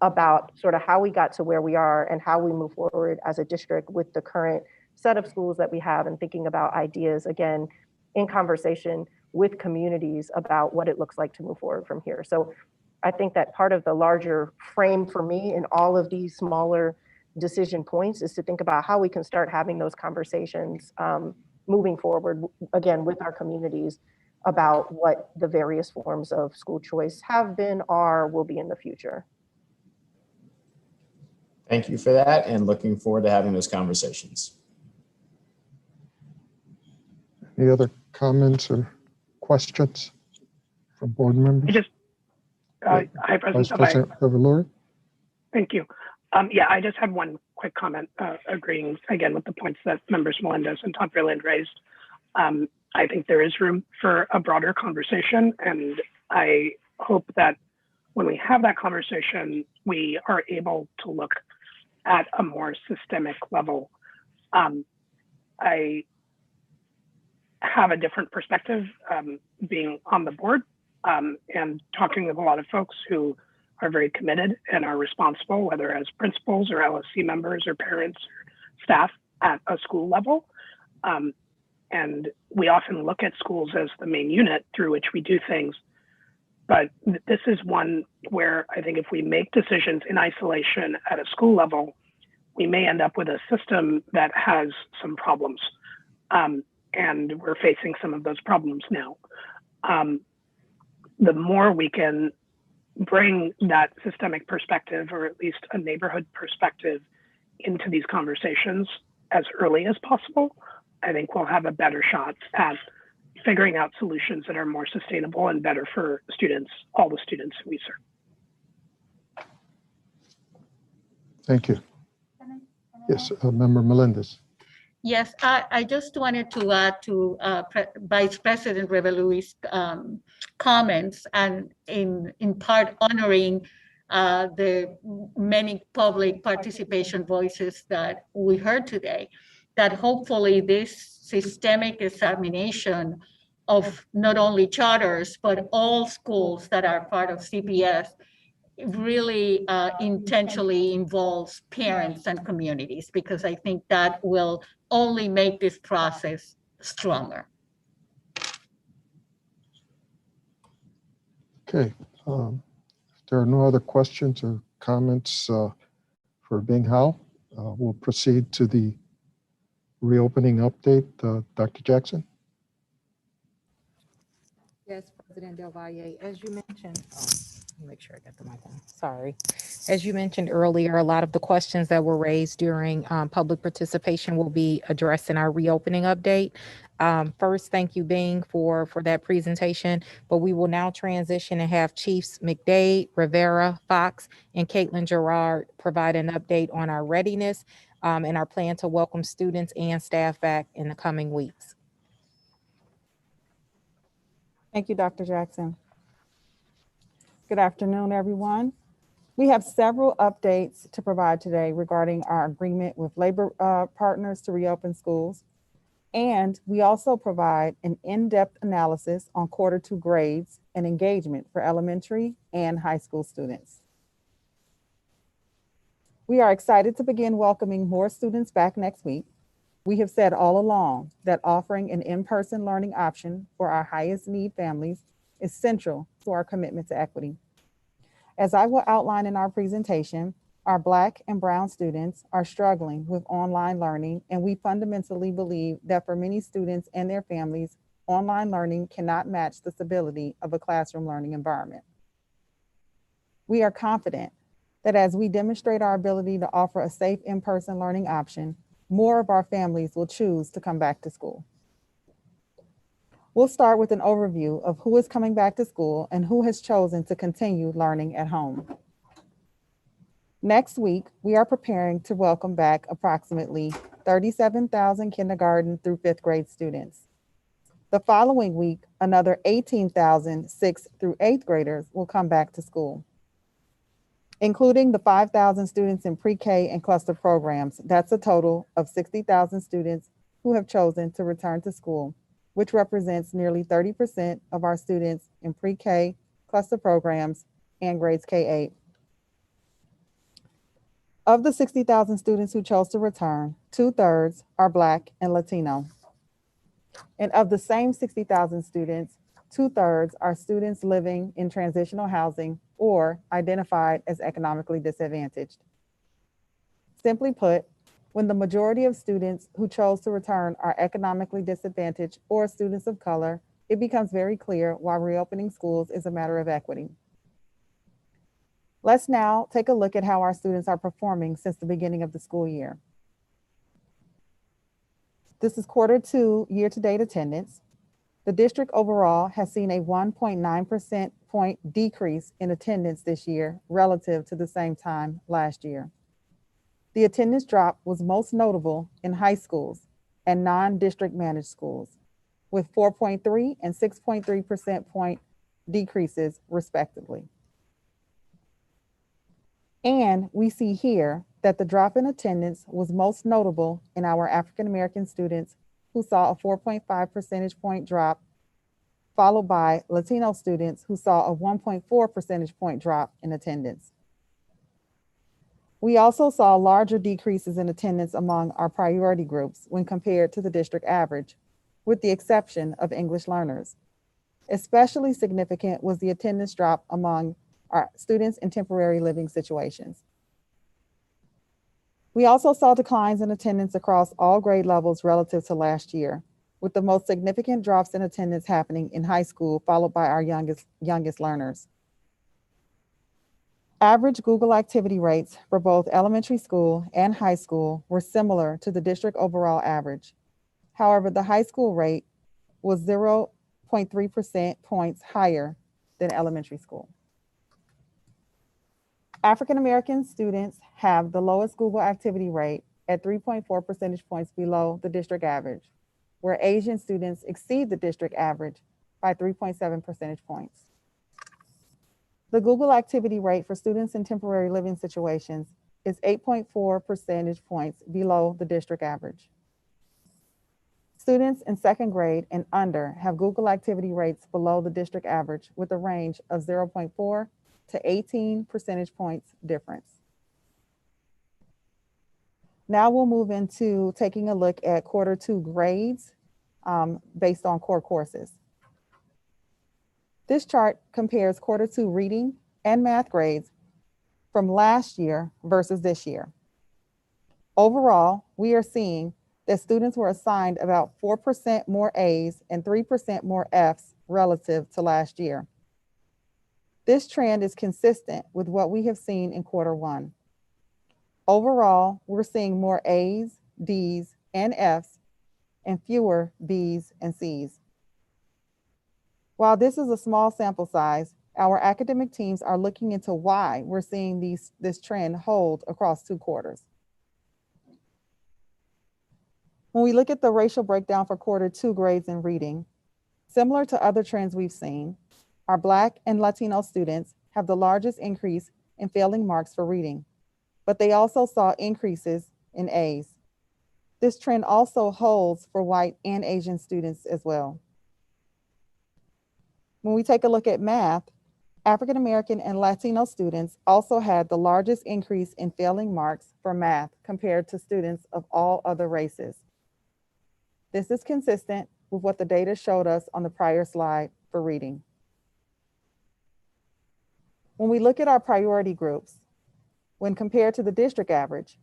about sort of how we got to where we are and how we move forward as a district with the current set of schools that we have, and thinking about ideas, again, in conversation with communities about what it looks like to move forward from here. So I think that part of the larger frame for me in all of these smaller decision points is to think about how we can start having those conversations moving forward, again, with our communities about what the various forms of school choice have been, are, will be in the future. Thank you for that, and looking forward to having those conversations. Any other comments or questions from board members? Hi, Vice President. President Revolori? Thank you. Yeah, I just had one quick comment, agreeing again with the points that members Melendez and Todd Freeland raised. I think there is room for a broader conversation, and I hope that when we have that conversation, we are able to look at a more systemic level. I have a different perspective being on the board and talking with a lot of folks who are very committed and are responsible, whether as principals or LSC members or parents or staff at a school level. And we often look at schools as the main unit through which we do things. But this is one where I think if we make decisions in isolation at a school level, we may end up with a system that has some problems. And we're facing some of those problems now. The more we can bring that systemic perspective, or at least a neighborhood perspective, into these conversations as early as possible, I think we'll have a better shot at figuring out solutions that are more sustainable and better for students, all the students we serve. Thank you. Yes, Member Melendez. Yes, I just wanted to add to Vice President Revolori's comments, and in part honoring the many public participation voices that we heard today, that hopefully this systemic examination of not only charters, but all schools that are part of CPS really intentionally involves parents and communities, because I think that will only make this process stronger. Okay. If there are no other questions or comments for Bing Hao, we'll proceed to the reopening update. Dr. Jackson? Yes, President Del Valle, as you mentioned, let me make sure I got the mic on. Sorry. As you mentioned earlier, a lot of the questions that were raised during public participation will be addressed in our reopening update. First, thank you, Bing, for that presentation, but we will now transition and have Chiefs McDade, Rivera, Fox, and Caitlin Gerard provide an update on our readiness and our plan to welcome students and staff back in the coming weeks. Thank you, Dr. Jackson. Good afternoon, everyone. We have several updates to provide today regarding our agreement with labor partners to reopen schools. And we also provide an in-depth analysis on Q2 grades and engagement for elementary and high school students. We are excited to begin welcoming more students back next week. We have said all along that offering an in-person learning option for our highest need families is central to our commitment to equity. As I will outline in our presentation, our Black and Brown students are struggling with online learning, and we fundamentally believe that for many students and their families, online learning cannot match the stability of a classroom learning environment. We are confident that as we demonstrate our ability to offer a safe in-person learning option, more of our families will choose to come back to school. We'll start with an overview of who is coming back to school and who has chosen to continue learning at home. Next week, we are preparing to welcome back approximately 37,000 kindergarten through 5th grade students. The following week, another 18,000 6th through 8th graders will come back to school. Including the 5,000 students in pre-K and cluster programs, that's a total of 60,000 students who have chosen to return to school, which represents nearly 30% of our students in pre-K, cluster programs, and grades K-8. Of the 60,000 students who chose to return, 2/3 are Black and Latino. And of the same 60,000 students, 2/3 are students living in transitional housing or identified as economically disadvantaged. Simply put, when the majority of students who chose to return are economically disadvantaged or students of color, it becomes very clear why reopening schools is a matter of equity. Let's now take a look at how our students are performing since the beginning of the school year. This is Q2 year-to-date attendance. The district overall has seen a 1.9% point decrease in attendance this year relative to the same time last year. The attendance drop was most notable in high schools and non-district managed schools, with 4.3 and 6.3% point decreases respectively. And we see here that the drop in attendance was most notable in our African American students, who saw a 4.5 percentage point drop, followed by Latino students who saw a 1.4 percentage point drop in attendance. We also saw larger decreases in attendance among our priority groups when compared to the district average, with the exception of English learners. Especially significant was the attendance drop among our students in temporary living situations. We also saw declines in attendance across all grade levels relative to last year, with the most significant drops in attendance happening in high school, followed by our youngest learners. Average Google activity rates for both elementary school and high school were similar to the district overall average. However, the high school rate was 0.3% points higher than elementary school. African American students have the lowest Google activity rate at 3.4 percentage points below the district average, where Asian students exceed the district average by 3.7 percentage points. The Google activity rate for students in temporary living situations is 8.4 percentage points below the district average. Students in second grade and under have Google activity rates below the district average, with a range of 0.4 to 18 percentage points difference. Now we'll move into taking a look at Q2 grades based on core courses. This chart compares Q2 reading and math grades from last year versus this year. Overall, we are seeing that students were assigned about 4% more A's and 3% more F's relative to last year. This trend is consistent with what we have seen in Q1. Overall, we're seeing more A's, D's, and F's, and fewer B's and C's. While this is a small sample size, our academic teams are looking into why we're seeing this trend hold across 2 quarters. When we look at the racial breakdown for Q2 grades in reading, similar to other trends we've seen, our Black and Latino students have the largest increase in failing marks for reading, but they also saw increases in A's. This trend also holds for white and Asian students as well. When we take a look at math, African American and Latino students also had the largest increase in failing marks for math compared to students of all other races. This is consistent with what the data showed us on the prior slide for reading. When we look at our priority groups, when compared to the district average,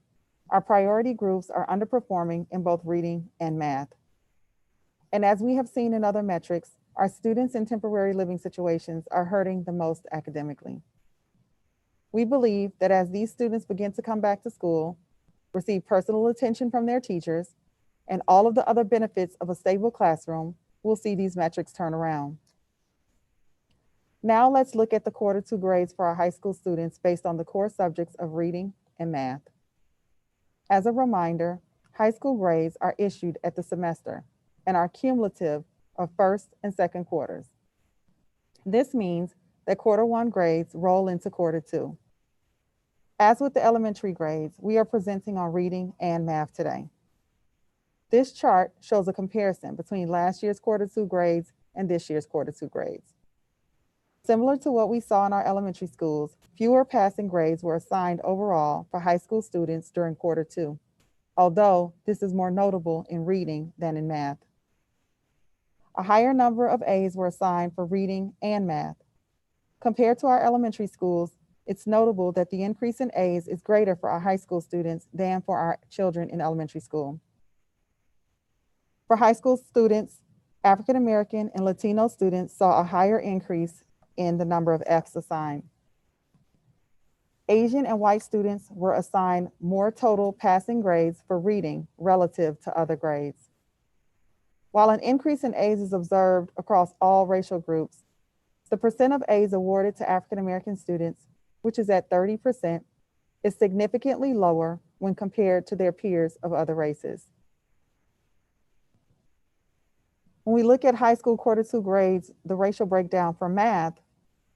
our priority groups are underperforming in both reading and math. And as we have seen in other metrics, our students in temporary living situations are hurting the most academically. We believe that as these students begin to come back to school, receive personal attention from their teachers, and all of the other benefits of a stable classroom, we'll see these metrics turn around. Now let's look at the Q2 grades for our high school students based on the core subjects of reading and math. As a reminder, high school grades are issued at the semester and are cumulative of first and second quarters. This means that Q1 grades roll into Q2. As with the elementary grades, we are presenting on reading and math today. This chart shows a comparison between last year's Q2 grades and this year's Q2 grades. Similar to what we saw in our elementary schools, fewer passing grades were assigned overall for high school students during Q2, although this is more notable in reading than in math. A higher number of A's were assigned for reading and math. Compared to our elementary schools, it's notable that the increase in A's is greater for our high school students than for our children in elementary school. For high school students, African American and Latino students saw a higher increase in the number of F's assigned. Asian and white students were assigned more total passing grades for reading relative to other grades. While an increase in A's is observed across all racial groups, the percent of A's awarded to African American students, which is at 30%, is significantly lower when compared to their peers of other races. When we look at high school Q2 grades, the racial breakdown for math,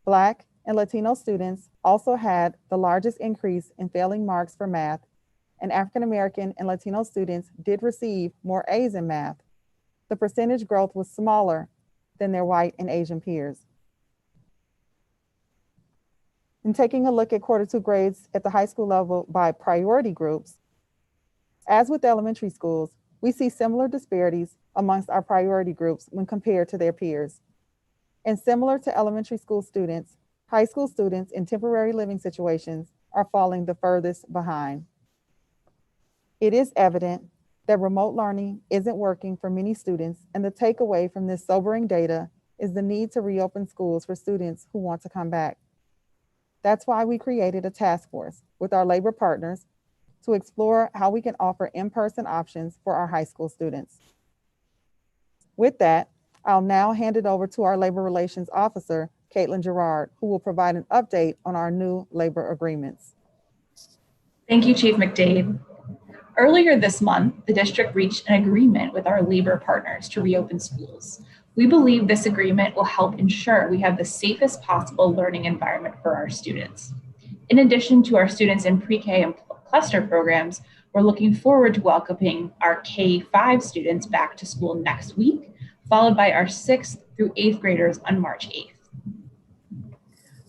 Black and Latino students also had the largest increase in failing marks for math, and African American and Latino students did receive more A's in math. The percentage growth was smaller than their white and Asian peers. In taking a look at Q2 grades at the high school level by priority groups, as with elementary schools, we see similar disparities amongst our priority groups when compared to their peers. And similar to elementary school students, high school students in temporary living situations are falling the furthest behind. It is evident that remote learning isn't working for many students, and the takeaway from this sobering data is the need to reopen schools for students who want to come back. That's why we created a task force with our labor partners to explore how we can offer in-person options for our high school students. With that, I'll now hand it over to our Labor Relations Officer, Caitlin Gerard, who will provide an update on our new labor agreements. Thank you, Chief McDade. Earlier this month, the district reached an agreement with our labor partners to reopen schools. We believe this agreement will help ensure we have the safest possible learning environment for our students. In addition to our students in pre-K and cluster programs, we're looking forward to welcoming our K-5 students back to school next week, followed by our 6th through 8th graders on March 8th.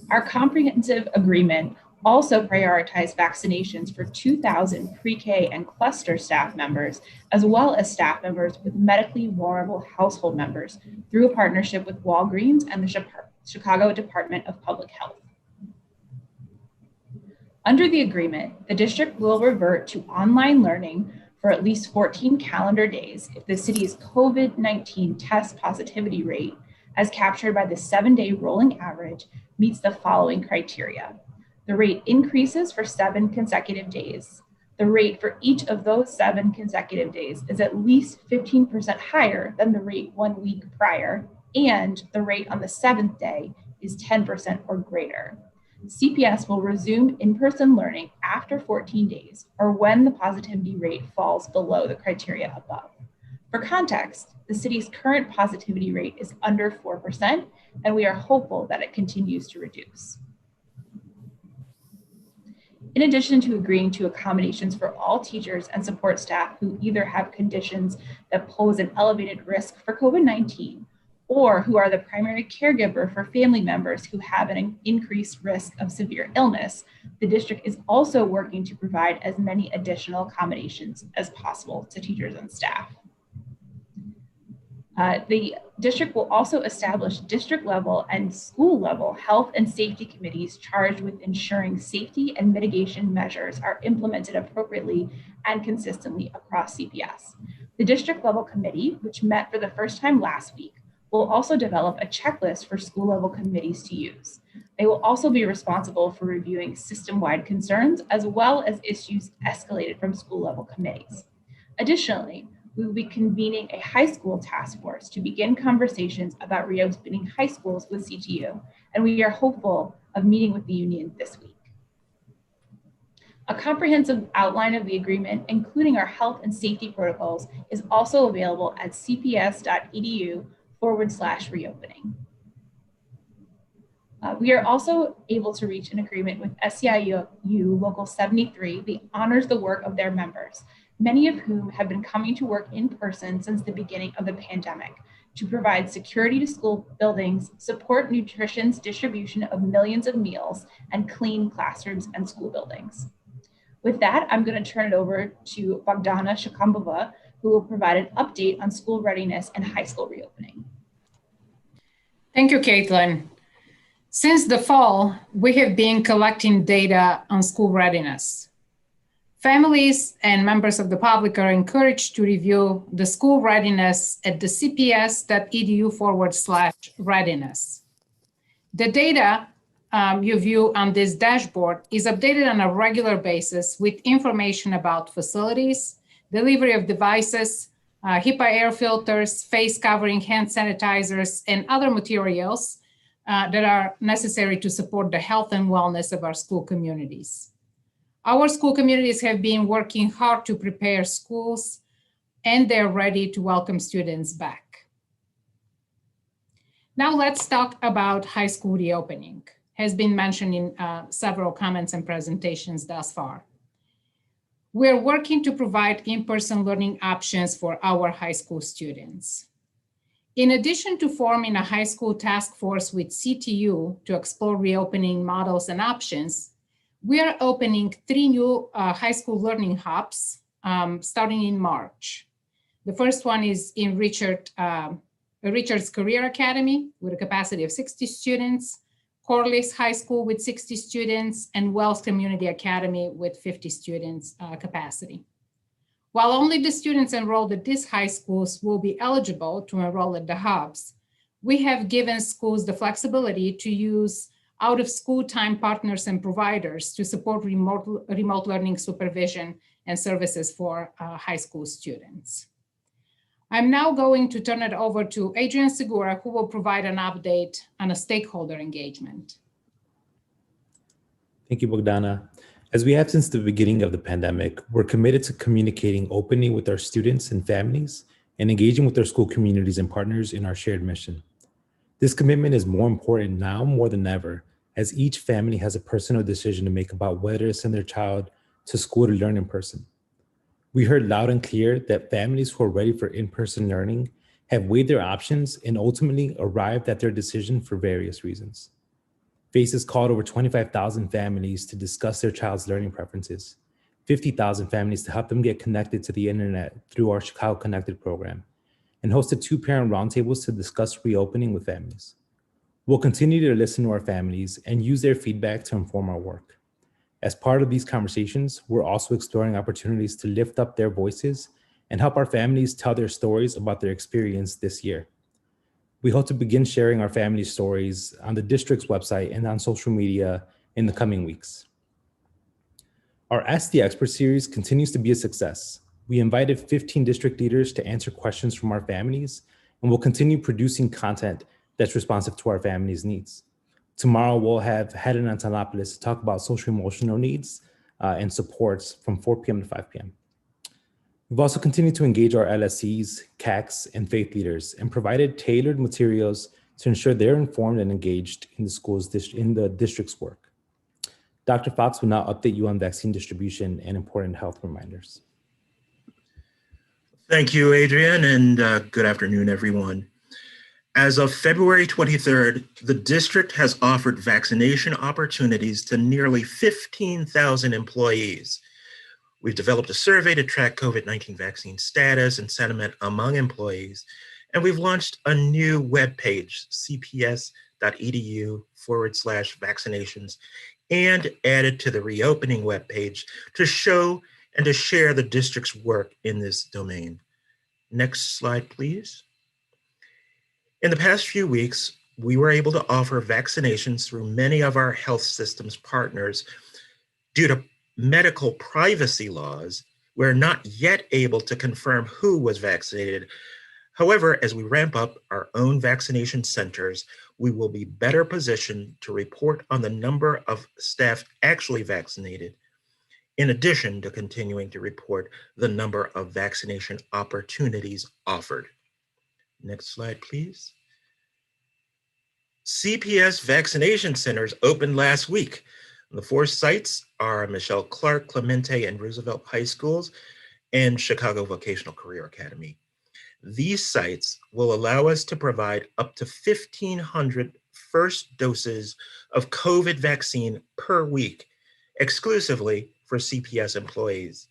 Our comprehensive agreement also prioritized vaccinations for 2,000 pre-K and cluster staff members, as well as staff members with medically vulnerable household members through a partnership with Walgreens and the Chicago Department of Public Health. Under the agreement, the district will revert to online learning for at least 14 calendar days if the city's COVID-19 test positivity rate, as captured by the 7-day rolling average, meets the following criteria. The rate increases for 7 consecutive days. The rate for each of those 7 consecutive days is at least 15% higher than the rate 1 week prior, and the rate on the 7th day is 10% or greater. CPS will resume in-person learning after 14 days or when the positivity rate falls below the criteria above. For context, the city's current positivity rate is under 4%, and we are hopeful that it continues to reduce. In addition to agreeing to accommodations for all teachers and support staff who either have conditions that pose an elevated risk for COVID-19 or who are the primary caregiver for family members who have an increased risk of severe illness, the district is also working to provide as many additional accommodations as possible to teachers and staff. The district will also establish district level and school level health and safety committees charged with ensuring safety and mitigation measures are implemented appropriately and consistently across CPS. The district level committee, which met for the first time last week, will also develop a checklist for school level committees to use. They will also be responsible for reviewing system-wide concerns as well as issues escalated from school level committees. Additionally, we will be convening a high school task force to begin conversations about reopening high schools with CTU, and we are hopeful of meeting with the union this week. A comprehensive outline of the agreement, including our health and safety protocols, is also available at cps.edu/reopening. We are also able to reach an agreement with SEIU Local 73 that honors the work of their members, many of whom have been coming to work in person since the beginning of the pandemic, to provide security to school buildings, support nutrition's distribution of millions of meals, and clean classrooms and school buildings. With that, I'm going to turn it over to Bogdana Shakambova, who will provide an update on school readiness and high school reopening. Thank you, Caitlin. Since the fall, we have been collecting data on school readiness. Families and members of the public are encouraged to review the school readiness at the cps.edu/readiness. The data you view on this dashboard is updated on a regular basis with information about facilities, delivery of devices, HEPA air filters, face covering, hand sanitizers, and other materials that are necessary to support the health and wellness of our school communities. Our school communities have been working hard to prepare schools, and they're ready to welcome students back. Now let's talk about high school reopening. Has been mentioned in several comments and presentations thus far. We're working to provide in-person learning options for our high school students. In addition to forming a high school task force with CTU to explore reopening models and options, we are opening 3 new high school learning hubs starting in March. The first one is in Richards Career Academy with a capacity of 60 students, Corliss High School with 60 students, and Wells Community Academy with 50 students capacity. While only the students enrolled at these high schools will be eligible to enroll at the hubs, we have given schools the flexibility to use out-of-school time partners and providers to support remote learning supervision and services for high school students. I'm now going to turn it over to Adrian Segura, who will provide an update on a stakeholder engagement. Thank you, Bogdana. As we have since the beginning of the pandemic, we're committed to communicating openly with our students and families and engaging with our school communities and partners in our shared mission. This commitment is more important now more than ever, as each family has a personal decision to make about whether to send their child to school to learn in person. We heard loud and clear that families who are ready for in-person learning have weighed their options and ultimately arrived at their decision for various reasons. FACES called over 25,000 families to discuss their child's learning preferences, 50,000 families to help them get connected to the internet through our Chicago Connected program, and hosted 2 parent roundtables to discuss reopening with families. We'll continue to listen to our families and use their feedback to inform our work. As part of these conversations, we're also exploring opportunities to lift up their voices and help our families tell their stories about their experience this year. We hope to begin sharing our family stories on the district's website and on social media in the coming weeks. Our Ask the Expert series continues to be a success. We invited 15 district leaders to answer questions from our families, and we'll continue producing content that's responsive to our families' needs. Tomorrow, we'll have Helen Antonopoulos to talk about social emotional needs and supports from 4 p.m. to 5 p.m. We've also continued to engage our LSCs, CACs, and faith leaders and provided tailored materials to ensure they're informed and engaged in the district's work. Dr. Fox will now update you on vaccine distribution and important health reminders. Thank you, Adrian, and good afternoon, everyone. As of February 23rd, the district has offered vaccination opportunities to nearly 15,000 employees. We've developed a survey to track COVID-19 vaccine status and sentiment among employees, and we've launched a new webpage, cps.edu/vaccinations, and added to the reopening webpage to show and to share the district's work in this domain. Next slide, please. In the past few weeks, we were able to offer vaccinations through many of our health systems partners. Due to medical privacy laws, we're not yet able to confirm who was vaccinated. However, as we ramp up our own vaccination centers, we will be better positioned to report on the number of staff actually vaccinated, in addition to continuing to report the number of vaccination opportunities offered. Next slide, please. CPS vaccination centers opened last week. The 4 sites are Michelle Clark, Clemente, and Roosevelt High Schools and Chicago Vocational Career Academy. These sites will allow us to provide up to 1,500 first doses of COVID vaccine per week, exclusively for CPS employees.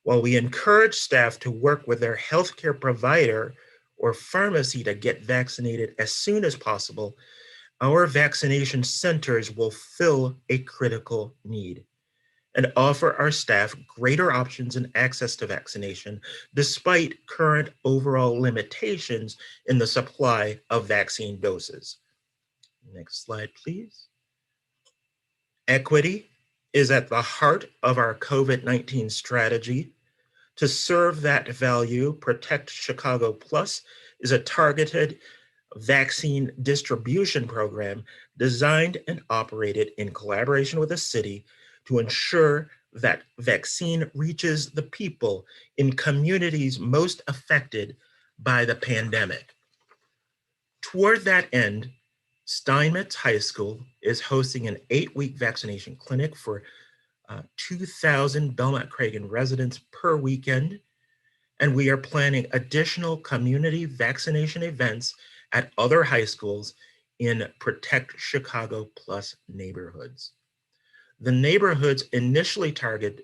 While we encourage staff to work with their healthcare provider or pharmacy to get vaccinated as soon as possible, our vaccination centers will fill a critical need and offer our staff greater options and access to vaccination despite current overall limitations in the supply of vaccine doses. Next slide, please. Equity is at the heart of our COVID-19 strategy. To serve that value, Protect Chicago Plus is a targeted vaccine distribution program designed and operated in collaboration with the city to ensure that vaccine reaches the people in communities most affected by the pandemic. Toward that end, Steinmetz High School is hosting an 8-week vaccination clinic for 2,000 Belmont-Cragen residents per weekend, and we are planning additional community vaccination events at other high schools in Protect Chicago Plus neighborhoods. The neighborhoods initially targeted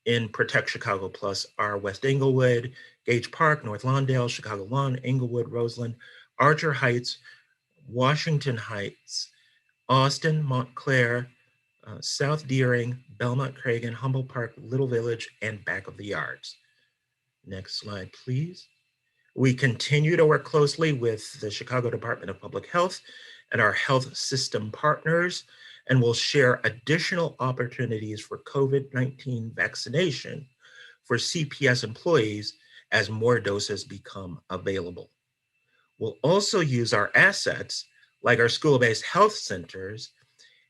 in Protect Chicago Plus are West Englewood, Gage Park, North Lawndale, Chicago Lawn, Englewood, Roseland, Archer Heights, Washington Heights, Austin, Montclair, South Deering, Belmont-Cragen, Humboldt Park, Little Village, and Back of the Yards. Next slide, please. We continue to work closely with the Chicago Department of Public Health and our health system partners, and will share additional opportunities for COVID-19 vaccination for CPS employees as more doses become available. We'll also use our assets, like our school-based health centers,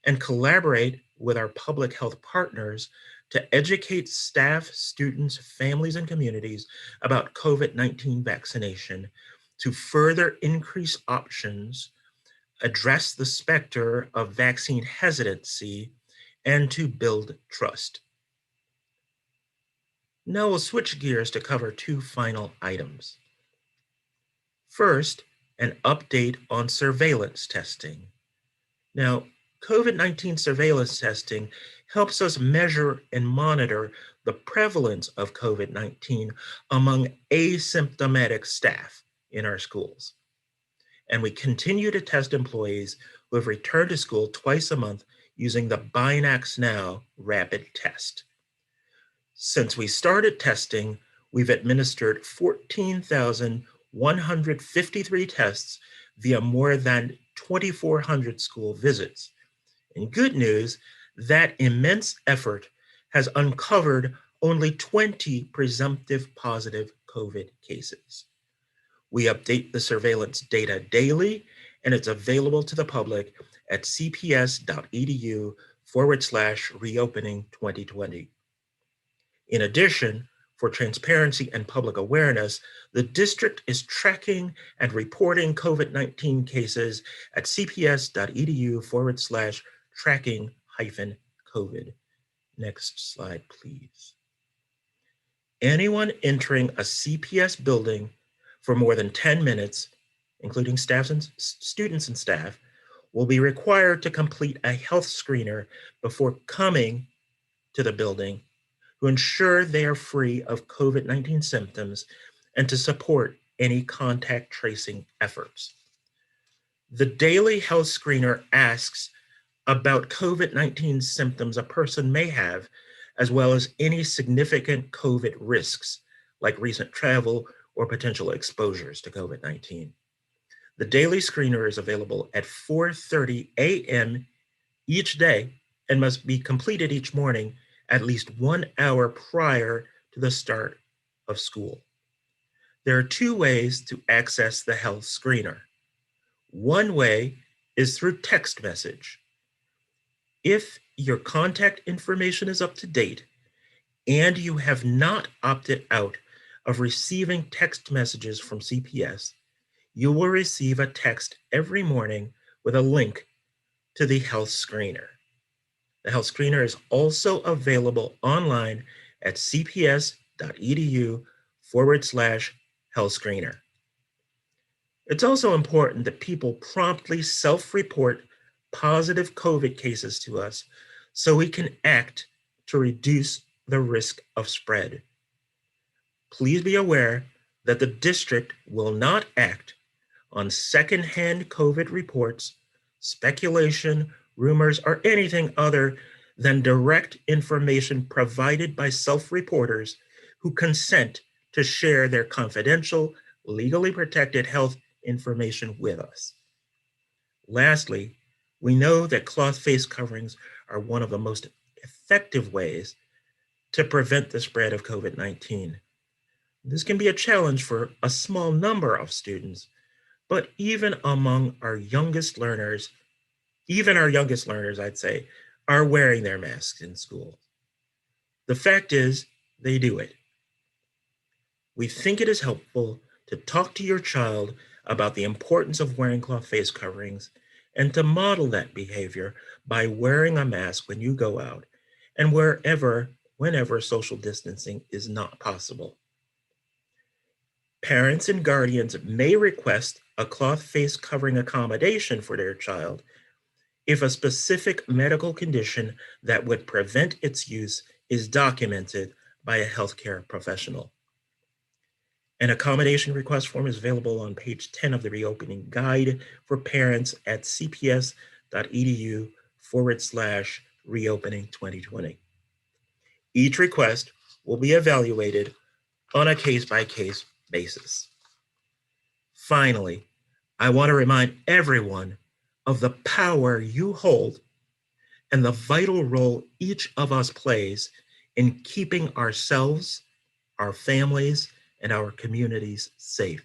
and collaborate with our public health partners to educate staff, students, families, and communities about COVID-19 vaccination to further increase options, address the specter of vaccine hesitancy, and to build trust. Now we'll switch gears to cover 2 final items. First, an update on surveillance testing. Now, COVID-19 surveillance testing helps us measure and monitor the prevalence of COVID-19 among asymptomatic staff in our schools. And we continue to test employees who have returned to school twice a month using the BinaxNOW rapid test. Since we started testing, we've administered 14,153 tests via more than 2,400 school visits. And good news, that immense effort has uncovered only 20 presumptive positive COVID cases. We update the surveillance data daily, and it's available to the public at cps.edu/reopening 2020. In addition, for transparency and public awareness, the district is tracking and reporting COVID-19 cases at cps.edu/tracking-COVID. Next slide, please. Anyone entering a CPS building for more than 10 minutes, including students and staff, will be required to complete a health screener before coming to the building to ensure they are free of COVID-19 symptoms and to support any contact tracing efforts. The daily health screener asks about COVID-19 symptoms a person may have, as well as any significant COVID risks, like recent travel or potential exposures to COVID-19. The daily screener is available at 4:30 a.m. each day and must be completed each morning at least 1 hour prior to the start of school. There are 2 ways to access the health screener. One way is through text message. If your contact information is up to date and you have not opted out of receiving text messages from CPS, you will receive a text every morning with a link to the health screener. The health screener is also available online at cps.edu/health screener. It's also important that people promptly self-report positive COVID cases to us so we can act to reduce the risk of spread. Please be aware that the district will not act on secondhand COVID reports, speculation, rumors, or anything other than direct information provided by self-reporters who consent to share their confidential, legally protected health information with us. Lastly, we know that cloth face coverings are one of the most effective ways to prevent the spread of COVID-19. This can be a challenge for a small number of students, but even among our youngest learners, I'd say, are wearing their masks in school. The fact is, they do it. We think it is helpful to talk to your child about the importance of wearing cloth face coverings and to model that behavior by wearing a mask when you go out and whenever social distancing is not possible. Parents and guardians may request a cloth face covering accommodation for their child if a specific medical condition that would prevent its use is documented by a healthcare professional. An accommodation request form is available on page 10 of the reopening guide for parents at cps.edu/reopening 2020. Each request will be evaluated on a case-by-case basis. Finally, I want to remind everyone of the power you hold and the vital role each of us plays in keeping ourselves, our families, and our communities safe.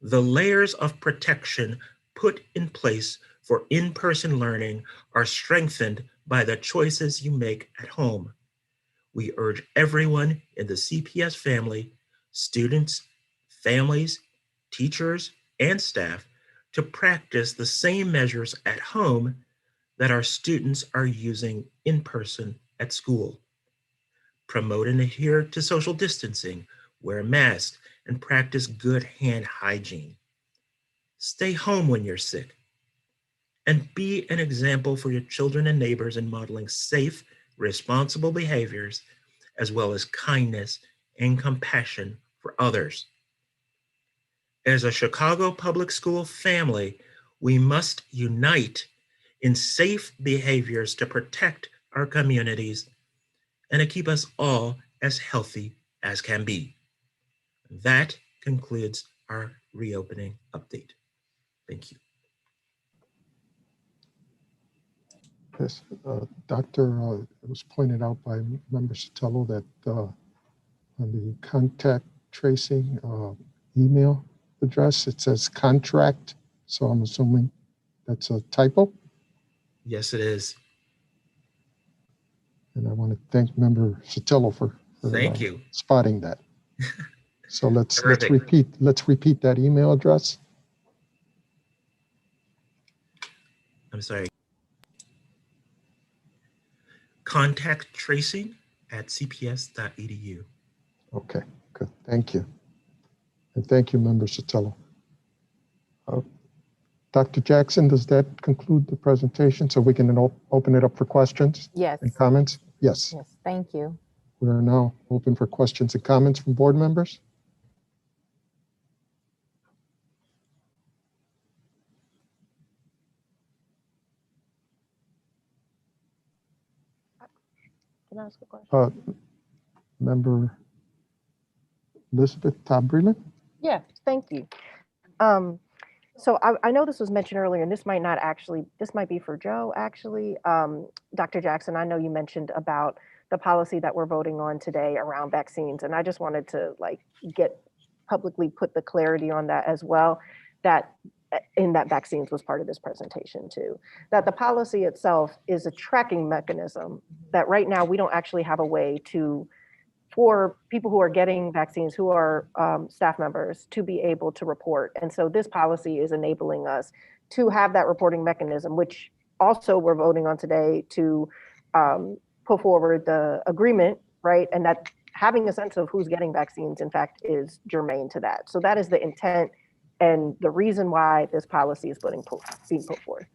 The layers of protection put in place for in-person learning are strengthened by the choices you make at home. We urge everyone in the CPS family, students, families, teachers, and staff to practice the same measures at home that our students are using in person at school. Promote and adhere to social distancing, wear masks, and practice good hand hygiene. Stay home when you're sick, and be an example for your children and neighbors in modeling safe, responsible behaviors, as well as kindness and compassion for others. As a Chicago public school family, we must unite in safe behaviors to protect our communities and to keep us all as healthy as can be. That concludes our reopening update. Thank you. Yes, Doctor, it was pointed out by Member Sotelo that on the contact tracing email address, it says contract. So I'm assuming that's a typo. Yes, it is. And I want to thank Member Sotelo for Thank you. spotting that. So let's Terrific. repeat that email address. I'm sorry. Contact tracing at cps.edu. Okay, good. Thank you. And thank you, Member Sotelo. Dr. Jackson, does that conclude the presentation so we can open it up for questions Yes. and comments? Yes. Yes, thank you. We are now open for questions and comments from board members. Can I ask a question? Member Elizabeth Tabrila? Yeah, thank you. So I know this was mentioned earlier, and this might be for Joe, actually. Dr. Jackson, I know you mentioned about the policy that we're voting on today around vaccines, and I just wanted to publicly put the clarity on that as well, that vaccines was part of this presentation too. That the policy itself is a tracking mechanism that right now we don't actually have a way to for people who are getting vaccines, who are staff members, to be able to report. And so this policy is enabling us to have that reporting mechanism, which also we're voting on today to put forward the agreement, right? And that having a sense of who's getting vaccines, in fact, is germane to that. So that is the intent and the reason why this policy is being put forward.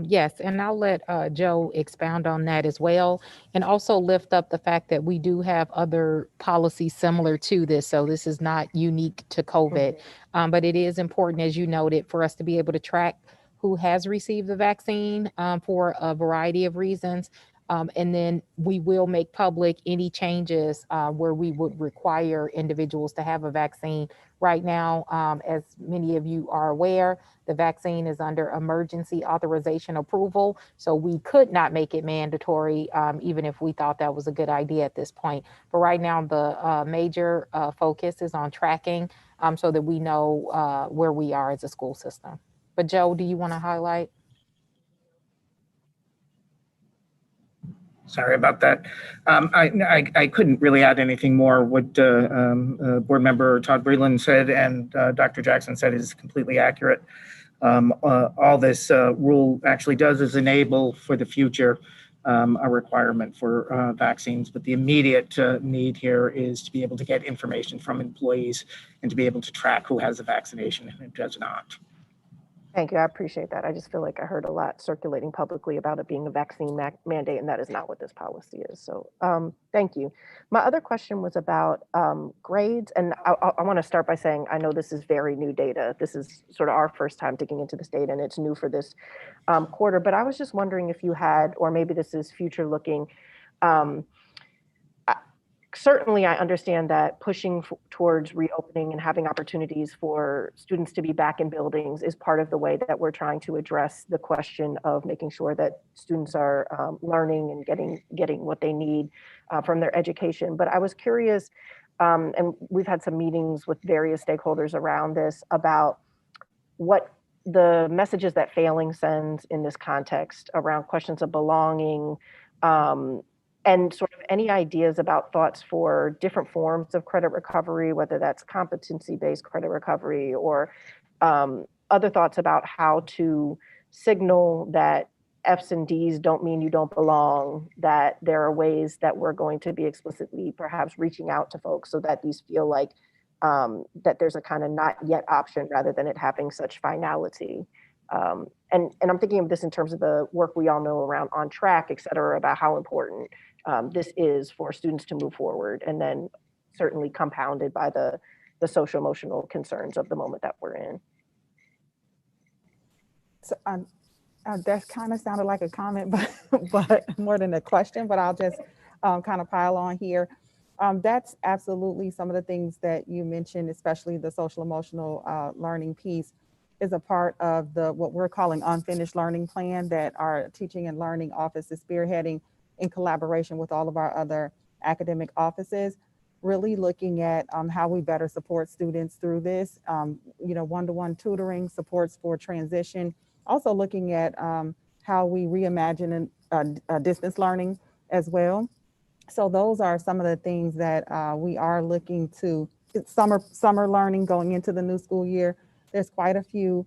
Yes, and I'll let Joe expound on that as well, and also lift up the fact that we do have other policies similar to this. So this is not unique to COVID, but it is important, as you noted, for us to be able to track who has received the vaccine for a variety of reasons. And then we will make public any changes where we would require individuals to have a vaccine. Right now, as many of you are aware, the vaccine is under emergency authorization approval. So we could not make it mandatory, even if we thought that was a good idea at this point. But right now, the major focus is on tracking so that we know where we are as a school system. But Joe, do you want to highlight? Sorry about that. I couldn't really add anything more. What board member Todd Breland said and Dr. Jackson said is completely accurate. All this rule actually does is enable for the future a requirement for vaccines, but the immediate need here is to be able to get information from employees and to be able to track who has a vaccination and who does not. Thank you. I appreciate that. I just feel like I heard a lot circulating publicly about it being a vaccine mandate, and that is not what this policy is. So thank you. My other question was about grades. And I want to start by saying, I know this is very new data. This is sort of our first time digging into this data, and it's new for this quarter. But I was just wondering if you had, or maybe this is future looking, certainly, I understand that pushing towards reopening and having opportunities for students to be back in buildings is part of the way that we're trying to address the question of making sure that students are learning and getting what they need from their education. But I was curious, and we've had some meetings with various stakeholders around this, about what the messages that failing sends in this context around questions of belonging, and sort of any ideas about thoughts for different forms of credit recovery, whether that's competency-based credit recovery or other thoughts about how to signal that F's and D's don't mean you don't belong, that there are ways that we're going to be explicitly perhaps reaching out to folks so that these feel like that there's a kind of not yet option rather than it having such finality. And I'm thinking of this in terms of the work we all know around On Track, et cetera, about how important this is for students to move forward, and then certainly compounded by the social emotional concerns of the moment that we're in. So that kind of sounded like a comment, but more than a question, but I'll just kind of pile on here. That's absolutely some of the things that you mentioned, especially the social emotional learning piece, is a part of what we're calling unfinished learning plan that our teaching and learning office is spearheading in collaboration with all of our other academic offices, really looking at how we better support students through this, one-to-one tutoring, supports for transition, also looking at how we reimagine distance learning as well. So those are some of the things that we are looking to. Summer learning going into the new school year. There's quite a few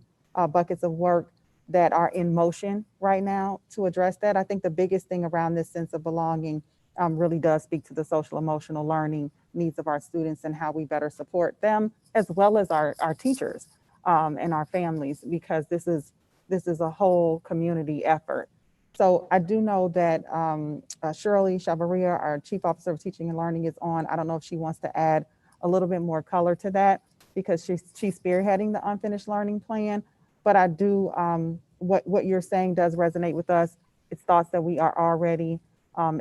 buckets of work that are in motion right now to address that. I think the biggest thing around this sense of belonging really does speak to the social emotional learning needs of our students and how we better support them, as well as our teachers and our families, because this is a whole community effort. So I do know that Shirley Chavaria, our Chief Officer of Teaching and Learning, is on. I don't know if she wants to add a little bit more color to that, because she's spearheading the unfinished learning plan. But I do, what you're saying does resonate with us. It's thoughts that we are already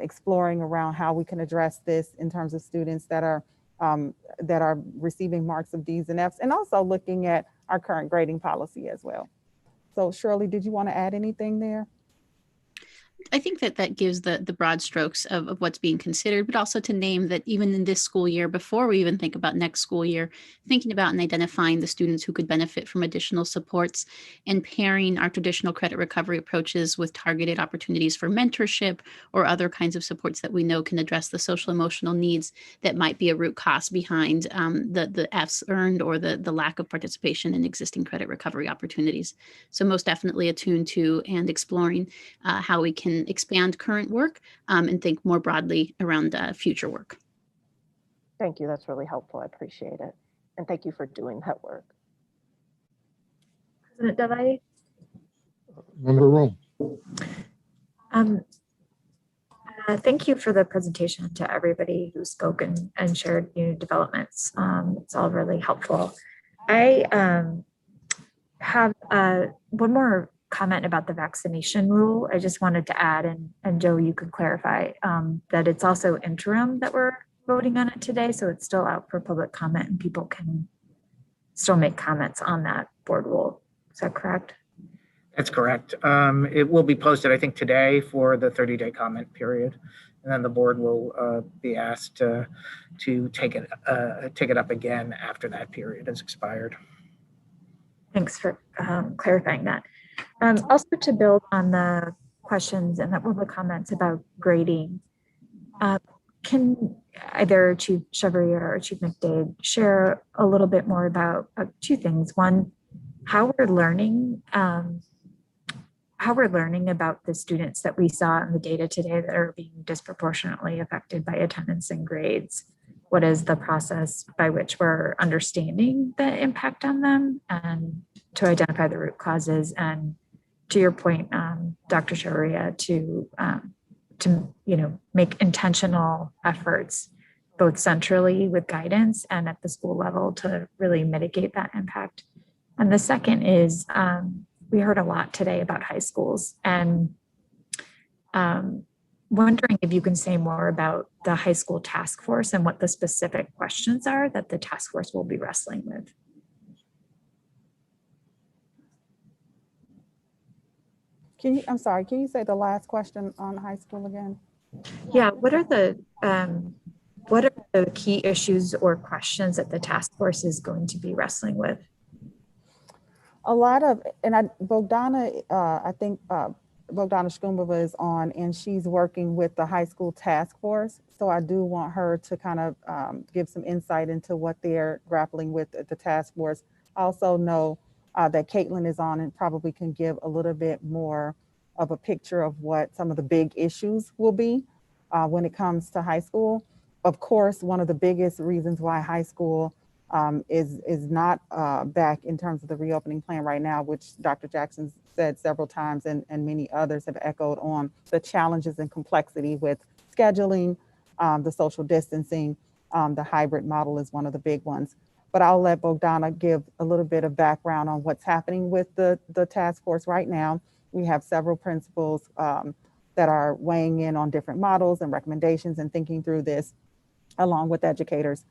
exploring around how we can address this in terms of students that are receiving marks of D's and F's, and also looking at our current grading policy as well. So Shirley, did you want to add anything there? I think that that gives the broad strokes of what's being considered, but also to name that even in this school year, before we even think about next school year, thinking about and identifying the students who could benefit from additional supports and pairing our traditional credit recovery approaches with targeted opportunities for mentorship or other kinds of supports that we know can address the social emotional needs that might be a root cause behind the Fs earned or the lack of participation in existing credit recovery opportunities. So most definitely attuned to and exploring how we can expand current work and think more broadly around future work. Thank you. That's really helpful. I appreciate it. And thank you for doing that work. President Davalle? Member Rome. Thank you for the presentation to everybody who spoke and shared new developments. It's all really helpful. I have one more comment about the vaccination rule. I just wanted to add, and Joe, you could clarify that it's also interim that we're voting on it today. So it's still out for public comment and people can still make comments on that board rule. Is that correct? That's correct. It will be posted, I think, today for the 30-day comment period. And then the board will be asked to take it up again after that period has expired. Thanks for clarifying that. Also, to build on the questions and the public comments about grading, can either Chief Chevrier or Chief McDade share a little bit more about two things? One, how we're learning about the students that we saw in the data today that are being disproportionately affected by attendance and grades. What is the process by which we're understanding the impact on them and to identify the root causes? And to your point, Dr. Chevrier, to make intentional efforts both centrally with guidance and at the school level to really mitigate that impact. And the second is we heard a lot today about high schools, and wondering if you can say more about the high school task force and what the specific questions are that the task force will be wrestling with. I'm sorry, can you say the last question on high school again? Yeah, what are the key issues or questions that the task force is going to be wrestling with? A lot of, and Bogdana, I think Bogdana Shkumbova is on, and she's working with the high school task force. So I do want her to kind of give some insight into what they're grappling with at the task force. I also know that Caitlin is on and probably can give a little bit more of a picture of what some of the big issues will be when it comes to high school. Of course, one of the biggest reasons why high school is not back in terms of the reopening plan right now, which Dr. Jackson said several times and many others have echoed on, the challenges and complexity with scheduling, the social distancing, the hybrid model is one of the big ones. But I'll let Bogdana give a little bit of background on what's happening with the task force right now. We have several principals that are weighing in on different models and recommendations and thinking through this along with educators.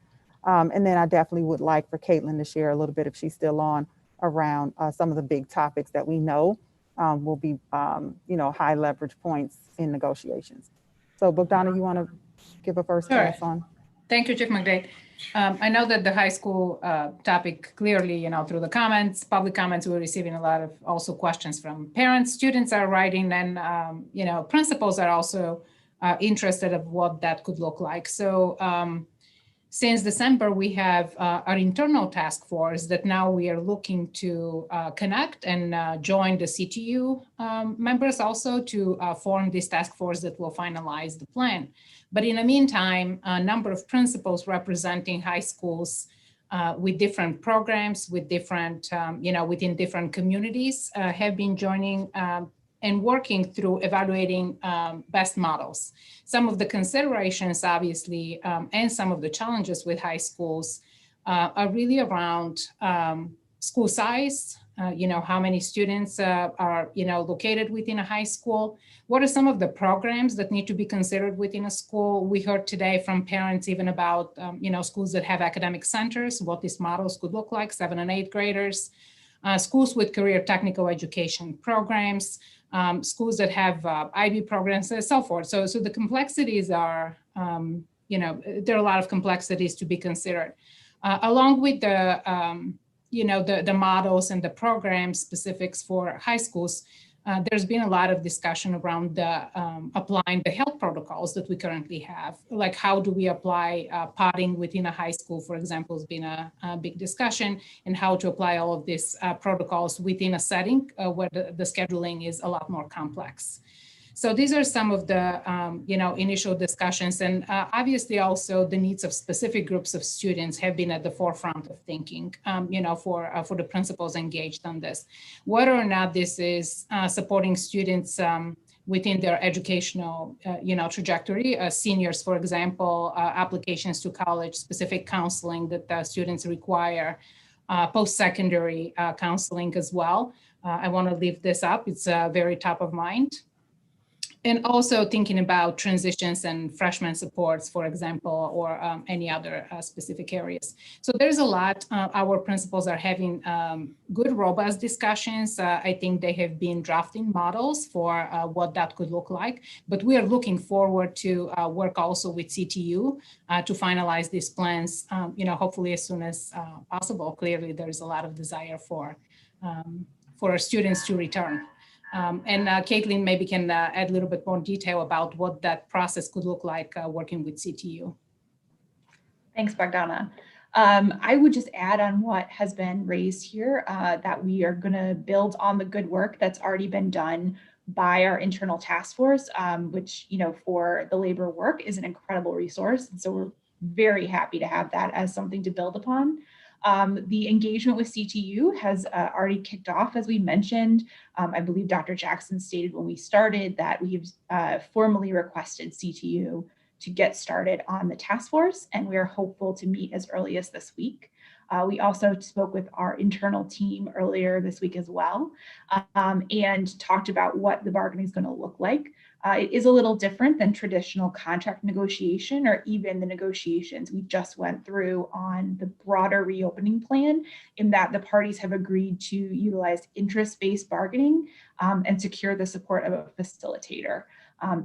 And then I definitely would like for Caitlin to share a little bit, if she's still on, around some of the big topics that we know will be, high leverage points in negotiations. So Bogdana, you want to give a first pass on? Thank you, Chief McDade. I know that the high school topic clearly, through the comments, public comments, we're receiving a lot of also questions from parents. Students are writing, and principals are also interested of what that could look like. So since December, we have our internal task force that now we are looking to connect and join the CTU members also to form this task force that will finalize the plan. But in the meantime, a number of principals representing high schools with different programs, with different, within different communities have been joining and working through evaluating best models. Some of the considerations, obviously, and some of the challenges with high schools are really around school size, how many students are, located within a high school. What are some of the programs that need to be considered within a school? We heard today from parents even about, schools that have academic centers, what these models could look like, 7th and 8th graders, schools with career technical education programs, schools that have IB programs and so forth. So the complexities are, there are a lot of complexities to be considered. Along with the models and the program specifics for high schools, there's been a lot of discussion around applying the health protocols that we currently have. Like, how do we apply potting within a high school, for example, has been a big discussion, and how to apply all of these protocols within a setting where the scheduling is a lot more complex. So these are some of the initial discussions, and obviously also the needs of specific groups of students have been at the forefront of thinking, for the principals engaged on this. Whether or not this is supporting students within their educational, trajectory, seniors, for example, applications to college, specific counseling that students require, post-secondary counseling as well. I want to leave this up. It's very top of mind. And also thinking about transitions and freshman supports, for example, or any other specific areas. So there's a lot. Our principals are having good, robust discussions. I think they have been drafting models for what that could look like. But we are looking forward to work also with CTU to finalize these plans, hopefully as soon as possible. Clearly, there's a lot of desire for our students to return. And Caitlin maybe can add a little bit more detail about what that process could look like working with CTU. Thanks, Bogdana. I would just add on what has been raised here, that we are going to build on the good work that's already been done by our internal task force, which, for the labor work is an incredible resource. And so we're very happy to have that as something to build upon. The engagement with CTU has already kicked off, as we mentioned. I believe Dr. Jackson stated when we started that we've formally requested CTU to get started on the task force, and we are hopeful to meet as early as this week. We also spoke with our internal team earlier this week as well, and talked about what the bargaining is going to look like. It is a little different than traditional contract negotiation or even the negotiations we just went through on the broader reopening plan, in that the parties have agreed to utilize interest-based bargaining and secure the support of a facilitator.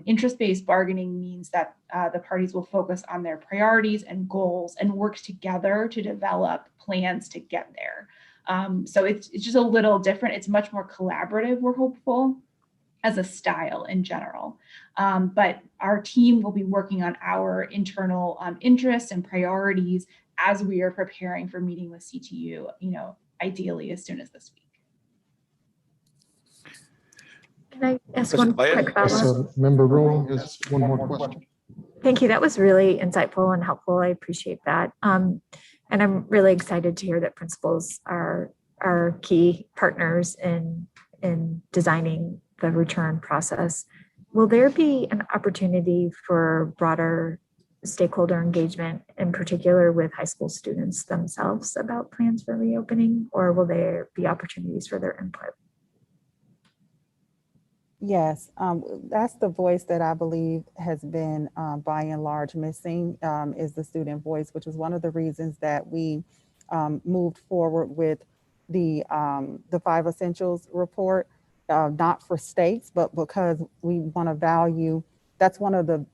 Interest-based bargaining means that the parties will focus on their priorities and goals and work together to develop plans to get there. So it's just a little different. It's much more collaborative, we're hopeful, as a style in general. But our team will be working on our internal interests and priorities as we are preparing for meeting with CTU, ideally as soon as this week. Can I ask one quick follow-up? Member Rowling has one more question. Thank you. That was really insightful and helpful. I appreciate that. And I'm really excited to hear that principals are key partners in designing the return process. Will there be an opportunity for broader stakeholder engagement, in particular with high school students themselves, about plans for reopening, or will there be opportunities for their input? Yes, that's the voice that I believe has been by and large missing, is the student voice, which is one of the reasons that we moved forward with the 5 Essentials report, not for states, but because we want to value, that's one of the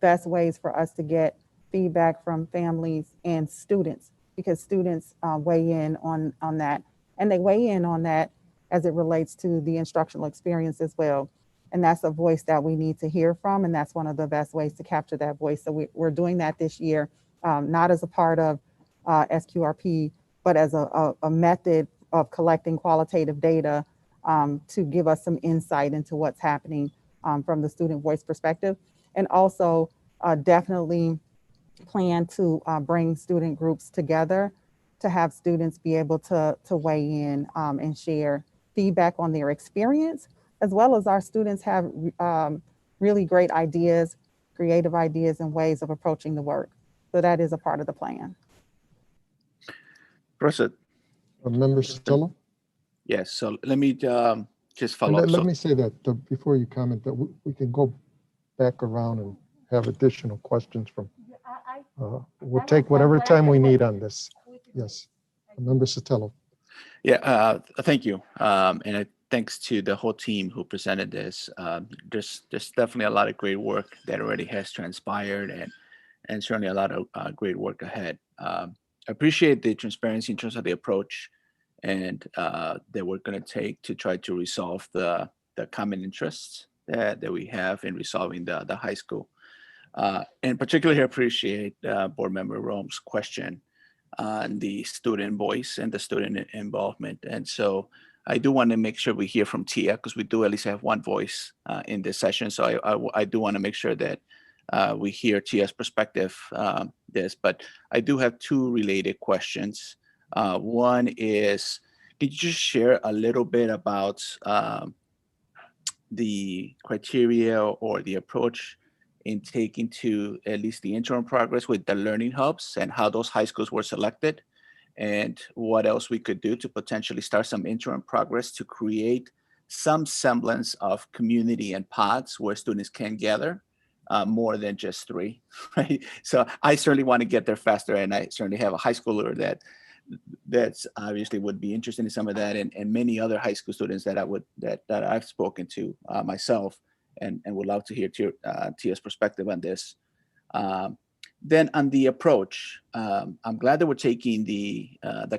best ways for us to get feedback from families and students, because students weigh in on that, and they weigh in on that as it relates to the instructional experience as well. And that's a voice that we need to hear from, and that's one of the best ways to capture that voice. So we're doing that this year, not as a part of SQRP, but as a method of collecting qualitative data to give us some insight into what's happening from the student voice perspective. And also definitely plan to bring student groups together to have students be able to weigh in and share feedback on their experience, as well as our students have really great ideas, creative ideas and ways of approaching the work. So that is a part of the plan. Proceed. Member Sotelo? Yes, so let me just follow up. Let me say that before you comment, that we can go back around and have additional questions from, we'll take whatever time we need on this. Yes, Member Sotelo. Yeah, thank you. And thanks to the whole team who presented this. There's definitely a lot of great work that already has transpired, and certainly a lot of great work ahead. I appreciate the transparency in terms of the approach and that we're going to take to try to resolve the common interests that we have in resolving the high school. And particularly appreciate Board Member Rome's question on the student voice and the student involvement. And so I do want to make sure we hear from Tia, because we do at least have one voice in this session. So I do want to make sure that we hear Tia's perspective but I do have two related questions. One is, could you just share a little bit about the criteria or the approach in taking to at least the interim progress with the learning hubs and how those high schools were selected, and what else we could do to potentially start some interim progress to create some semblance of community and pods where students can gather more than just 3, right? So I certainly want to get there faster, and I certainly have a high schooler that's obviously would be interested in some of that, and many other high school students that I've spoken to myself, and would love to hear Tia's perspective on this. Then on the approach, I'm glad that we're taking the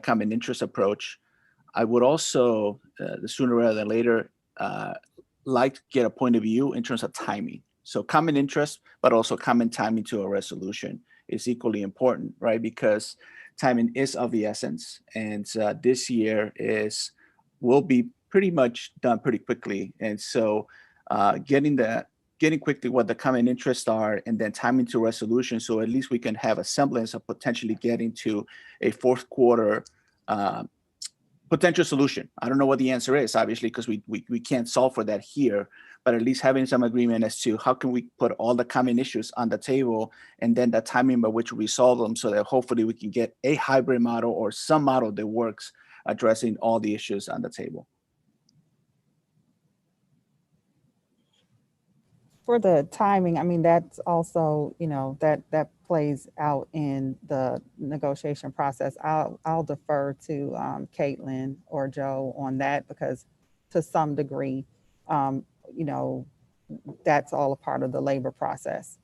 common interest approach. I would also, the sooner rather than later, like to get a point of view in terms of timing. So common interest, but also common timing to a resolution is equally important, right? Because timing is of the essence, and this year will be pretty much done pretty quickly. And so getting quickly what the common interests are, and then timing to resolution, so at least we can have a semblance of potentially getting to a fourth quarter potential solution. I don't know what the answer is, obviously, because we can't solve for that here, but at least having some agreement as to how can we put all the common issues on the table, and then the timing by which we solve them, so that hopefully we can get a hybrid model or some model that works addressing all the issues on the table. For the timing, I mean, that's also, that plays out in the negotiation process. I'll defer to Caitlin or Joe on that, because to some degree, that's all a part of the labor process.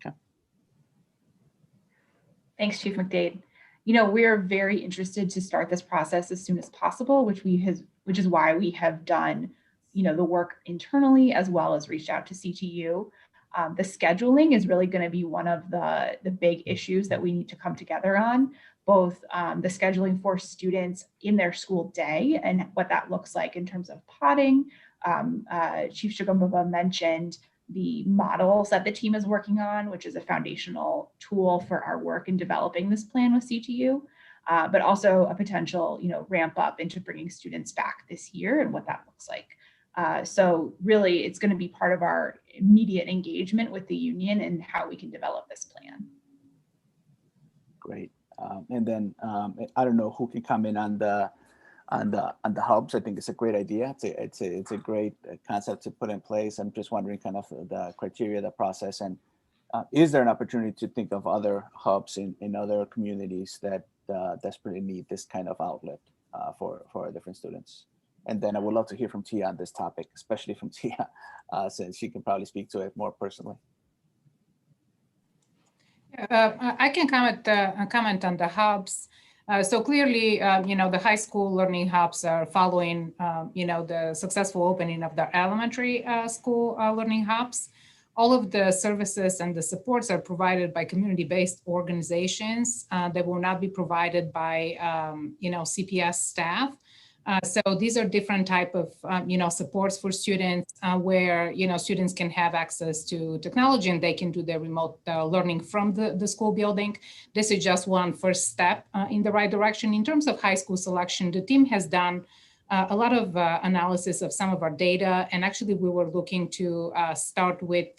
Okay. Thanks, Chief McDade. We're very interested to start this process as soon as possible, which is why we have done the work internally, as well as reached out to CTU. The scheduling is really going to be one of the big issues that we need to come together on, both the scheduling for students in their school day and what that looks like in terms of potting. Chief Chigumbaba mentioned the models that the team is working on, which is a foundational tool for our work in developing this plan with CTU, but also a potential ramp up into bringing students back this year and what that looks like. So really, it's going to be part of our immediate engagement with the union and how we can develop this plan. Great. And then I don't know who can come in on the hubs. I think it's a great idea. It's a great concept to put in place. I'm just wondering kind of the criteria, the process, and is there an opportunity to think of other hubs in other communities that desperately need this kind of outlet for different students? And then I would love to hear from Tia on this topic, especially from Tia, since she can probably speak to it more personally. I can comment on the hubs. So clearly, the high school learning hubs are following, the successful opening of the elementary school learning hubs. All of the services and the supports are provided by community-based organizations that will not be provided by, CPS staff. So these are different type of, supports for students where, students can have access to technology and they can do their remote learning from the school building. This is just one first step in the right direction. In terms of high school selection, the team has done a lot of analysis of some of our data. And actually, we were looking to start with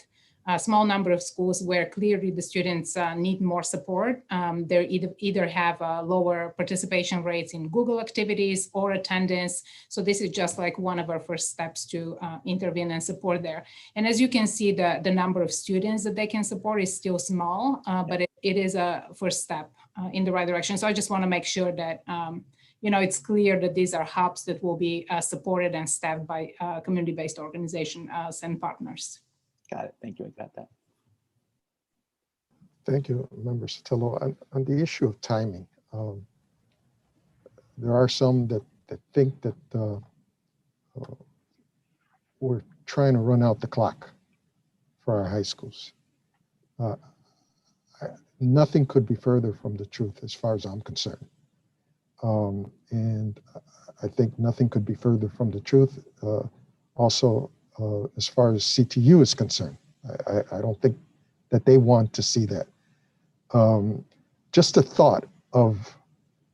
a small number of schools where clearly the students need more support. They either have lower participation rates in Google activities or attendance. So this is just like one of our first steps to intervene and support there. And as you can see, the number of students that they can support is still small, but it is a first step in the right direction. So I just want to make sure that it's clear that these are hubs that will be supported and staffed by community-based organizations and partners. Got it. Thank you. I got that. Thank you, Member Sotelo. On the issue of timing, there are some that think that we're trying to run out the clock for our high schools. Nothing could be further from the truth as far as I'm concerned. And I think nothing could be further from the truth. Also, as far as CTU is concerned, I don't think that they want to see that. Just the thought of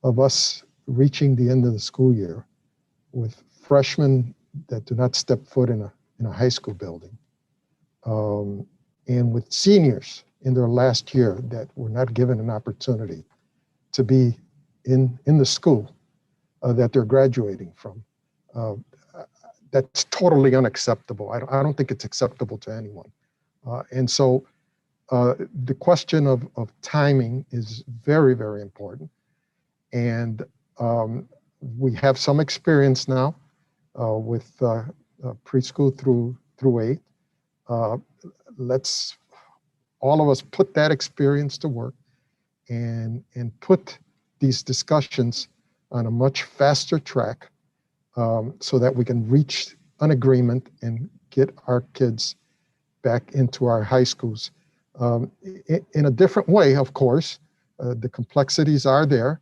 us reaching the end of the school year with freshmen that do not step foot in a high school building, and with seniors in their last year that were not given an opportunity to be in the school that they're graduating from. That's totally unacceptable. I don't think it's acceptable to anyone. And so the question of timing is very, very important. And we have some experience now with preschool through 8. Let's all of us put that experience to work and put these discussions on a much faster track so that we can reach an agreement and get our kids back into our high schools in a different way, of course. The complexities are there.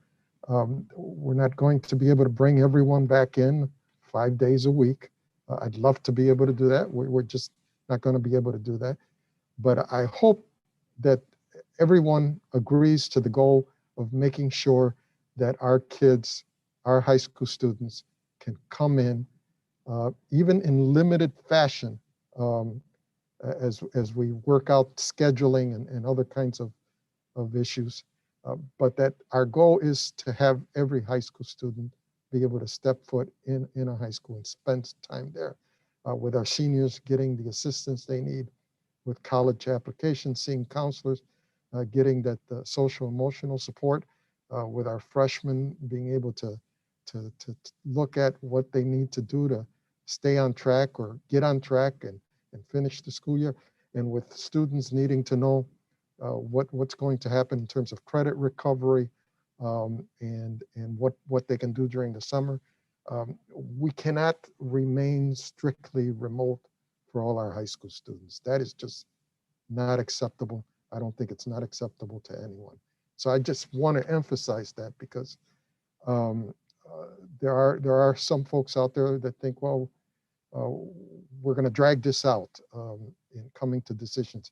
We're not going to be able to bring everyone back in 5 days a week. I'd love to be able to do that. We're just not going to be able to do that. But I hope that everyone agrees to the goal of making sure that our kids, our high school students, can come in, even in limited fashion, as we work out scheduling and other kinds of issues. But that our goal is to have every high school student be able to step foot in a high school and spend time there, with our seniors getting the assistance they need with college applications, seeing counselors, getting that social emotional support, with our freshmen being able to look at what they need to do to stay on track or get on track and finish the school year, and with students needing to know what's going to happen in terms of credit recovery, and what they can do during the summer. We cannot remain strictly remote for all our high school students. That is just not acceptable. I don't think it's not acceptable to anyone. So I just want to emphasize that, because there are some folks out there that think, well, we're going to drag this out in coming to decisions.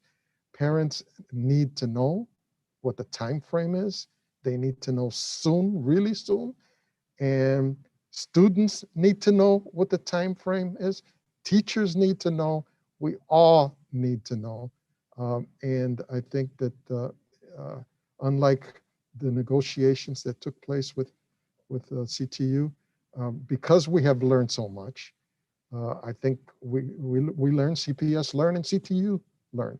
Parents need to know what the time frame is. They need to know soon, really soon. And students need to know what the time frame is. Teachers need to know. We all need to know. And I think that unlike the negotiations that took place with CTU, because we have learned so much, I think we learn, CPS learn, and CTU learn.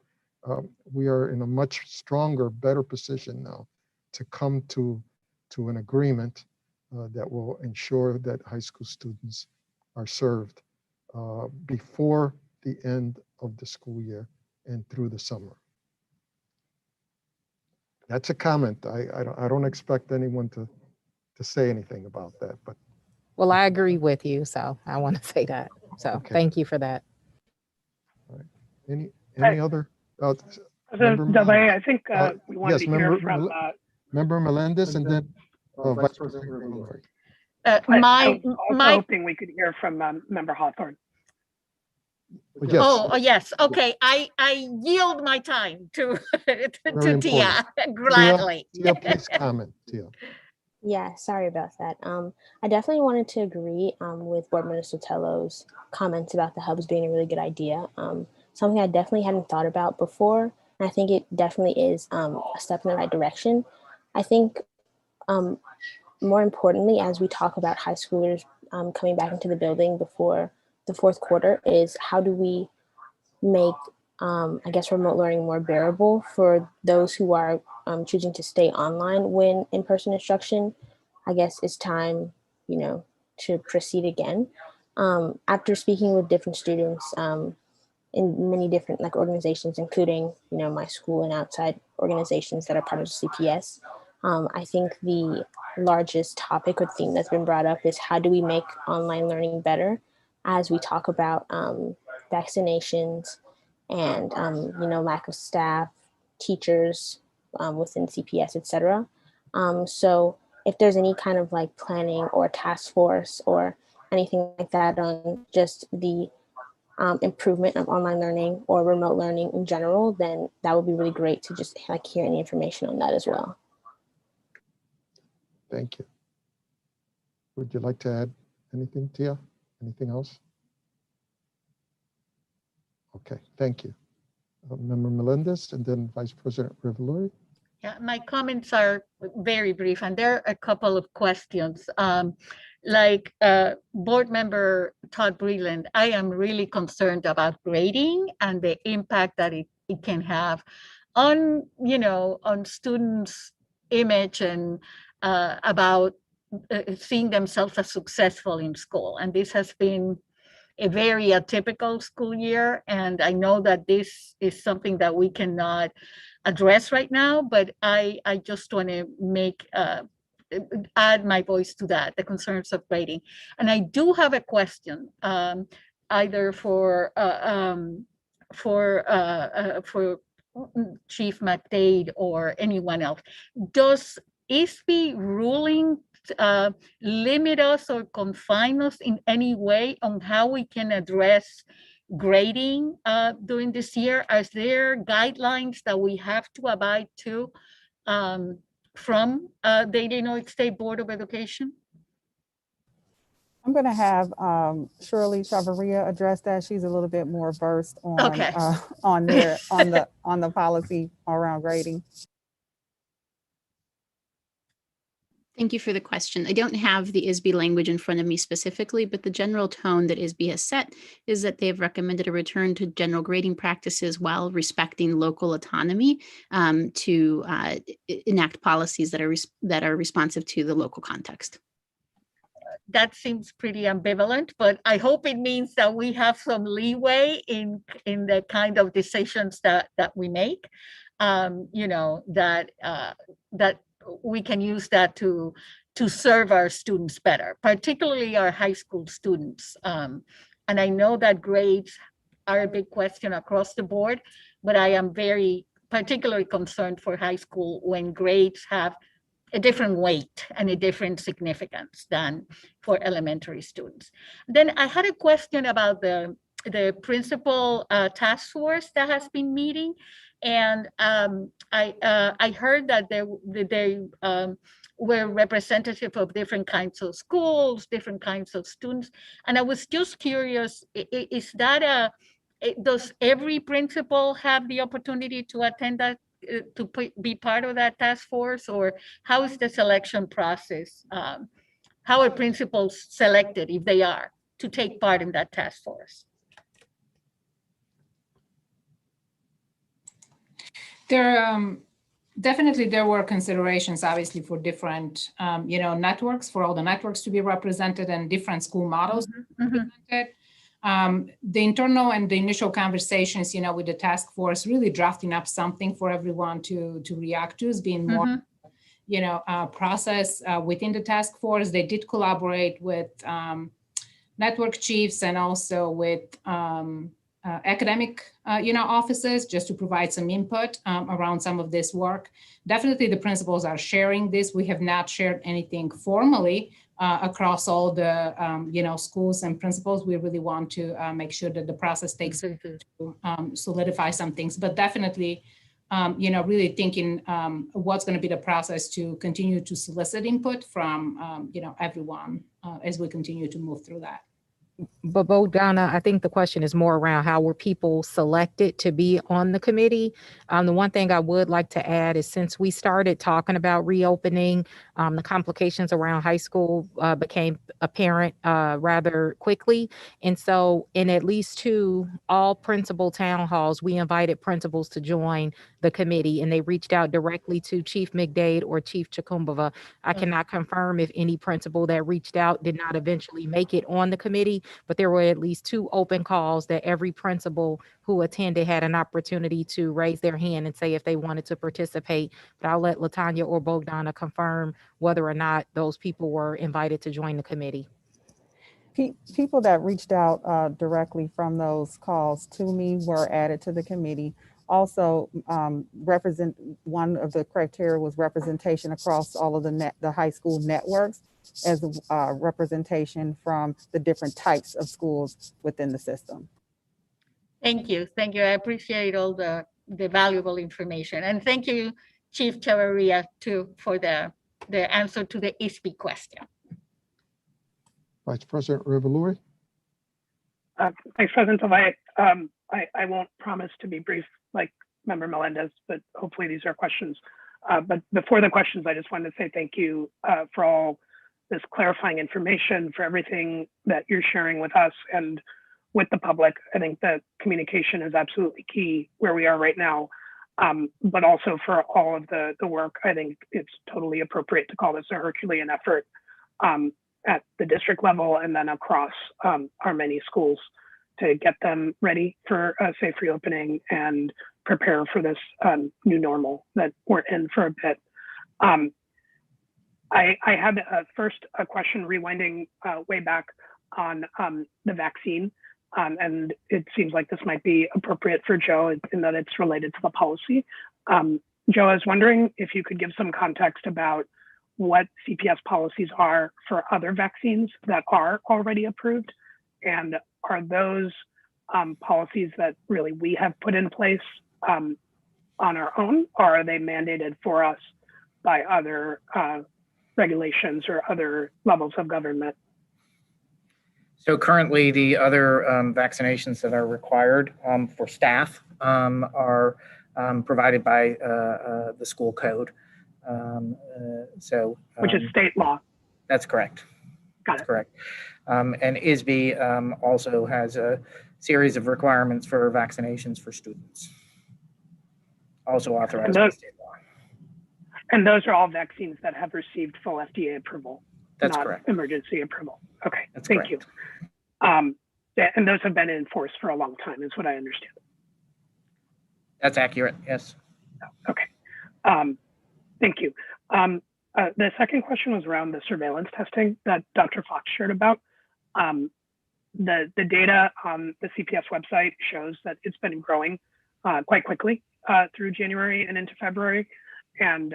We are in a much stronger, better position now to come to an agreement that will ensure that high school students are served before the end of the school year and through the summer. That's a comment. I don't expect anyone to say anything about that, but. Well, I agree with you, so I want to say that. So Okay. Thank you for that. All right. Any other? President Delvey, I think we wanted yes, to hear from. Member Melendez, and then Vice President Greenberg. I was also hoping we could hear from Member Hawthorne. Yes. Oh, yes. Okay. I yield my time to Tia gladly. Tia, please comment, Tia. Yeah, sorry about that. I definitely wanted to agree with Board Member Sotelo's comments about the hubs being a really good idea. Something I definitely hadn't thought about before. And I think it definitely is a step in the right direction. I think more importantly, as we talk about high schoolers coming back into the building before the fourth quarter, is how do we make, I guess, remote learning more bearable for those who are choosing to stay online when in-person instruction, I guess, is time to proceed again. After speaking with different students in many different organizations, including, my school and outside organizations that are part of CPS, I think the largest topic or theme that's been brought up is how do we make online learning better as we talk about vaccinations and, lack of staff, teachers within CPS, et cetera. So if there's any kind of planning or task force or anything like that on just the improvement of online learning or remote learning in general, then that would be really great to just hear any information on that as well. Thank you. Would you like to add anything, Tia? Anything else? Okay, thank you. Member Melendez and then Vice President Revolori. Yeah, my comments are very brief, and there are a couple of questions. Board Member Todd Breland, I am really concerned about grading and the impact that it can have on, on students' image and about seeing themselves as successful in school. And this has been a very atypical school year. And I know that this is something that we cannot address right now, but I just want to add my voice to that, the concerns of grading. And I do have a question, either for Chief McDade or anyone else. Does ISB ruling limit us or confine us in any way on how we can address grading during this year? Are there guidelines that we have to abide to from the Illinois State Board of Education? I'm going to have Shirley Chavarria address that. She's a little bit more versed on on the policy around grading. Thank you for the question. I don't have the ISB language in front of me specifically, but the general tone that ISB has set is that they've recommended a return to general grading practices while respecting local autonomy to enact policies that are responsive to the local context. That seems pretty ambivalent, but I hope it means that we have some leeway in the kind of decisions that we make. That we can use that to serve our students better, particularly our high school students. And I know that grades are a big question across the board, but I am very particularly concerned for high school when grades have a different weight and a different significance than for elementary students. Then I had a question about the principal task force that has been meeting. And I heard that they were representative of different kinds of schools, different kinds of students. And I was just curious, is that does every principal have the opportunity to attend that, to be part of that task force? Or how is the selection process? How are principals selected, if they are, to take part in that task force? Definitely there were considerations, obviously, for different, networks, for all the networks to be represented and different school models represented. The internal and the initial conversations, with the task force, really drafting up something for everyone to react to is being more, process within the task force. They did collaborate with network chiefs and also with academic, offices, just to provide some input around some of this work. Definitely the principals are sharing this. We have not shared anything formally across all the, schools and principals. We really want to make sure that the process takes to solidify some things, but definitely, really thinking what's going to be the process to continue to solicit input from, everyone as we continue to move through that. But Bogdana, I think the question is more around how were people selected to be on the committee? The one thing I would like to add is since we started talking about reopening, the complications around high school became apparent rather quickly. And so in at least 2 all principal town halls, we invited principals to join the committee, and they reached out directly to Chief McDade or Chief Chakumbava. I cannot confirm if any principal that reached out did not eventually make it on the committee, but there were at least 2 open calls that every principal who attended had an opportunity to raise their hand and say if they wanted to participate. But I'll let Latanya or Bogdana confirm whether or not those people were invited to join the committee. People that reached out directly from those calls to me were added to the committee. Also, one of the criteria was representation across all of the high school networks, as representation from the different types of schools within the system. Thank you. Thank you. I appreciate all the valuable information. And thank you, Chief Chavarria, too, for the answer to the ISB question. Vice President Revolori. Thanks, President Tavares. I won't promise to be brief like Member Melendez, but hopefully these are questions. But before the questions, I just wanted to say thank you for all this clarifying information, for everything that you're sharing with us and with the public. I think that communication is absolutely key where we are right now, but also for all of the work. I think it's totally appropriate to call this a Herculean effort at the district level and then across our many schools to get them ready for a safe reopening and prepare for this new normal that we're in for a bit. I had first a question rewinding way back on the vaccine. And it seems like this might be appropriate for Joe in that it's related to the policy. Joe, I was wondering if you could give some context about what CPS policies are for other vaccines that are already approved. And are those policies that really we have put in place on our own, or are they mandated for us by other regulations or other levels of government? So currently, the other vaccinations that are required for staff are provided by the school code. Which is state law. That's correct. Got it. Correct. And ISB also has a series of requirements for vaccinations for students, also authorized by state law. And those are all vaccines that have received full FDA approval. That's not correct. Emergency approval. Okay, That's thank correct. you. And those have been in force for a long time, is what I understand. That's accurate, yes. Okay, thank you. The second question was around the surveillance testing that Dr. Fox shared about. The data on the CPS website shows that it's been growing quite quickly through January and into February, and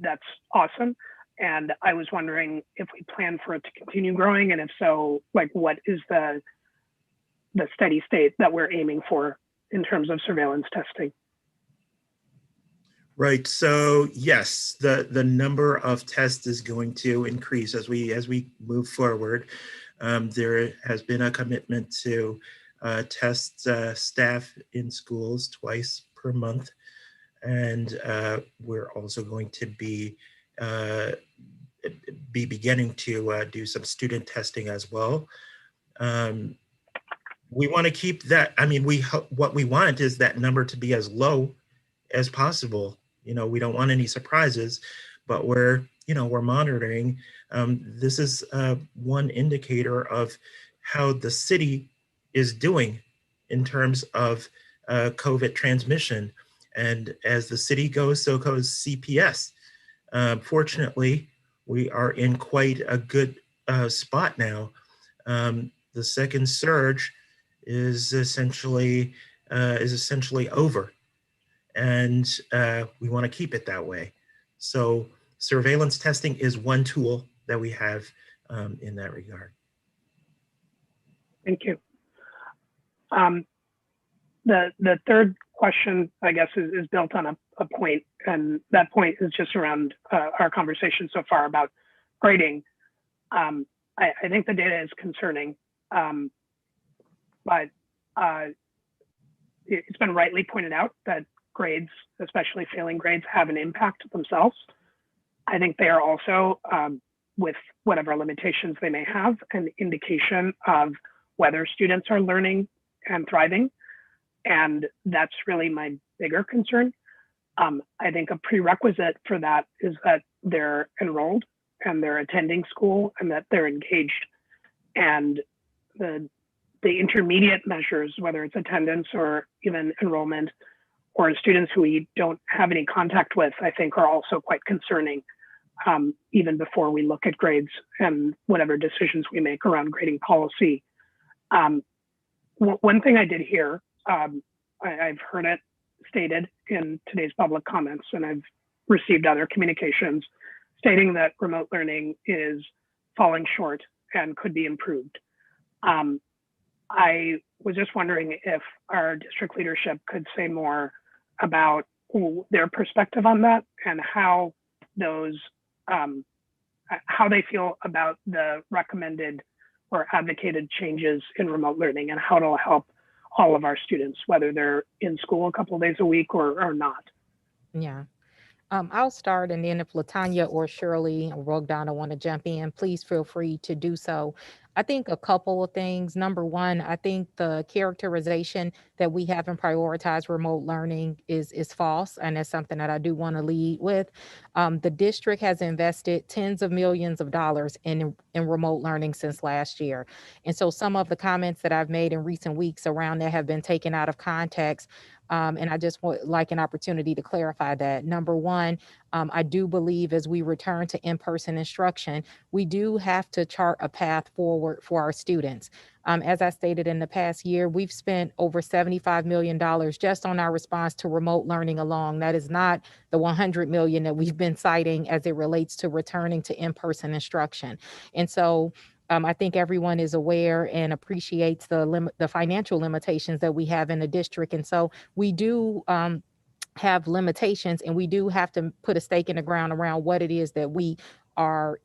that's awesome. And I was wondering if we plan for it to continue growing, and if so, like what is the steady state that we're aiming for in terms of surveillance testing? Right. So yes, the number of tests is going to increase as we move forward. There has been a commitment to test staff in schools twice per month, and we're also going to be beginning to do some student testing as well. We want to keep that. I mean, what we want is that number to be as low as possible. You know, we don't want any surprises, but we're monitoring. This is one indicator of how the city is doing in terms of COVID transmission. And as the city goes, so goes CPS. Fortunately, we are in quite a good spot now. The second surge is essentially over, and we want to keep it that way. So surveillance testing is one tool that we have in that regard. Thank you. The third question, I guess, is built on a point, and that point is just around our conversation so far about grading. I think the data is concerning. But it's been rightly pointed out that grades, especially failing grades, have an impact themselves. I think they are also, with whatever limitations they may have, an indication of whether students are learning and thriving. And that's really my bigger concern. I think a prerequisite for that is that they're enrolled and they're attending school and that they're engaged. And the intermediate measures, whether it's attendance or even enrollment, or students who we don't have any contact with, I think are also quite concerning, even before we look at grades and whatever decisions we make around grading policy. One thing I did hear, I've heard it stated in today's public comments, and I've received other communications stating that remote learning is falling short and could be improved. I was just wondering if our district leadership could say more about their perspective on that and how those, how they feel about the recommended or advocated changes in remote learning and how it'll help all of our students, whether they're in school a couple of days a week or not. Yeah. I'll start, and then if Latanya or Shirley or Rogdana want to jump in, please feel free to do so. I think a couple of things. Number one, I think the characterization that we haven't prioritized remote learning is false, and that's something that I do want to lead with. The district has invested tens of millions of dollars in remote learning since last year. And so some of the comments that I've made in recent weeks around that have been taken out of context. And I just would like an opportunity to clarify that. Number one, I do believe as we return to in-person instruction, we do have to chart a path forward for our students. As I stated in the past year, we've spent over $75 million just on our response to remote learning alone. That is not the $100 million that we've been citing as it relates to returning to in-person instruction. And so I think everyone is aware and appreciates the financial limitations that we have in the district. And so we do have limitations, and we do have to put a stake in the ground around what it is that we are,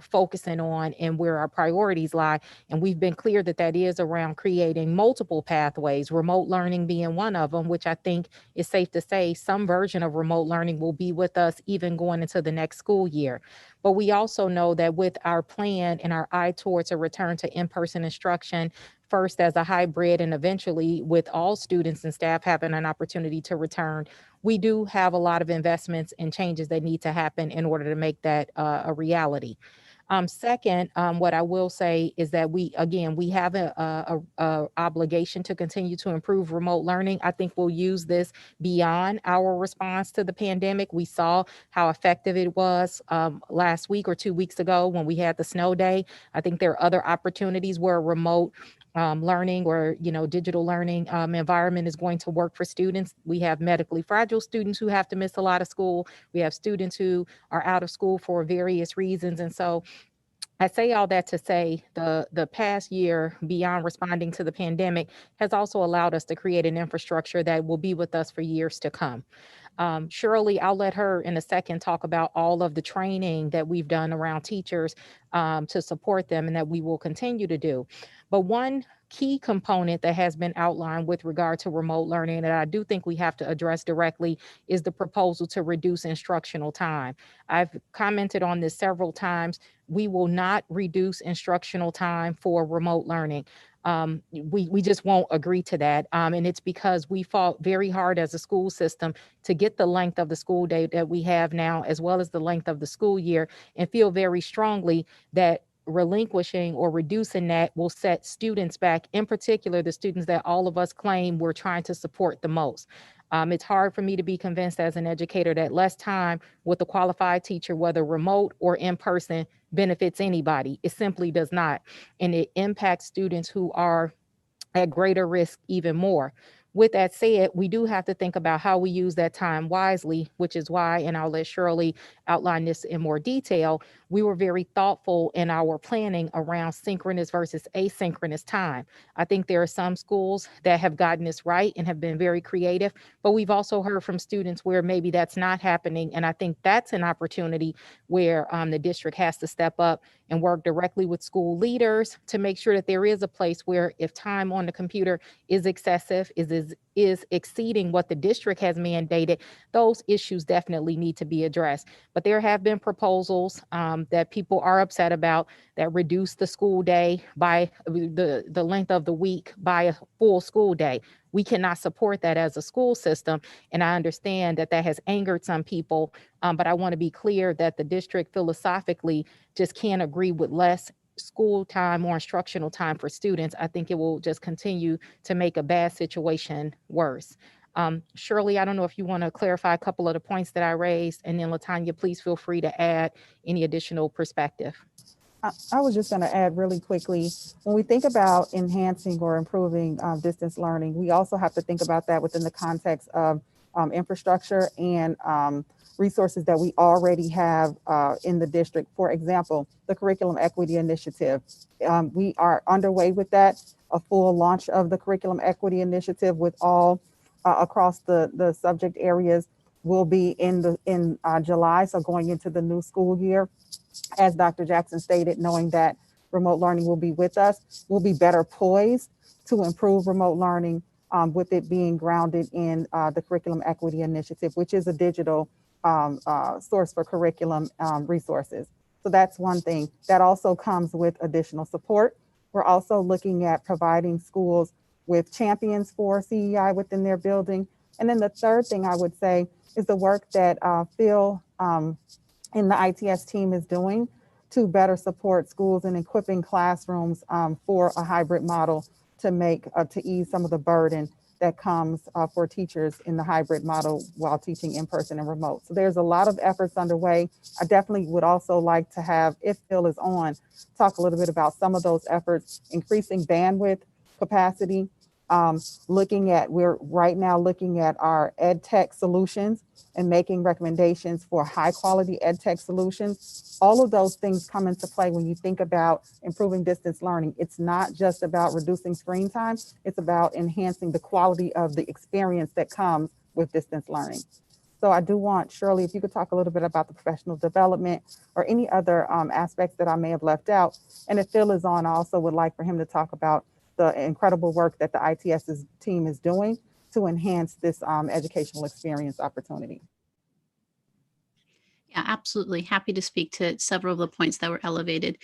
focusing on and where our priorities lie. And we've been clear that that is around creating multiple pathways, remote learning being one of them, which I think is safe to say some version of remote learning will be with us even going into the next school year. But we also know that with our plan and our eye towards a return to in-person instruction, first as a hybrid and eventually with all students and staff having an opportunity to return, we do have a lot of investments and changes that need to happen in order to make that a reality. Second, what I will say is that we have a obligation to continue to improve remote learning. I think we'll use this beyond our response to the pandemic. We saw how effective it was last week or 2 weeks ago when we had the snow day. I think there are other opportunities where remote learning or digital learning environment is going to work for students. We have medically fragile students who have to miss a lot of school. We have students who are out of school for various reasons. And so I say all that to say the past year, beyond responding to the pandemic, has also allowed us to create an infrastructure that will be with us for years to come. Shirley, I'll let her in a second talk about all of the training that we've done around teachers to support them and that we will continue to do. But one key component that has been outlined with regard to remote learning that I do think we have to address directly is the proposal to reduce instructional time. I've commented on this several times. We will not reduce instructional time for remote learning. We just won't agree to that. And it's because we fought very hard as a school system to get the length of the school day that we have now, as well as the length of the school year, and feel very strongly that relinquishing or reducing that will set students back, in particular, the students that all of us claim we're trying to support the most. It's hard for me to be convinced as an educator that less time with a qualified teacher, whether remote or in person, benefits anybody. It simply does not. And it impacts students who are at greater risk even more. With that said, we do have to think about how we use that time wisely, which is why, and I'll let Shirley outline this in more detail, we were very thoughtful in our planning around synchronous versus asynchronous time. I think there are some schools that have gotten this right and have been very creative, but we've also heard from students where maybe that's not happening. And I think that's an opportunity where the district has to step up and work directly with school leaders to make sure that there is a place where if time on the computer is excessive, is exceeding what the district has mandated, those issues definitely need to be addressed. But there have been proposals that people are upset about that reduce the school day by the length of the week by a full school day. We cannot support that as a school system. And I understand that that has angered some people, but I want to be clear that the district philosophically just can't agree with less school time or instructional time for students. I think it will just continue to make a bad situation worse. Shirley, I don't know if you want to clarify a couple of the points that I raised, and then LaTanya, please feel free to add any additional perspective. I was just going to add really quickly, when we think about enhancing or improving distance learning, we also have to think about that within the context of infrastructure and resources that we already have in the district. For example, the Curriculum Equity Initiative. We are underway with that, a full launch of the Curriculum Equity Initiative with all across the subject areas will be in July, so going into the new school year. As Dr. Jackson stated, knowing that remote learning will be with us, we'll be better poised to improve remote learning with it being grounded in the Curriculum Equity Initiative, which is a digital source for curriculum resources. So that's one thing. That also comes with additional support. We're also looking at providing schools with champions for CEI within their building. And then the third thing I would say is the work that Phil and the ITS team is doing to better support schools and equipping classrooms for a hybrid model to ease some of the burden that comes for teachers in the hybrid model while teaching in person and remote. So there's a lot of efforts underway. I definitely would also like to have, if Phil is on, talk a little bit about some of those efforts, increasing bandwidth capacity, we're right now looking at our ed tech solutions and making recommendations for high quality ed tech solutions. All of those things come into play when you think about improving distance learning. It's not just about reducing screen time, it's about enhancing the quality of the experience that comes with distance learning. So I do want, Shirley, if you could talk a little bit about the professional development or any other aspects that I may have left out. And if Phil is on, I also would like for him to talk about the incredible work that the ITS team is doing to enhance this educational experience opportunity. Yeah, absolutely. Happy to speak to several of the points that were elevated.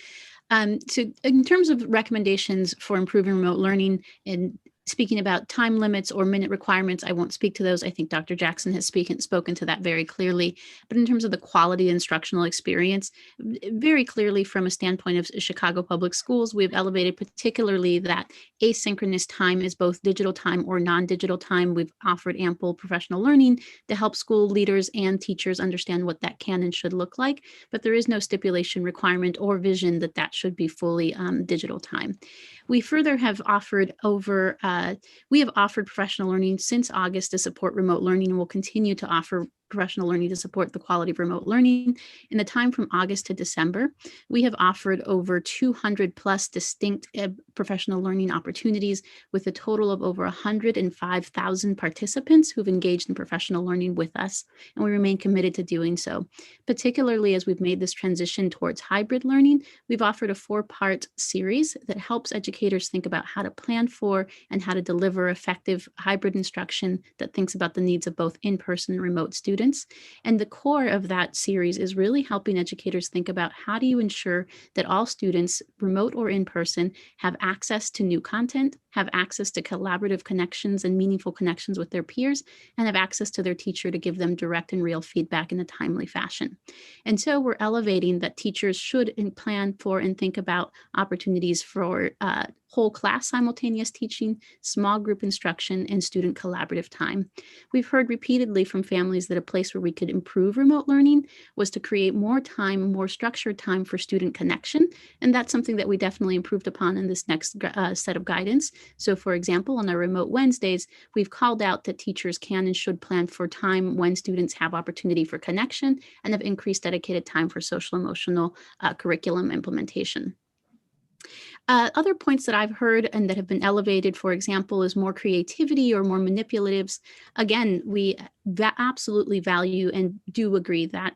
So in terms of recommendations for improving remote learning and speaking about time limits or minute requirements, I won't speak to those. I think Dr. Jackson has spoken to that very clearly. But in terms of the quality instructional experience, very clearly from a standpoint of Chicago Public Schools, we've elevated particularly that asynchronous time is both digital time or non-digital time. We've offered ample professional learning to help school leaders and teachers understand what that can and should look like. But there is no stipulation, requirement, or vision that that should be fully digital time. We further have offered professional learning since August to support remote learning, and will continue to offer professional learning to support the quality of remote learning. In the time from August to December, we have offered over 200 plus distinct professional learning opportunities with a total of over 105,000 participants who've engaged in professional learning with us, and we remain committed to doing so. Particularly as we've made this transition towards hybrid learning, we've offered a 4-part series that helps educators think about how to plan for and how to deliver effective hybrid instruction that thinks about the needs of both in-person and remote students. And the core of that series is really helping educators think about how do you ensure that all students, remote or in person, have access to new content, have access to collaborative connections and meaningful connections with their peers, and have access to their teacher to give them direct and real feedback in a timely fashion. And so we're elevating that teachers should plan for and think about opportunities for whole class simultaneous teaching, small group instruction, and student collaborative time. We've heard repeatedly from families that a place where we could improve remote learning was to create more time, more structured time for student connection. And that's something that we definitely improved upon in this next set of guidance. So for example, on our remote Wednesdays, we've called out that teachers can and should plan for time when students have opportunity for connection and have increased dedicated time for social emotional curriculum implementation. Other points that I've heard and that have been elevated, for example, is more creativity or more manipulatives. Again, we absolutely value and do agree that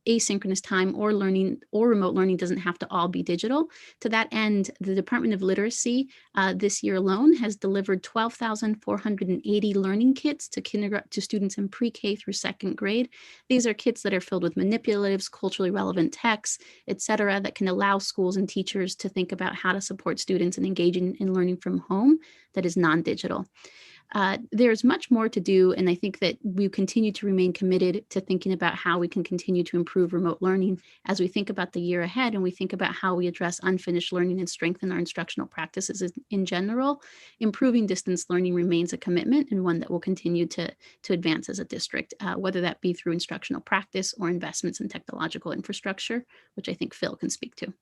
asynchronous time or learning or remote learning doesn't have to all be digital. To that end, the Department of Literacy this year alone has delivered 12,480 learning kits to students in pre-K through second grade. These are kits that are filled with manipulatives, culturally relevant texts, et cetera, that can allow schools and teachers to think about how to support students in engaging in learning from home that is non-digital. There's much more to do, and I think that we continue to remain committed to thinking about how we can continue to improve remote learning as we think about the year ahead and we think about how we address unfinished learning and strengthen our instructional practices in general. Improving distance learning remains a commitment and one that will continue to advance as a district, whether that be through instructional practice or investments in technological infrastructure, which I think Phil can speak to.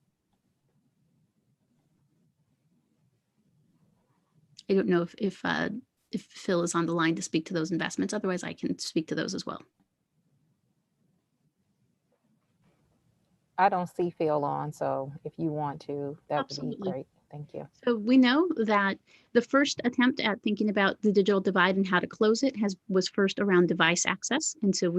I don't know if Phil is on the line to speak to those investments. Otherwise, I can speak to those as well. I don't see Phil on, so if you want to, that would be Absolutely. great. Thank you. So we know that the first attempt at thinking about the digital divide and how to close it was first around device access. And so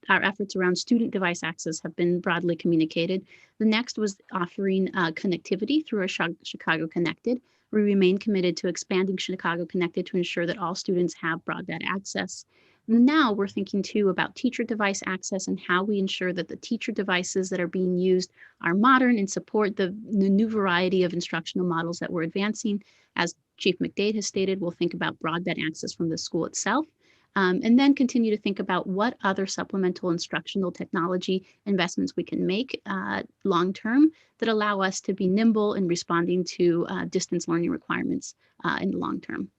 our efforts around student device access have been broadly communicated. The next was offering connectivity through our Chicago Connected. We remain committed to expanding Chicago Connected to ensure that all students have broadband access. Now we're thinking too about teacher device access and how we ensure that the teacher devices that are being used are modern and support the new variety of instructional models that we're advancing. As Chief McDade has stated, we'll think about broadband access from the school itself, and then continue to think about what other supplemental instructional technology investments we can make long-term that allow us to be nimble in responding to distance learning requirements in the long term.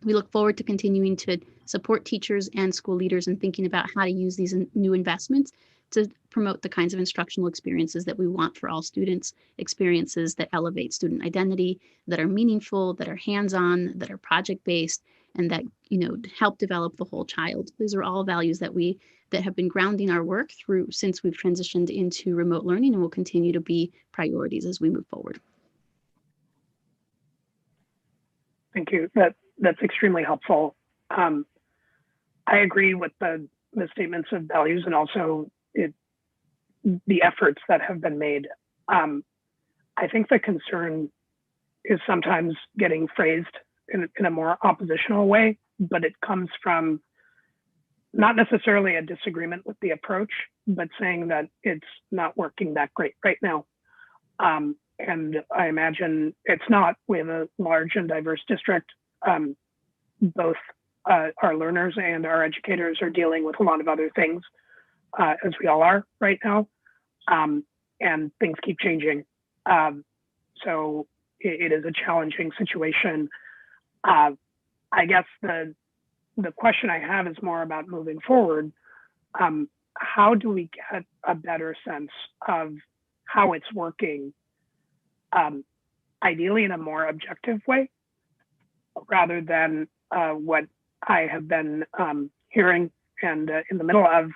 We look forward to continuing to support teachers and school leaders in thinking about how to use these new investments to promote the kinds of instructional experiences that we want for all students, experiences that elevate student identity, that are meaningful, that are hands-on, that are project-based, and that help develop the whole child. These are all values that have been grounding our work since we've transitioned into remote learning and will continue to be priorities as we move forward. Thank you. That's extremely helpful. I agree with the statements of values and also the efforts that have been made. I think the concern is sometimes getting phrased in a more oppositional way, but it comes from not necessarily a disagreement with the approach, but saying that it's not working that great right now. And I imagine it's not. We have a large and diverse district. Both our learners and our educators are dealing with a lot of other things, as we all are right now, and things keep changing. So it is a challenging situation. I guess the question I have is more about moving forward. How do we get a better sense of how it's working, ideally in a more objective way, rather than what I have been hearing and in the middle of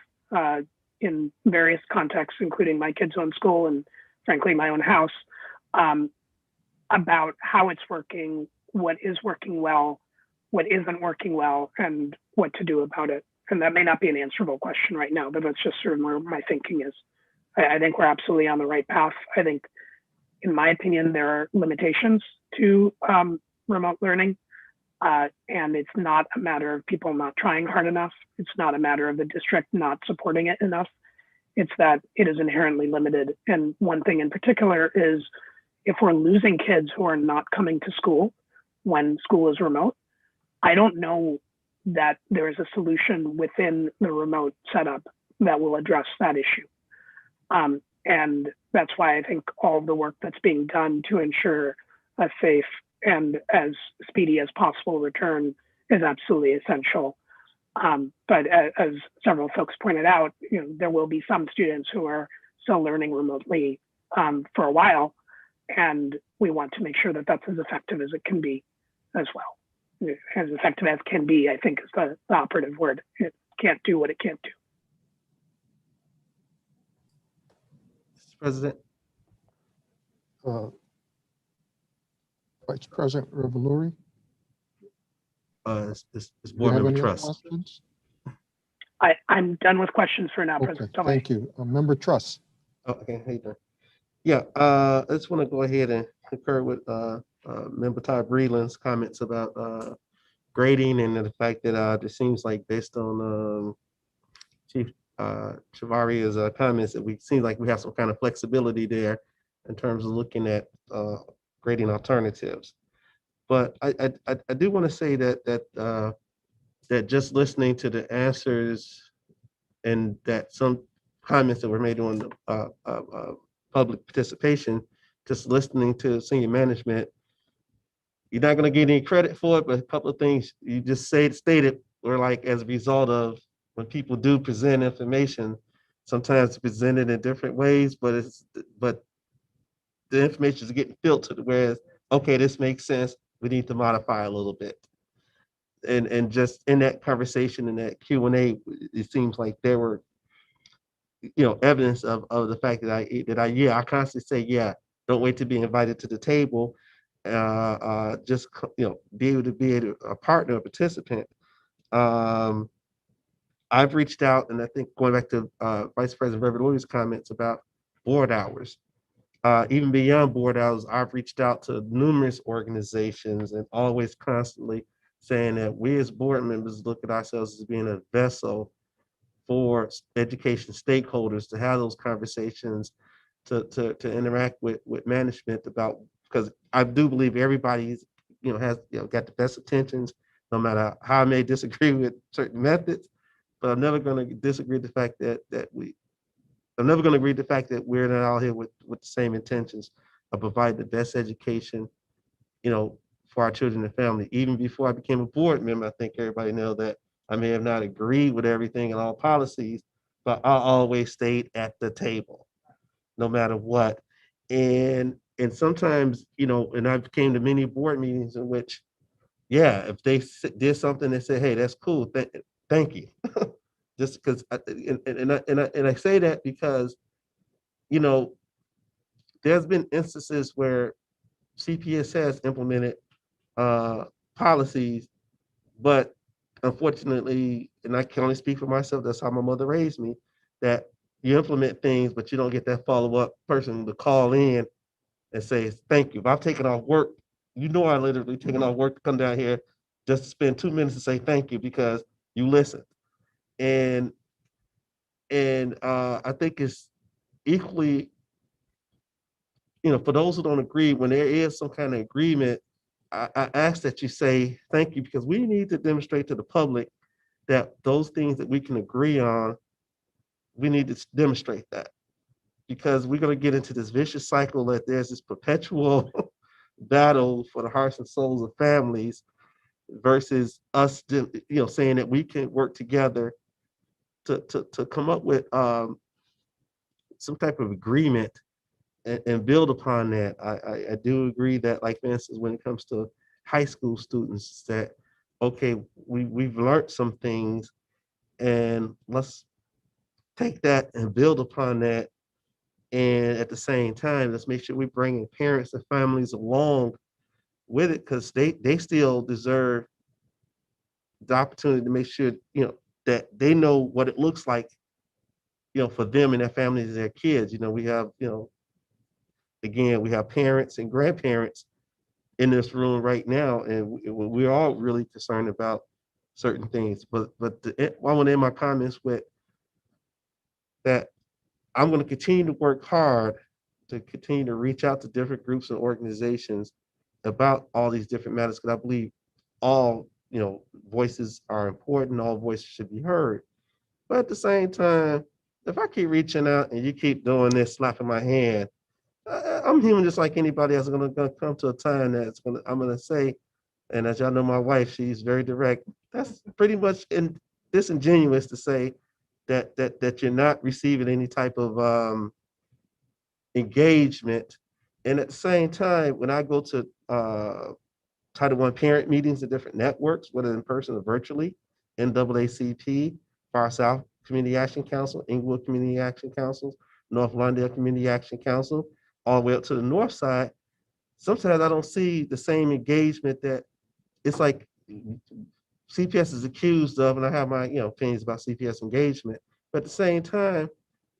in various contexts, including my kids' own school and frankly my own house, about how it's working, what is working well, what isn't working well, and what to do about it. And that may not be an answerable question right now, but that's just sort of where my thinking is. I think we're absolutely on the right path. I think, in my opinion, there are limitations to remote learning. And it's not a matter of people not trying hard enough. It's not a matter of the district not supporting it enough. It's that it is inherently limited. And one thing in particular is if we're losing kids who are not coming to school when school is remote, I don't know that there is a solution within the remote setup that will address that issue. And that's why I think all of the work that's being done to ensure a safe and as speedy as possible return is absolutely essential. But as several folks pointed out, there will be some students who are still learning remotely for a while, and we want to make sure that that's as effective as it can be as well. As effective as can be, I think, is the operative word. It can't do what it can't do. Mr. President. Vice President Revolori, It's do you Board have Member any other Truss. questions? I'm done with questions for now, Okay, President Tomei. thank you. Member Truss. Oh, okay, how you doing? Yeah, I just want to go ahead and concur with Member Todd Breland's comments about grading and the fact that it seems like based on Chief Chavaria's comments that we seem like we have some kind of flexibility there in terms of looking at grading alternatives. But I do want to say that just listening to the answers and that some comments that were made on the public participation, just listening to senior management, you're not going to get any credit for it, but a couple of things you just stated were like as a result of when people do present information, sometimes it's presented in different ways, but the information is getting filtered, whereas, okay, this makes sense, we need to modify a little bit. And just in that conversation, in that Q&A, it seems like there were, evidence of the fact that I constantly say, yeah, don't wait to be invited to the table. Just, be able to be a partner, a participant. I've reached out, and I think going back to Vice President Revolori's comments about board hours, even beyond board hours, I've reached out to numerous organizations and always constantly saying that we as board members look at ourselves as being a vessel for education stakeholders to have those conversations, to interact with management about, because I do believe everybody's, has, got the best intentions, no matter how I may disagree with certain methods, but I'm never going to disagree with the fact I'm never going to agree with the fact that we're not all here with the same intentions of providing the best education, for our children and family. Even before I became a board member, I think everybody knows that I may have not agreed with everything and all policies, but I always stayed at the table, no matter what. And sometimes, and I've came to many board meetings in which, yeah, if they did something, they say, hey, that's cool, thank you. Just because, and I say that because, there's been instances where CPS has implemented policies, but unfortunately, and I can only speak for myself, that's how my mother raised me, that you implement things, but you don't get that follow-up person to call in and say, thank you. If I've taken off work, I literally taken off work to come down here just to spend 2 minutes to say thank you because you listened. And I think it's equally, for those who don't agree, when there is some kind of agreement, I ask that you say thank you, because we need to demonstrate to the public that those things that we can agree on, we need to demonstrate that, because we're going to get into this vicious cycle that there's this perpetual battle for the hearts and souls of families versus us, saying that we can work together to come up with some type of agreement and build upon that. I do agree that, like, for instance, when it comes to high school students, that, okay, we've learned some things, and let's take that and build upon that. And at the same time, let's make sure we're bringing parents and families along with it, because they still deserve the opportunity to make sure, that they know what it looks like, for them and their families and their kids. We have, again, we have parents and grandparents in this room right now, and we're all really concerned about certain things. But I want to end my comments with that I'm going to continue to work hard to continue to reach out to different groups and organizations about all these different matters, because I believe all, voices are important, all voices should be heard. But at the same time, if I keep reaching out and you keep doing this, slapping my hand, I'm I'm human just like anybody else. I'm gonna come to a time that's I'm gonna say, and as y'all know, my wife, she's very direct. That's pretty much disingenuous to say that you're not receiving any type of engagement. And at the same time, when I go to Title I parent meetings at different networks, whether in person or virtually, NAACP, Far South Community Action Council, Inglewood Community Action Council, North Lawndale Community Action Council, all the way up to the north side, sometimes I don't see the same engagement that it's like CPS is accused of, and I have my opinions about CPS engagement, but at the same time,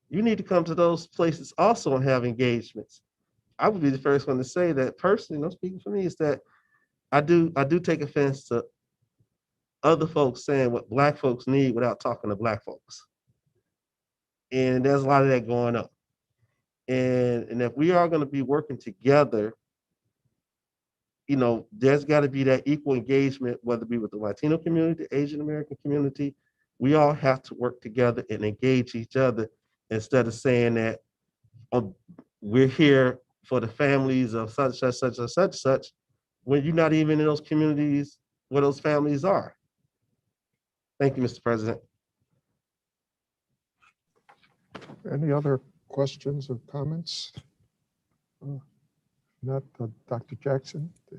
you need to come to those places also and have engagements. I would be the first one to say that personally, no speaking for me, is that I do take offense to other folks saying what Black folks need without talking to Black folks. And there's a lot of that going on. And if we are going to be working together, there's got to be that equal engagement, whether it be with the Latino community, the Asian American community. We all have to work together and engage each other instead of saying that we're here for the families of such, such, such, such, such, such, when you're not even in those communities where those families are. Thank you, Mr. President. Any other questions or comments? Not Dr. Jackson, do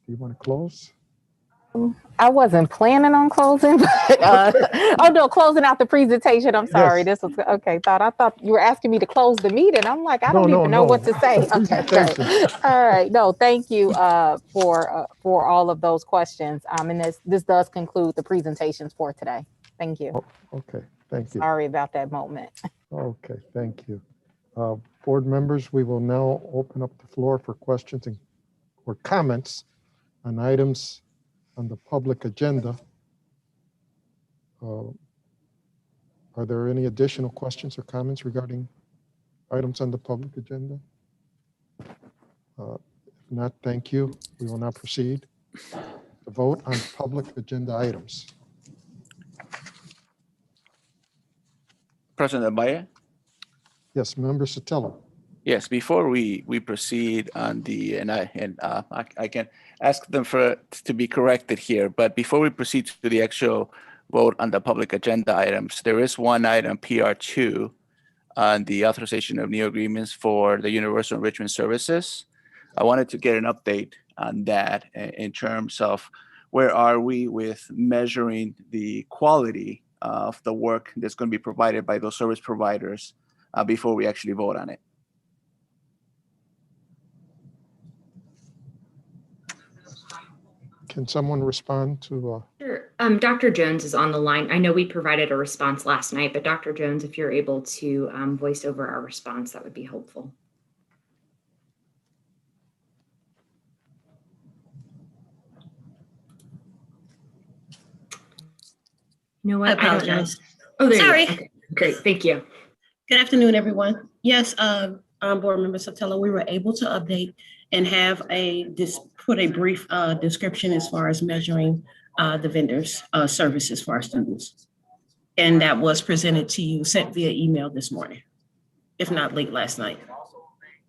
you want to close? I wasn't planning on closing, but oh no, closing out the presentation. I'm sorry. Yes. This was okay. I thought you were asking me to close the meeting. I'm like, I don't even know what to say. Okay. All right. No, thank you for all of those questions. And this does conclude the presentations for today. Thank you. Okay. Thank you. Sorry about that moment. Okay. Thank you. Board members, we will now open up the floor for questions or comments on items on the public agenda. Are there any additional questions or comments regarding items on the public agenda? If not, thank you. We will now proceed to vote on public agenda items. President Amaya? Yes, Member Sotelo. Yes, before we proceed on I can ask them to be corrected here, but before we proceed to the actual vote on the public agenda items, there is one item, PR2, on the authorization of new agreements for the Universal Enrichment Services. I wanted to get an update on that in terms of where are we with measuring the quality of the work that's going to be provided by those service providers before we actually vote on it. Can someone respond to? Sure. Dr. Jones is on the line. I know we provided a response last night, but Dr. Jones, if you're able to voice over our response, that would be helpful. You know what? I apologize. Oh, there Sorry. You go. Okay. Great. Thank you. Good afternoon, everyone. Yes, Board Member Sotelo, we were able to update and have put a brief description as far as measuring the vendors' services for our students. And that was presented to you, sent via email this morning, if not late last night.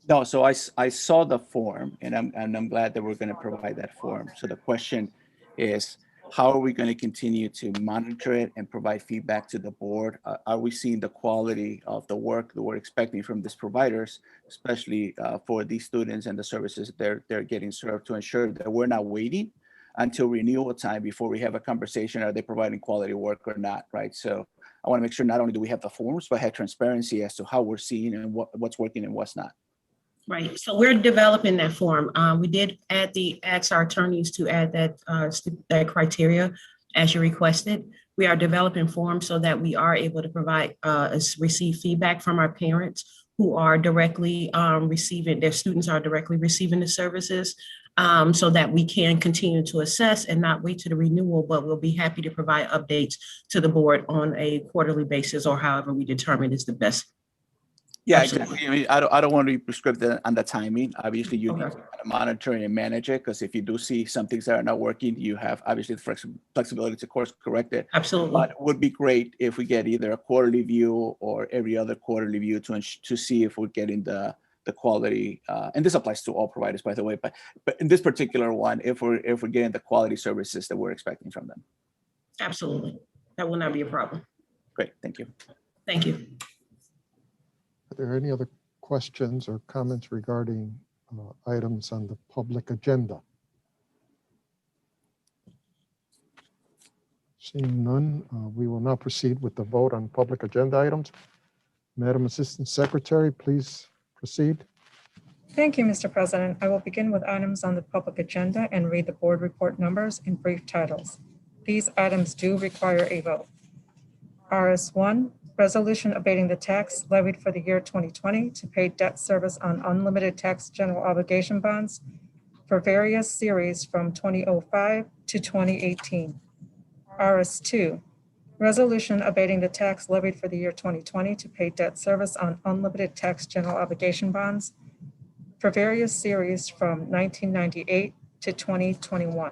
No, so I saw the form, and I'm glad that we're going to provide that form. So the question is, how are we going to continue to monitor it and provide feedback to the board? Are we seeing the quality of the work that we're expecting from these providers, especially for these students and the services that they're getting served, to ensure that we're not waiting until renewal time before we have a conversation, are they providing quality work or not, right? So I want to make sure not only do we have the forms, but have transparency as to how we're seeing and what's working and what's not. Right. So we're developing that form. We did ask our attorneys to add that criteria as you requested. We are developing forms so that we are able to provide receive feedback from our parents who are directly receiving, their students are directly receiving the services, so that we can continue to assess and not wait to the renewal, but we'll be happy to provide updates to the board on a quarterly basis or however we determine is the best. Yeah, exactly. I mean, I don't want to be prescriptive on the timing. Obviously, you need to kind of monitor and manage it, because if you do see some things that are not working, you have obviously the flexibility to course correct it. Absolutely. But it would be great if we get either a quarterly view or every other quarterly view to see if we're getting the the quality, and this applies to all providers, by the way, but in this particular one, if we're getting the quality services that we're expecting from them. Absolutely. That will not be a problem. Great, thank you. Thank you. Are there any other questions or comments regarding items on the public agenda? Seeing none, we will now proceed with the vote on public agenda items. Madam Assistant Secretary, please proceed. Thank you, Mr. President. I will begin with items on the public agenda and read the board report numbers and brief titles. These items do require a vote. RS1, resolution abating the tax levied for the year 2020 to pay debt service on unlimited tax general obligation bonds for various series from 2005 to 2018. RS2, resolution abating the tax levied for the year 2020 to pay debt service on unlimited tax general obligation bonds for various series from 1998 to 2021.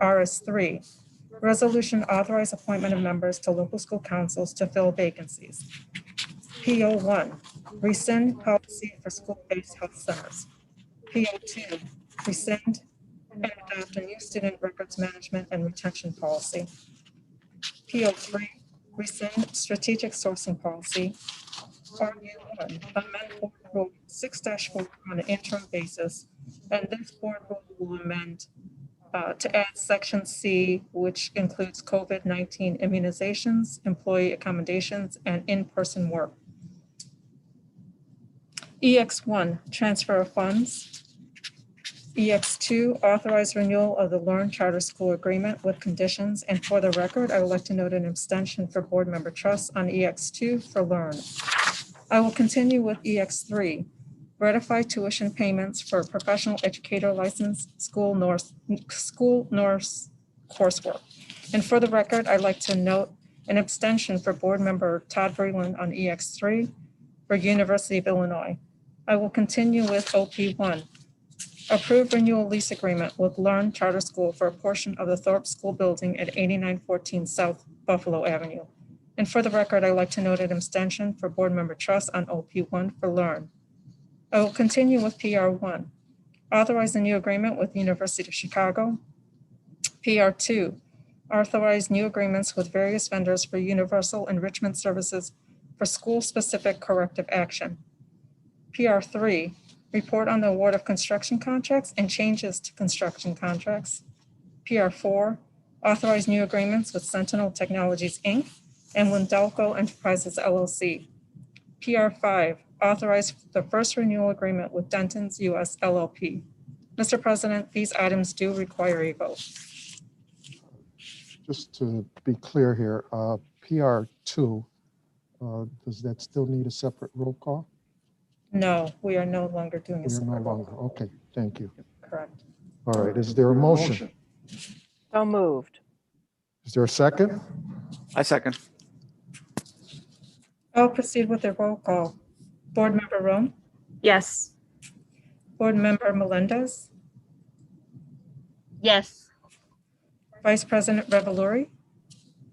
RS3, resolution authorize appointment of members to local school councils to fill vacancies. PO1, rescind policy for school-based health centers. PO2, rescind and adopt a new student records management and retention policy. PO3, rescind strategic sourcing policy. RU1, amend board rule 6-4 on an interim basis, and this board rule will amend to add section C, which includes COVID-19 immunizations, employee accommodations, and in-person work. EX1, transfer of funds. EX2, authorize renewal of the Learn Charter School Agreement with conditions. And for the record, I would like to note an abstention for board member Truss on EX2 for Learn. I will continue with EX3, ratify tuition payments for professional educator license school nurse coursework. And for the record, I'd like to note an abstention for board member Todd Breland on EX3 for University of Illinois. I will continue with OP1, approve renewal lease agreement with Learn Charter School for a portion of the Thorpe School building at 8914 South Buffalo Avenue. And for the record, I'd like to note an abstention for board member Truss on OP1 for Learn. I will continue with PR1, authorize a new agreement with the University of Chicago. PR2, authorize new agreements with various vendors for universal enrichment services for school-specific corrective action. PR3, report on the award of construction contracts and changes to construction contracts. PR4, authorize new agreements with Sentinel Technologies, Inc. and Lindelco Enterprises, LLC. PR5, authorize the first renewal agreement with Denton's US LLP. Mr. President, these items do require a vote. Just to be clear here, PR2, does that still need a separate roll call? No, we are no longer doing a We are no separate roll longer. call. Okay, thank you. Correct. All right, is there a motion? So moved. Is there a second? I second. I'll proceed with the roll call. Board member Rome, Yes. board member Melendez, Yes. Vice President Revelori.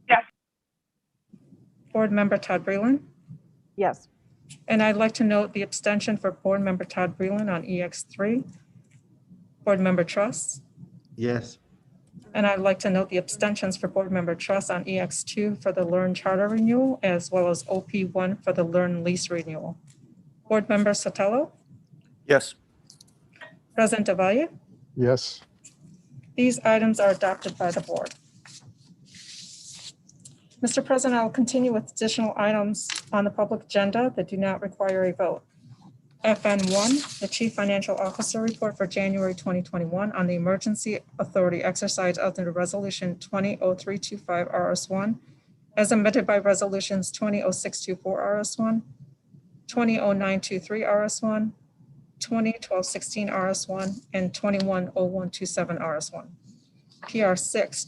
Yes. Board member Todd Breland. Yes. And I'd like to note the abstention for board member Todd Breland on EX3. Board member Truss. Yes. And I'd like to note the abstentions for board member Truss on EX2 for the Learn Charter renewal, as well as OP1 for the Learn lease renewal. Board member Sotelo, Yes. President Davalle. Yes. These items are adopted by the board. Mr. President, I'll continue with additional items on the public agenda that do not require a vote. FN1, the Chief Financial Officer report for January 2021 on the emergency authority exercise under Resolution 200325 RS1, as amended by Resolutions 200624 RS1, 200923 RS1, 201216 RS1, and 210127 RS1. PR6,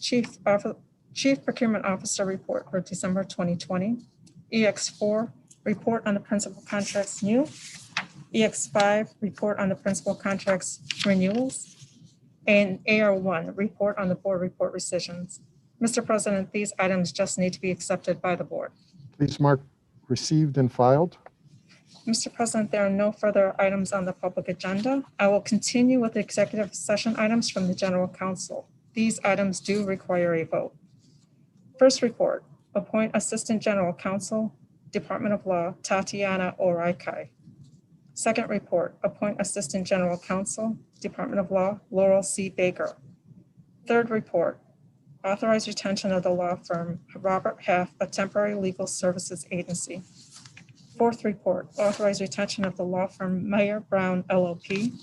Chief Procurement Officer report for December 2020. EX4, report on the principal contracts new. EX5, report on the principal contracts renewals. And AR1, report on the board report rescissions. Mr. President, these items just need to be accepted by the board. Please mark received and filed. Mr. President, there are no further items on the public agenda. I will continue with the executive session items from the General Counsel. These items do require a vote. First report, appoint Assistant General Counsel, Department of Law, Tatiana Oraikai. Second report, appoint Assistant General Counsel, Department of Law, Laurel C. Baker. Third report, authorize retention of the law firm Robert Half, a temporary legal services agency. Fourth report, authorize retention of the law firm Meyer Brown LLP.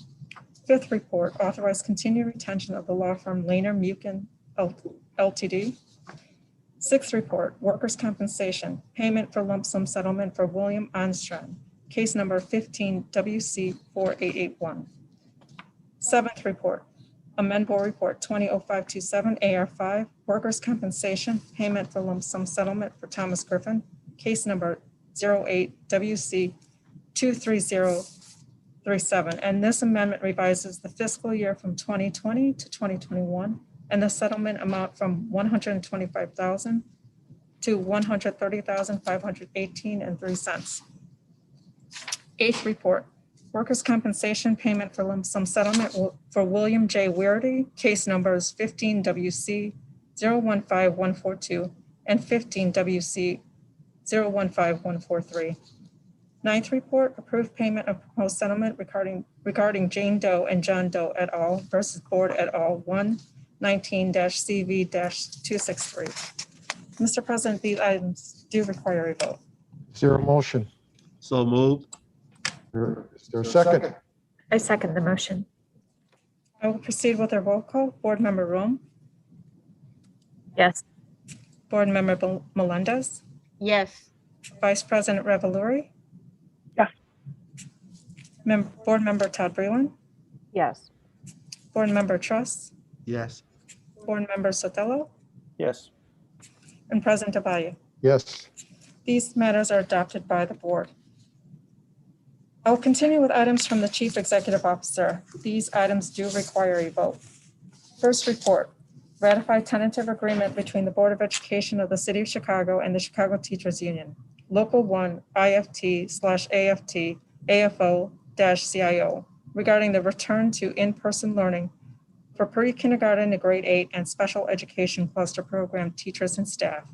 Fifth report, authorize continued retention of the law firm Lehner Mukin Ltd. Sixth report, workers' compensation, payment for lump sum settlement for William Onstrand, case number 15 WC 4881. Seventh report, amend board report 200527 AR5, workers' compensation, payment for lump sum settlement for Thomas Griffin, case number 08 WC 23037. And this amendment revises the fiscal year from 2020 to 2021 and the settlement amount from $125,000 to $130,518.03. Eighth report, workers' compensation payment for lump sum settlement for William J. Weirdy, case numbers 15 WC 015142 and 15 WC 015143. Ninth report, approved payment of proposed settlement regarding Jane Doe and John Doe et al. Versus Board et al. 119-CV-263. Mr. President, these items do require a vote. Is there a motion? So moved. Is there a second? I second the motion. I will proceed with a roll call. Board Member Rome, Yes. Board Member Melendez, Yes. Vice President Reveluri. Yes. Board Member Todd Breland, Yes. Board Member Truss, Yes. Board Member Sotelo, Yes. and President Avalle. Yes. These matters are adopted by the board. I will continue with items from the Chief Executive Officer. These items do require a vote. First report, ratify tentative agreement between the Board of Education of the City of Chicago and the Chicago Teachers Union, Local 1 IFT/AFT AFO-CIO, regarding the return to in-person learning for pre-kindergarten to grade 8 and special education cluster program teachers and staff.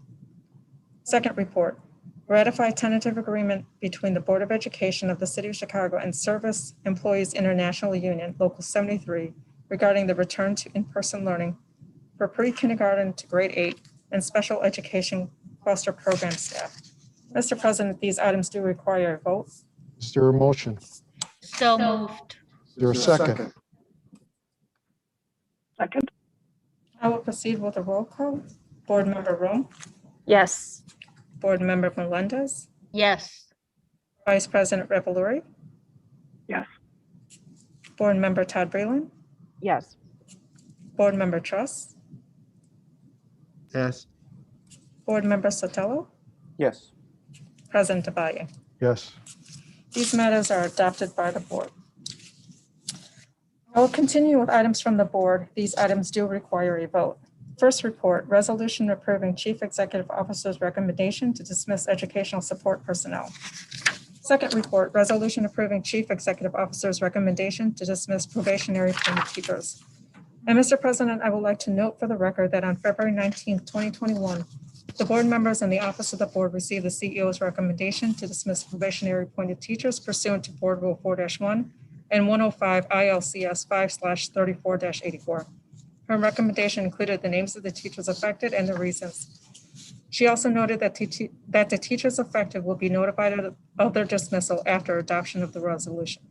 Second report, ratify tentative agreement between the Board of Education of the City of Chicago and Service Employees International Union, Local 73, regarding the return to in-person learning for pre-kindergarten to grade 8 and special education cluster program staff. Mr. President, these items do require a vote. Is there a motion? So moved. Is there a second? Second. I will proceed with a roll call. Board Member Rome, Yes. Board Member Melendez, Yes. Vice President Reveluri, Yes. Board Member Todd Breland, Yes. Board Member Truss, Yes. Board Member Sotelo, Yes. President Avalle. Yes. These matters are adopted by the board. I will continue with items from the board. These items do require a vote. First report, resolution approving Chief Executive Officer's recommendation to dismiss educational support personnel. Second report, resolution approving Chief Executive Officer's recommendation to dismiss probationary appointed teachers. And Mr. President, I would like to note for the record that on February 19th, 2021, the board members and the office of the board received the CEO's recommendation to dismiss probationary appointed teachers pursuant to Board Rule 4-1 and 105 ILCS 5/34-84. Her recommendation included the names of the teachers affected and the reasons. She also noted that the teachers affected will be notified of their dismissal after adoption of the resolution.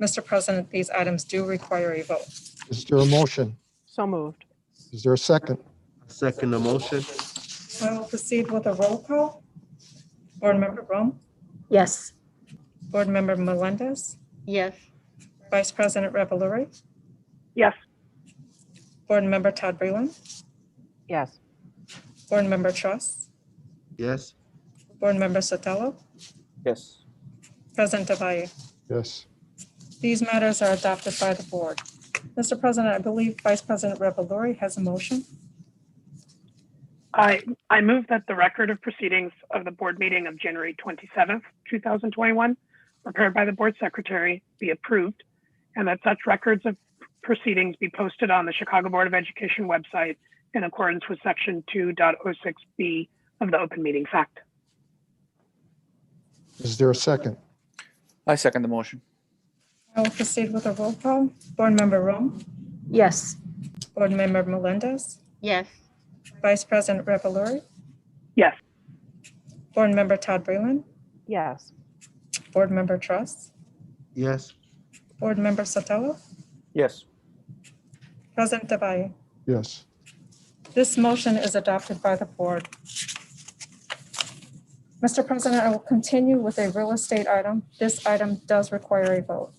Mr. President, these items do require a vote. Is there a motion? So moved. Is there a second? Second the motion. I will proceed with a roll call. Board Member Rome, Yes. Board Member Melendez, Yes. Vice President Reveluri, Yes. Board Member Todd Breland, Yes. Board Member Truss, Yes. Board Member Sotelo, Yes. President Avalle. Yes. These matters are adopted by the board. Mr. President, I believe Vice President Reveluri has a motion. I move that the record of proceedings of the board meeting of January 27th, 2021 prepared by the board secretary be approved, and that such records of proceedings be posted on the Chicago Board of Education website in accordance with section 2.06B of the Open Meetings Act. Is there a second? I second the motion. I will proceed with a roll call. Board Member Rome, Yes. Board Member Melendez, Yes. Vice President Revelori, Yes. Board Member Todd Breland, Yes. Board Member Truss, Yes. Board Member Sotelo, Yes. President Davalle. Yes. This motion is adopted by the board. Mr. President, I will continue with a real estate item. This item does require a vote.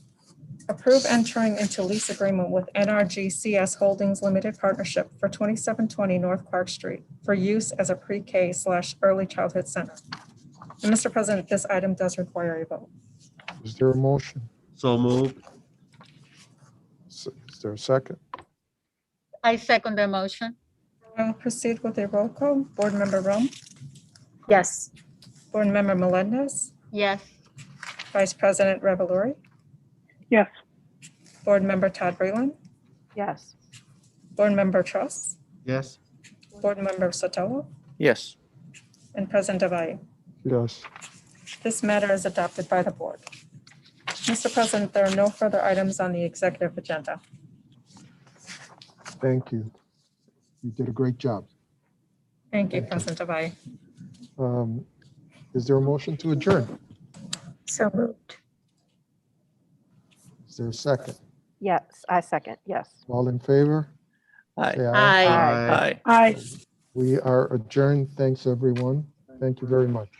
Approve entering into lease agreement with NRG CS Holdings Limited Partnership for 2720 North Clark Street for use as a pre-K/early childhood center. And Mr. President, this item does require a vote. Is there a motion? So moved. Is there a second? I second the motion. I will proceed with a roll call. Board Member Rome, Yes. Board Member Melendez, Yes. Vice President Revelori, Yes. Board Member Todd Breland, Yes. Board Member Truss, Yes. Board Member Sotelo, Yes. and President Davalle. Yes. This matter is adopted by the board. Mr. President, there are no further items on the executive agenda. Thank you. You did a great job. Thank you, President Davalle. Is there a motion to adjourn? So moved. Is there a second? Yes, I second. Yes. All in favor? Aye. Say Aye. Aye. Aye. We are adjourned. Thanks, everyone. Thank you very much.